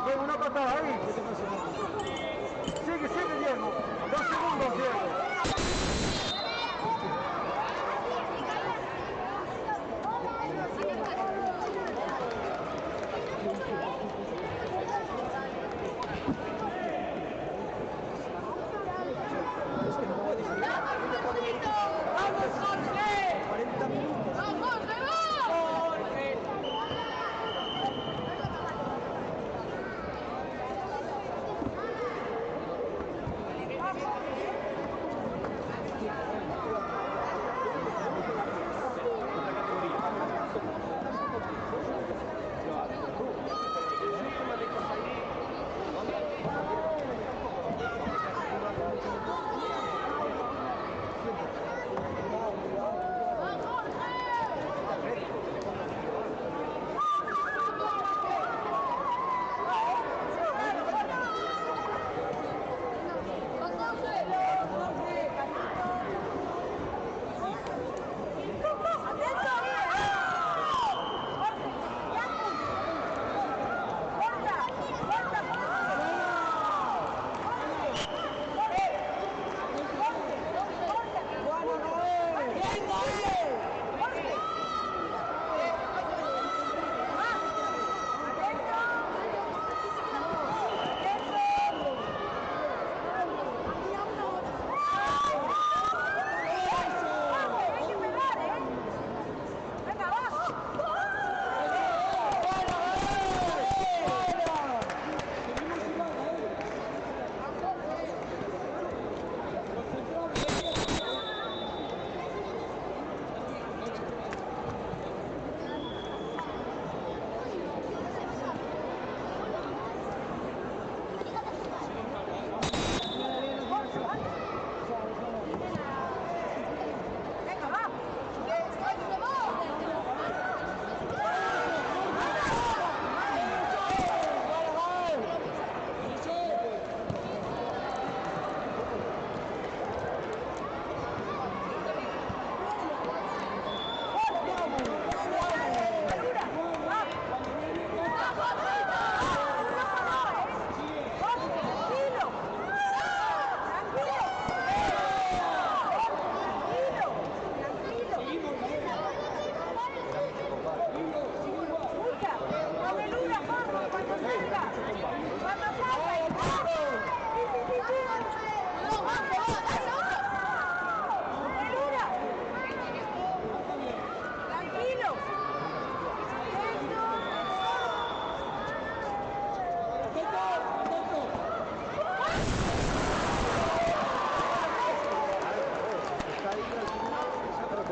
Diego, una patada ahí. Sigue, Diego. 2 segundos, Diego. ¡Vamos, Jorge! 40 minutos. ¡Vamos, Jorge! venga. Cuando pasa y no, más, tranquilo.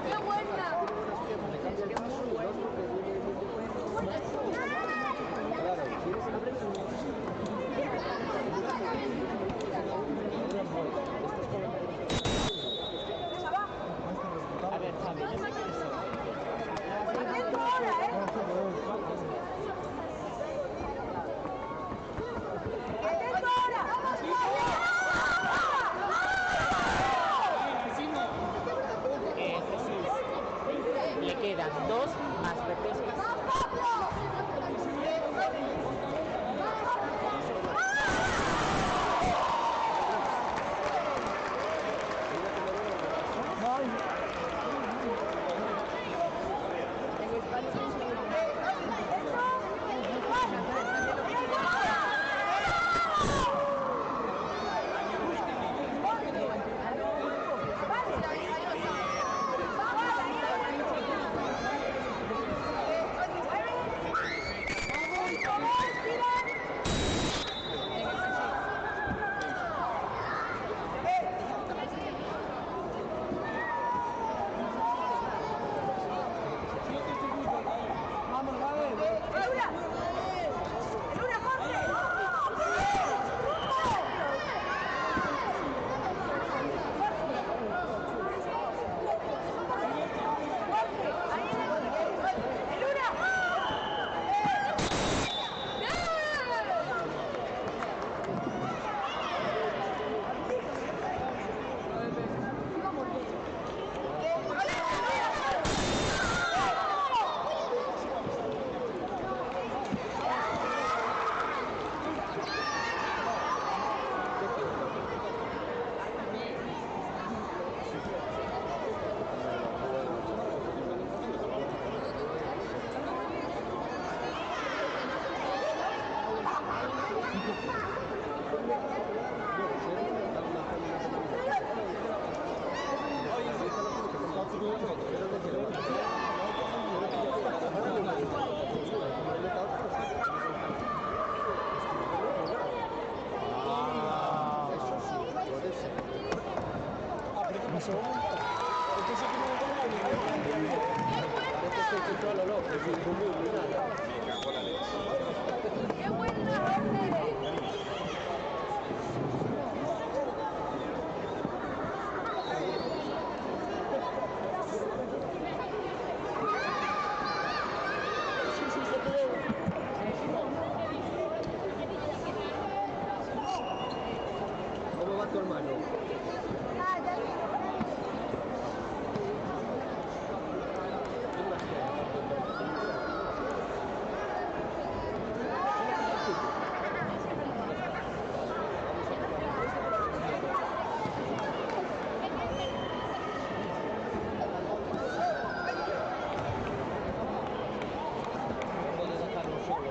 ¡Qué buena! A ver, Javi, yo sé que eres Atento ahora, ¿eh? Atento ahora. Jesús. Le quedan 2 más repescas. ¡Qué buena, hombre! ¿Cómo va tu hermano? Ah, ya vi. Puedes dejarlo solo.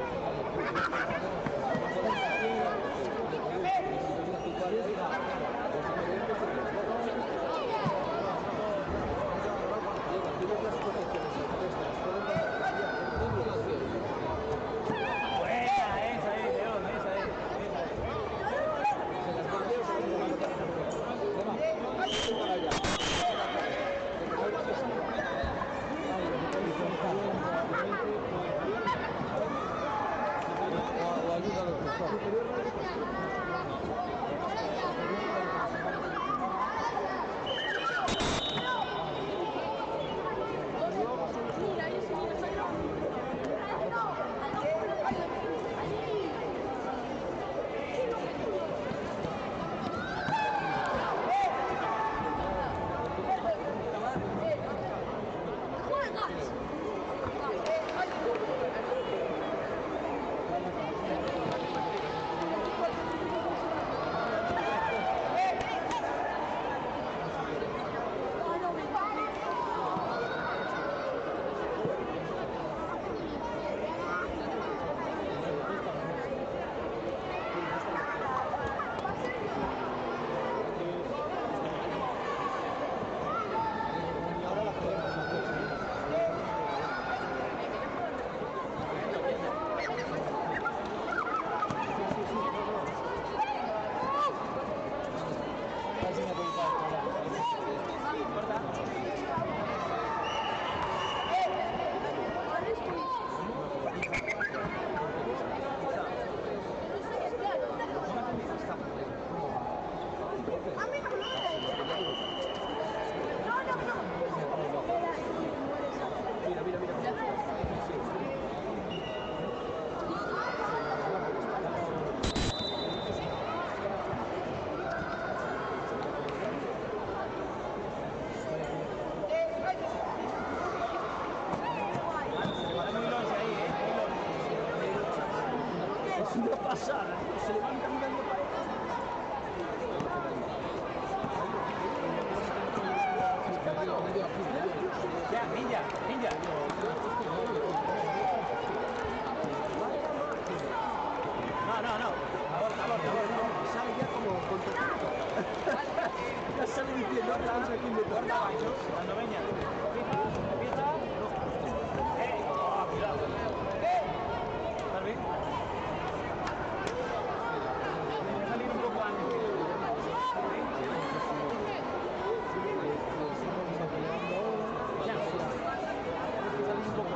Buena, esa es, León, esa es. O ayuda a los profesores. Es una pasada, tío. Se levanta mirando para él. Ya, ninja. No. Aborta. Sale ya como contra. Ya sale diciendo, ahora vamos aquí de torta. La noveña. Empieza. Cuidado. ¿Estás bien? Voy a salir un poco antes. Ya. Salir un poco.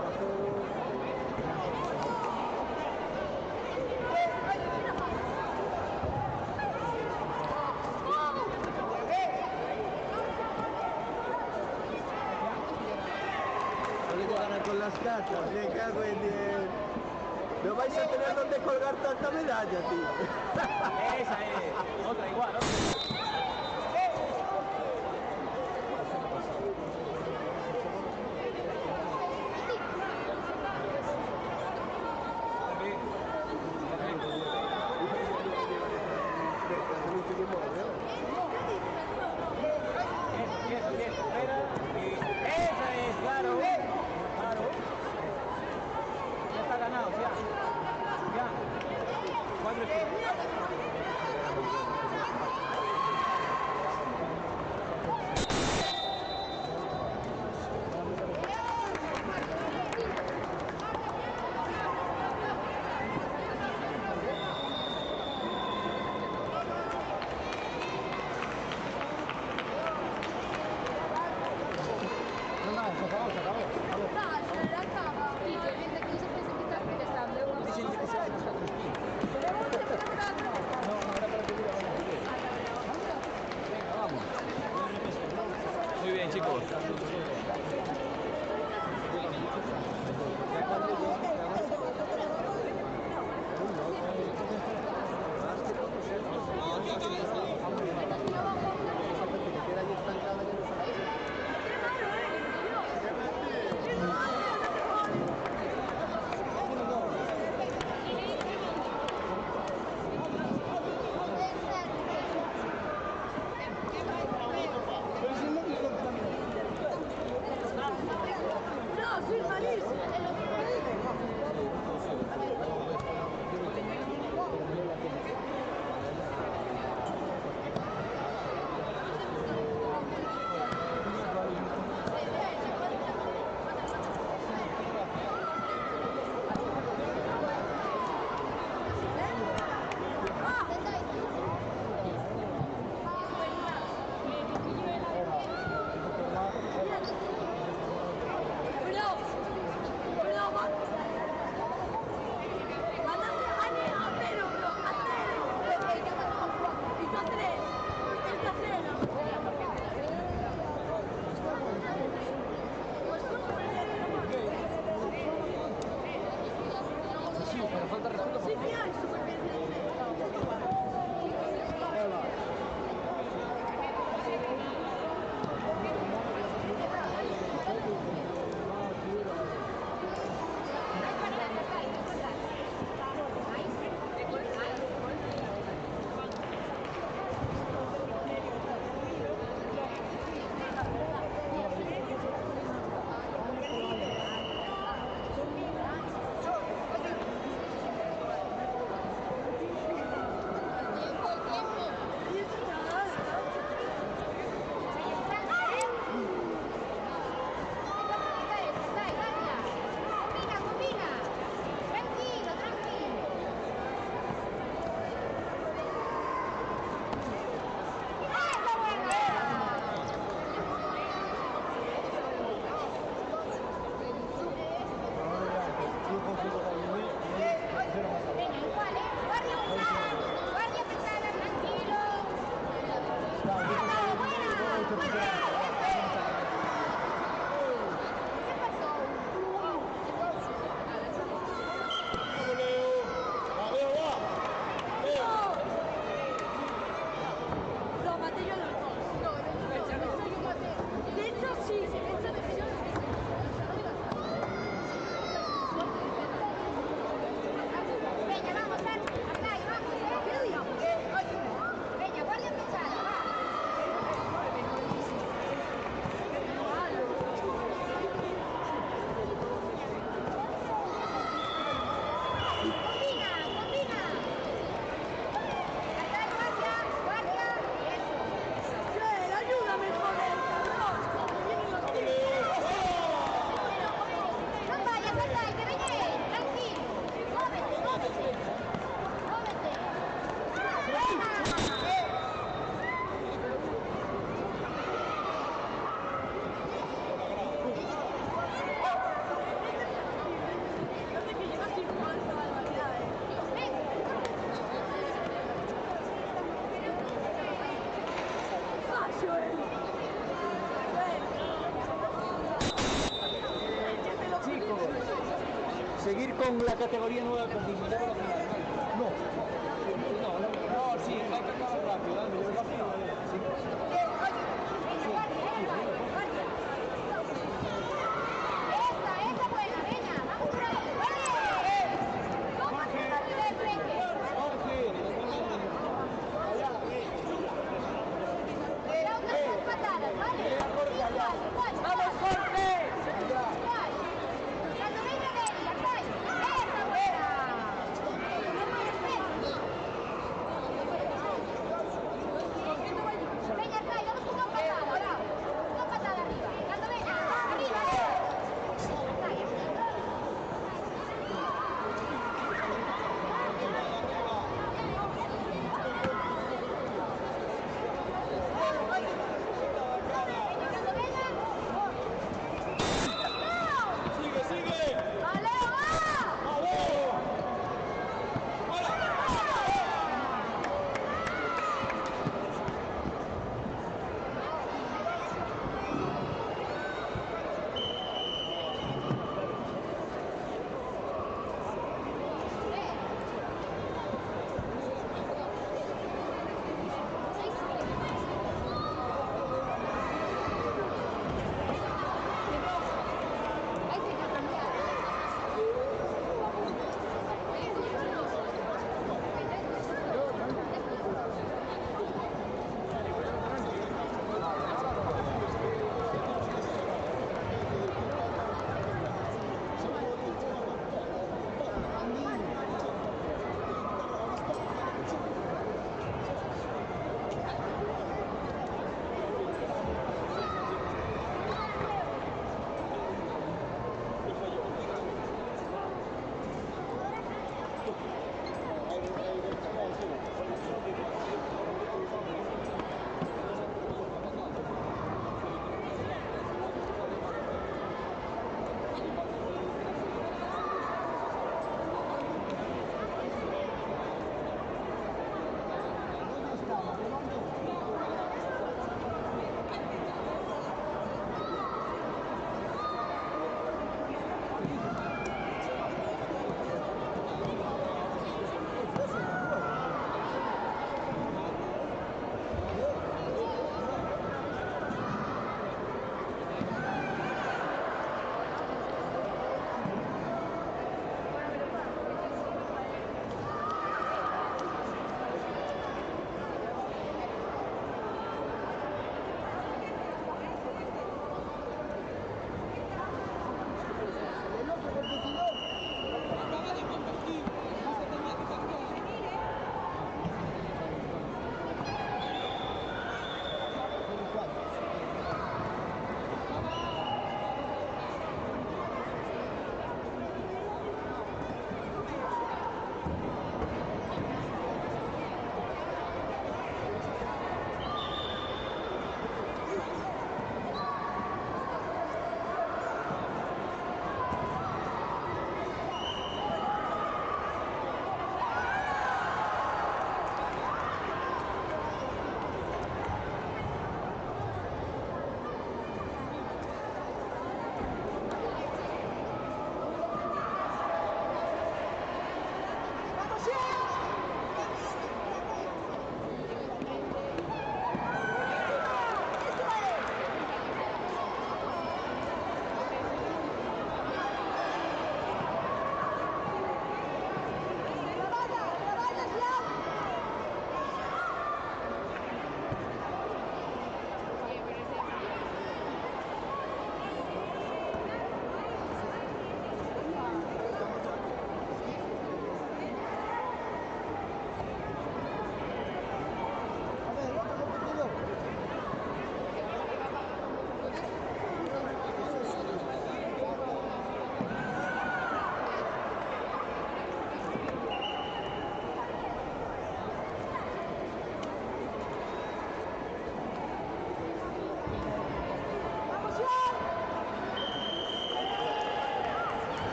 Con las cartas, me cago en Dios. No vais a tener donde colgar tanta medalla, tío. Esa es. Otra igual. Bien. Espera. Esa es, claro. Ya está ganado, ya. 4 estrellas. con la categoría nueva con dignidad para final. No, sí, hay que acabar rápido, dame, yo rápido. Sí. Esa buena, venga, vamos por ahí. Vamos a salir del frente. Otras patadas, ¿vale? ¡Vamos, Jorge! Cuando venga de ella, ¡cae! ¡Esa buena! Venga, Kai, vamos con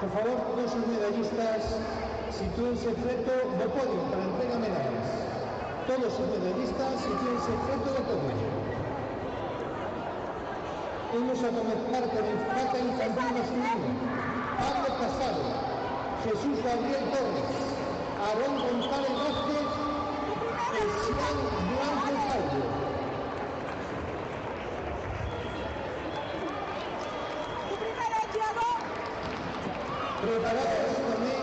Por favor, todos sus medallistas sitúense frente do podio para entrega medallas. Todos sus medallistas sitúense frente do podio. Vamos a comenzar con el empate infantil masculino. Pablo Casado, Jesús Gabriel Torres, Aarón González Vázquez, Sian Blanco Salvo. Preparados también.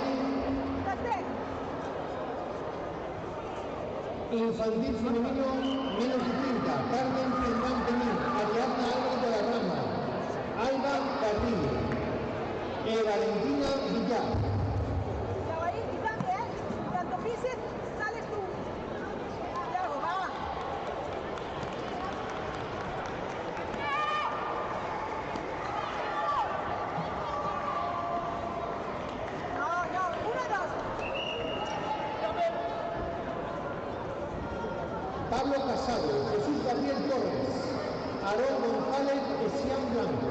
Infantil femenino, menos de 30. Carmen Fernández Penín, Ariadna Álvarez de la Rama, Alba Carrillo, Valentina Villar. Ahí, y también, cuando pises, sales tú. Yago, va. No, 1, 2. Pablo Casado, Jesús Gabriel Torres, Aarón González y Sian Blanco.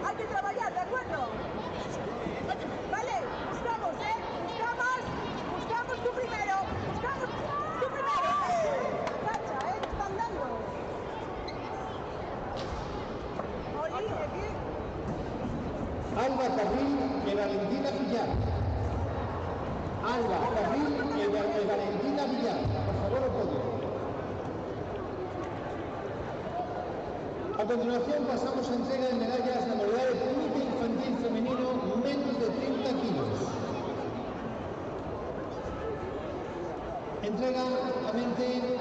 Hay que trabajar, ¿de acuerdo? Vale, buscamos tú primero, Cacha, me están dando. Oli, aquí. Alba Carril y Valentina Villar. Alba Carril y Valentina Villar. Por favor, al podio. A continuación pasamos a entrega de medallas de modalidad de comité infantil femenino menos de 30 kilos. Entrega nuevamente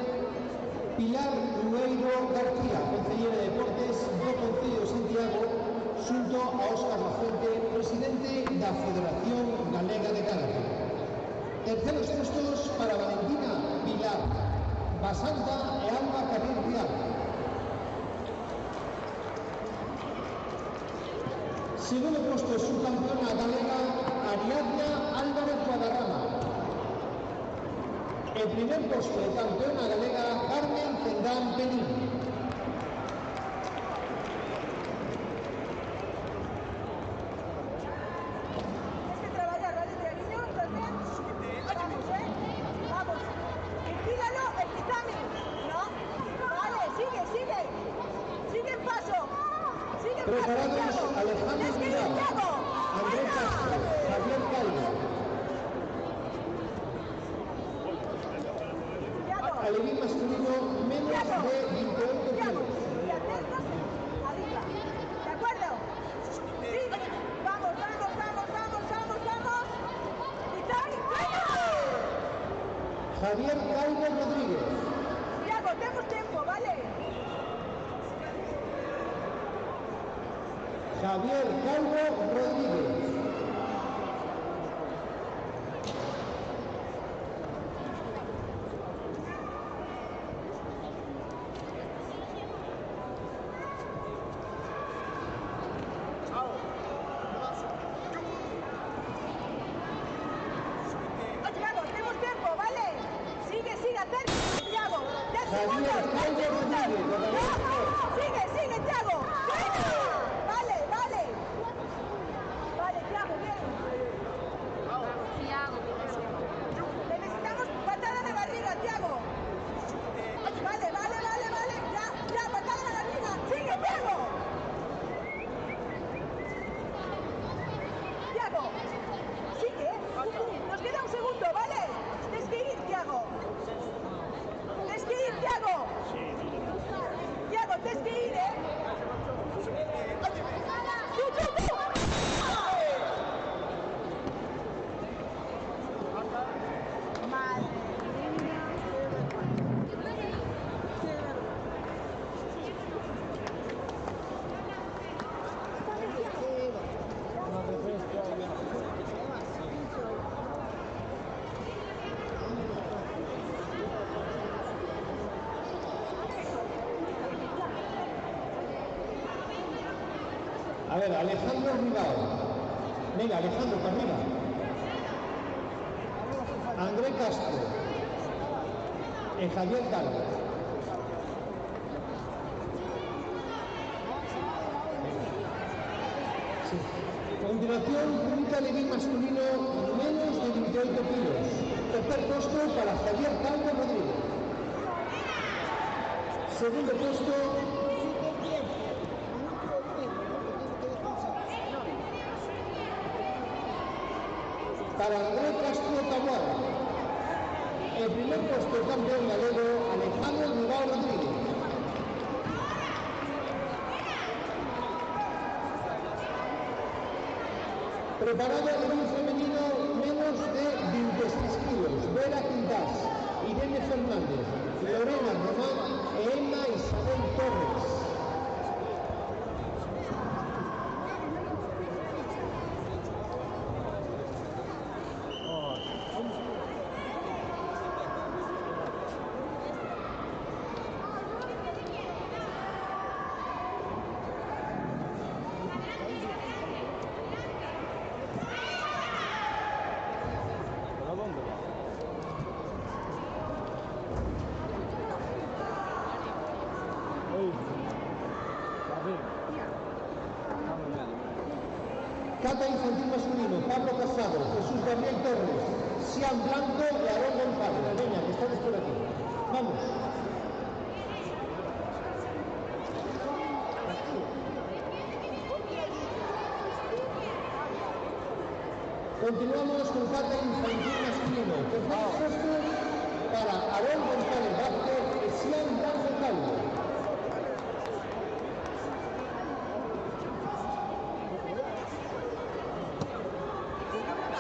Pilar Lueiro García, consellera de Deportes do Concello de Santiago, xunto a Óscar Lafuente, presidente da Federación Galega de Karate. Terceros postos para Valentina Pilar Basanta e Alba Carril Rial. Segundo puesto, subcampeona galega Ariadna Álvarez Guadarrama. El primer puesto de campeona galega Carmen Cendán Penín. Tienes que trabajar, ¿vale, Triaguillo? ¿Estás bien? Vamos, vamos. Empílalo, el pitami. ¿No? Vale, sigue el paso. Preparados Alejandro Vidal, Andrés Castro, Javier Calvo. Alevín masculino menos de 28 kilos. Arriba. ¿De acuerdo? Sí. Vamos. Javier Calvo Rodríguez. Tiago, tenemos tiempo, ¿vale? Javier Calvo Rodríguez. Tiago, tenemos tiempo, ¿vale? Sigue, acércate, Tiago. Javier Calvo Rodríguez. Sigue, Tiago. Vale, Tiago, bien. Necesitamos patada de barriga, Tiago. Vale. Ya, patada de barriga. Sigue, Tiago. Tiago, sigue. Nos queda un segundo, ¿vale? Tienes que ir, Tiago. Tiago, tienes que ir, A ver, Alejandro Ribao. Venga, Alejandro, para arriba. André Castro. Javier Carlos. Sí. A continuación, Punta Levín masculino, menos de 28 kilos. Tercer puesto para Javier Calvo Rodríguez. Segundo puesto para André Castro Taboada. El primer puesto campeón galego, Alejandro Ribao Rodríguez. Preparado el nivel femenino, menos de 26 kilos. Vera Quintás, Irene Fernández, Lorena Román e Emma Isabel Torres. Cata infantil masculino, Pablo Casado, Jesús Gabriel Torres, Sian Blanco y Aarón González. Venga, que estamos por aquí. Vamos. Continuamos con Cata infantil masculino. Tercer puesto para Aarón González Vázquez y Sian Blanco Calvo.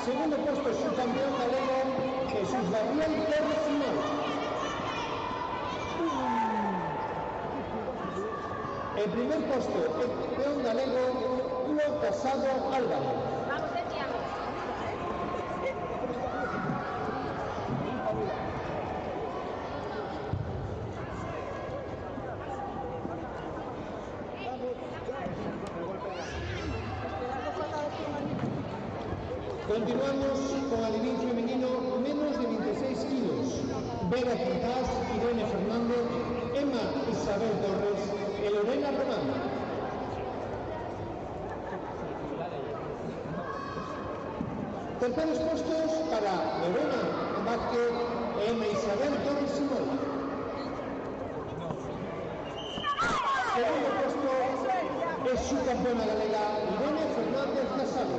Segundo puesto, subcampeón galego, Jesús Gabriel Torres Simón. El primer puesto, el campeón galego, Hugo Casado Álvaro. Vamos, Santiago. Continuamos con alevín femenino, menos de 26 kilos. Vera Quintás, Irene Fernández, Emma Isabel Torres y Lorena Román. Terceros puestos para Lorena Vázquez e Emma Isabel Torres Simón. Segundo puesto es su campeona galega, Irene Fernández Casado.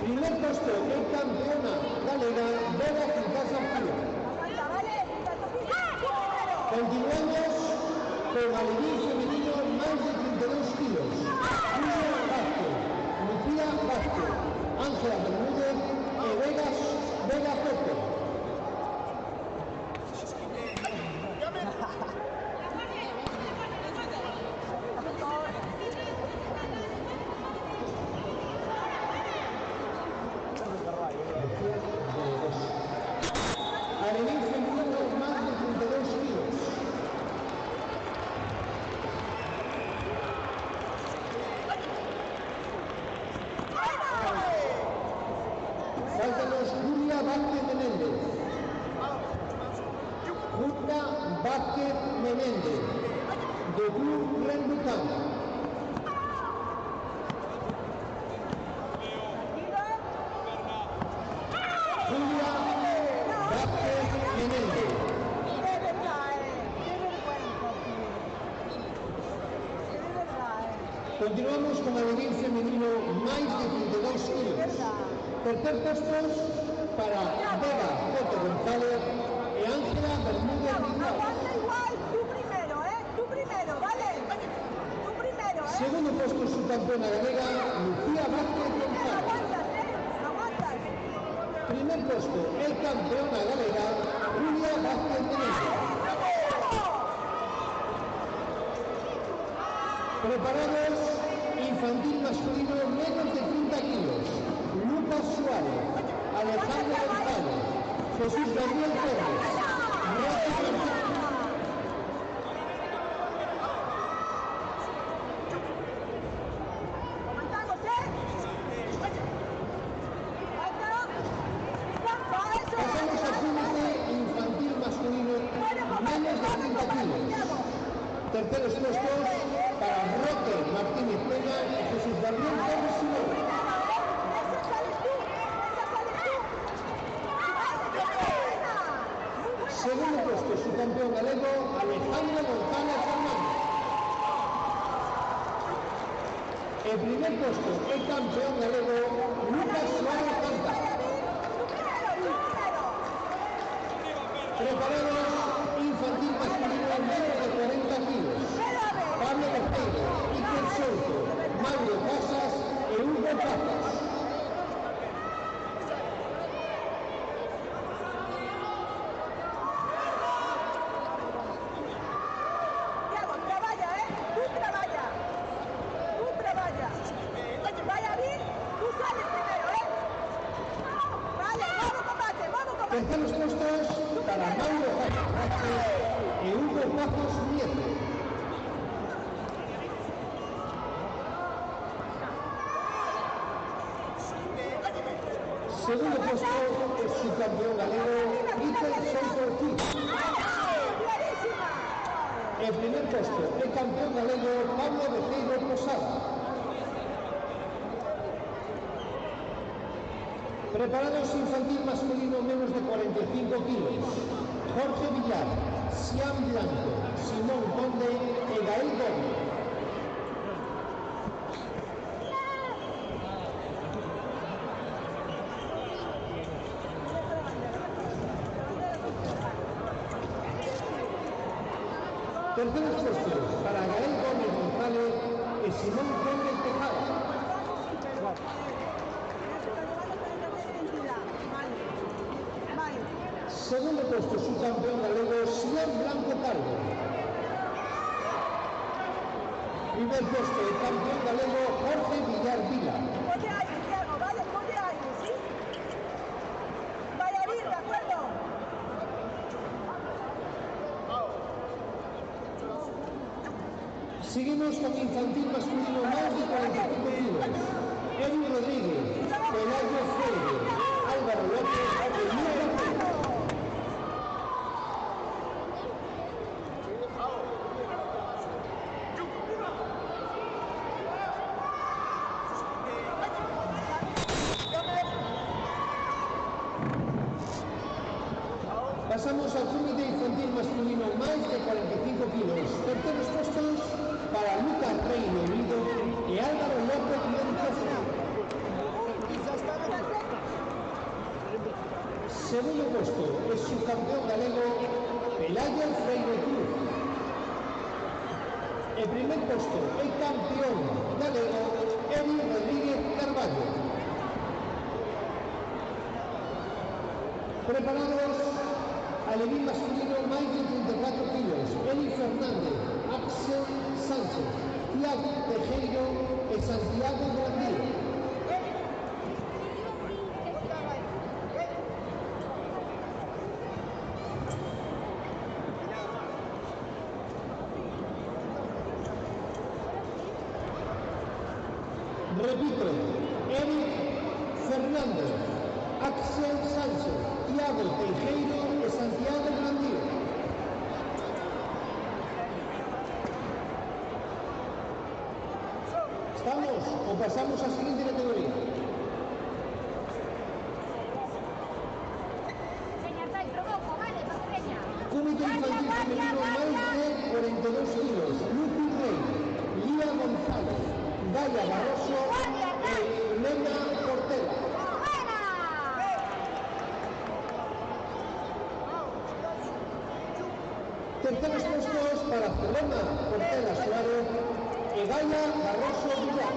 Primer puesto es campeona galega, Vera Quintás Arturo. Continuamos con alevín femenino, más de 32 kilos. Julio Vázquez, Lucía Vázquez, Ángela Bermúdez y Vega Soto. Alevín femenino, más de 32 kilos. Sáltanos Julia Vázquez Menéndez. Julia Vázquez Menéndez, de Club Renbutan. Julia Vázquez Menéndez. Continuamos con alevín femenino, más de 32 kilos. Tercer puestos para Vega Coto González y Ángela Bermúdez Vidal. Aguanta igual, tú primero, ¿vale? Tú primero, Segundo puesto subcampeona galega, Lucía Vázquez González. Aguantas. Primer puesto, el campeona galega, Julia Vázquez Menéndez. Preparados, infantil masculino, menos de 30 kilos. Lucas Suárez, Alejandro González, Jesús Gabriel Torres, Rosa Francisco. Terceros puestos para Roque Martínez Pena y Jesús Gabriel Torres Simón. Segundo puesto, su campeón galego, Alejandro González Fernández. El primer puesto, el campeón galego, Lucas Suárez Canta. Preparados, infantil masculino, menos de 40 kilos. Pablo Lopero, Iker Souto, Mauro Casas e Hugo Pazas. Terceros puestos para Mauro Casas y Hugo Pazos Nieto. Segundo puesto es su campeón galego, Iker Souto. El primer puesto, el campeón galego, Pablo Beceiro Posada. Preparados, infantil masculino, menos de 45 kilos. Jorge Villar, Siam Blanco, Simón Conde e Gael Gómez. Terceros puestos para Gael Gómez González y Simón Conde Tejada. Segundo puesto, su campeón galego, Siam Blanco Cargo. Primer puesto, el campeón galego, Jorge Villar Vila. ¿de acuerdo? Seguimos con infantil masculino, más de 45 kilos. Eddie Rodríguez, Pelayo Freire, Álvaro López y Luis García. Pasamos al comité infantil masculino, más de 45 kilos. Terceros puestos para Lucas Reino Unido y Álvaro López Mendoza. Segundo puesto es su campeón galego, Pelayo Freire Cruz. El primer puesto, el campeón galego, Eddie Rodríguez Carvalho. Preparados, alevín masculino, más de 34 kilos, Eli Fernández, Axel Sánchez, Thiago Tejero y Santiago Grandío. Repito, Eric Fernández, Axel Sánchez, Thiago Tejero y Santiago Grandío. ¿Estamos o pasamos a la siguiente categoría? Comité infantil femenino, más de 42 kilos, Lucy Rey, Lía González, Gaya Barroso y Elena Portela. Terceros puestos para Elena Portela Suárez y Gaya Barroso Villar.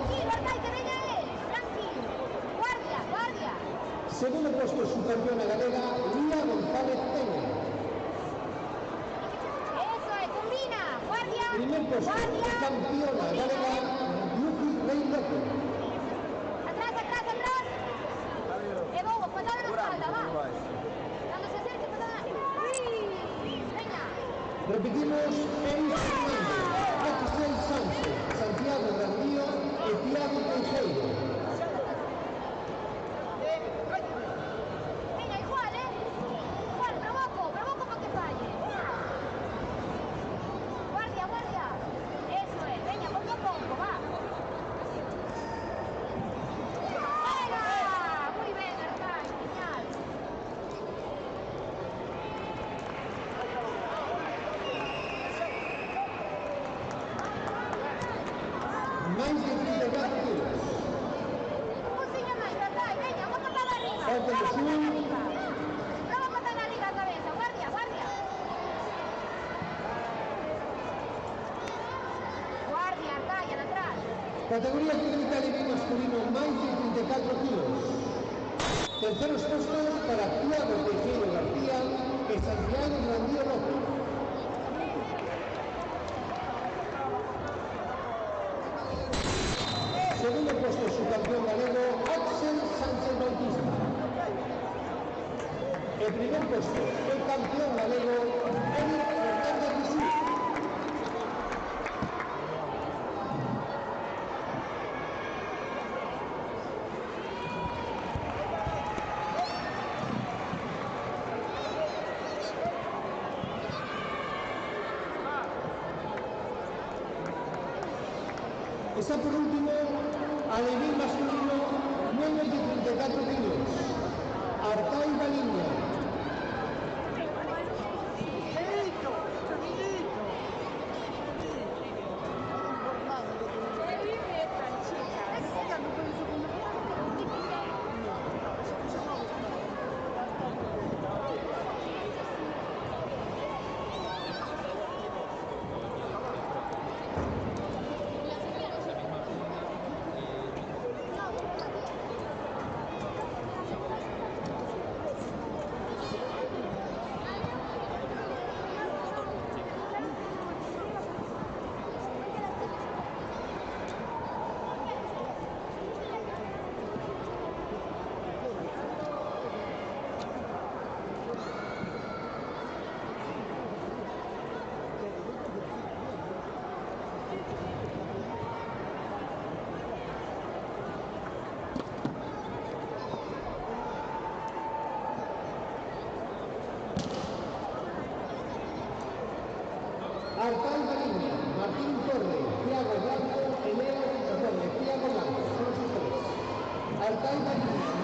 Segundo puesto su campeona galega, Lía González Peña. Primer puesto, campeona galega, Lucy Rey López. Atrás, atrás, atrás. Bobo, patada en la espalda, va. Cuando se acerque, patada. Venga. Repetimos, Eric Fernández, Axel Sánchez, Santiago Grandío y Thiago Tejero. Venga, igual, Igual, provoco para que falle. Guardia, guardia. Categoría clínica libre masculino más de 34 kilos. Terceros puestos para Tiago Tejero García y Santiago Grandío López. Segundo puesto su campeón galego Axel Sánchez Bautista. El primer puesto el campeón galego Eric Fernández Jesús. Está por último alevín masculino menos de 34 kilos, Artay Baliña. Artay Baliña, Martín Torres, Tiago Blanco, Tiago Blanco, son sus tres. Artay Baliña,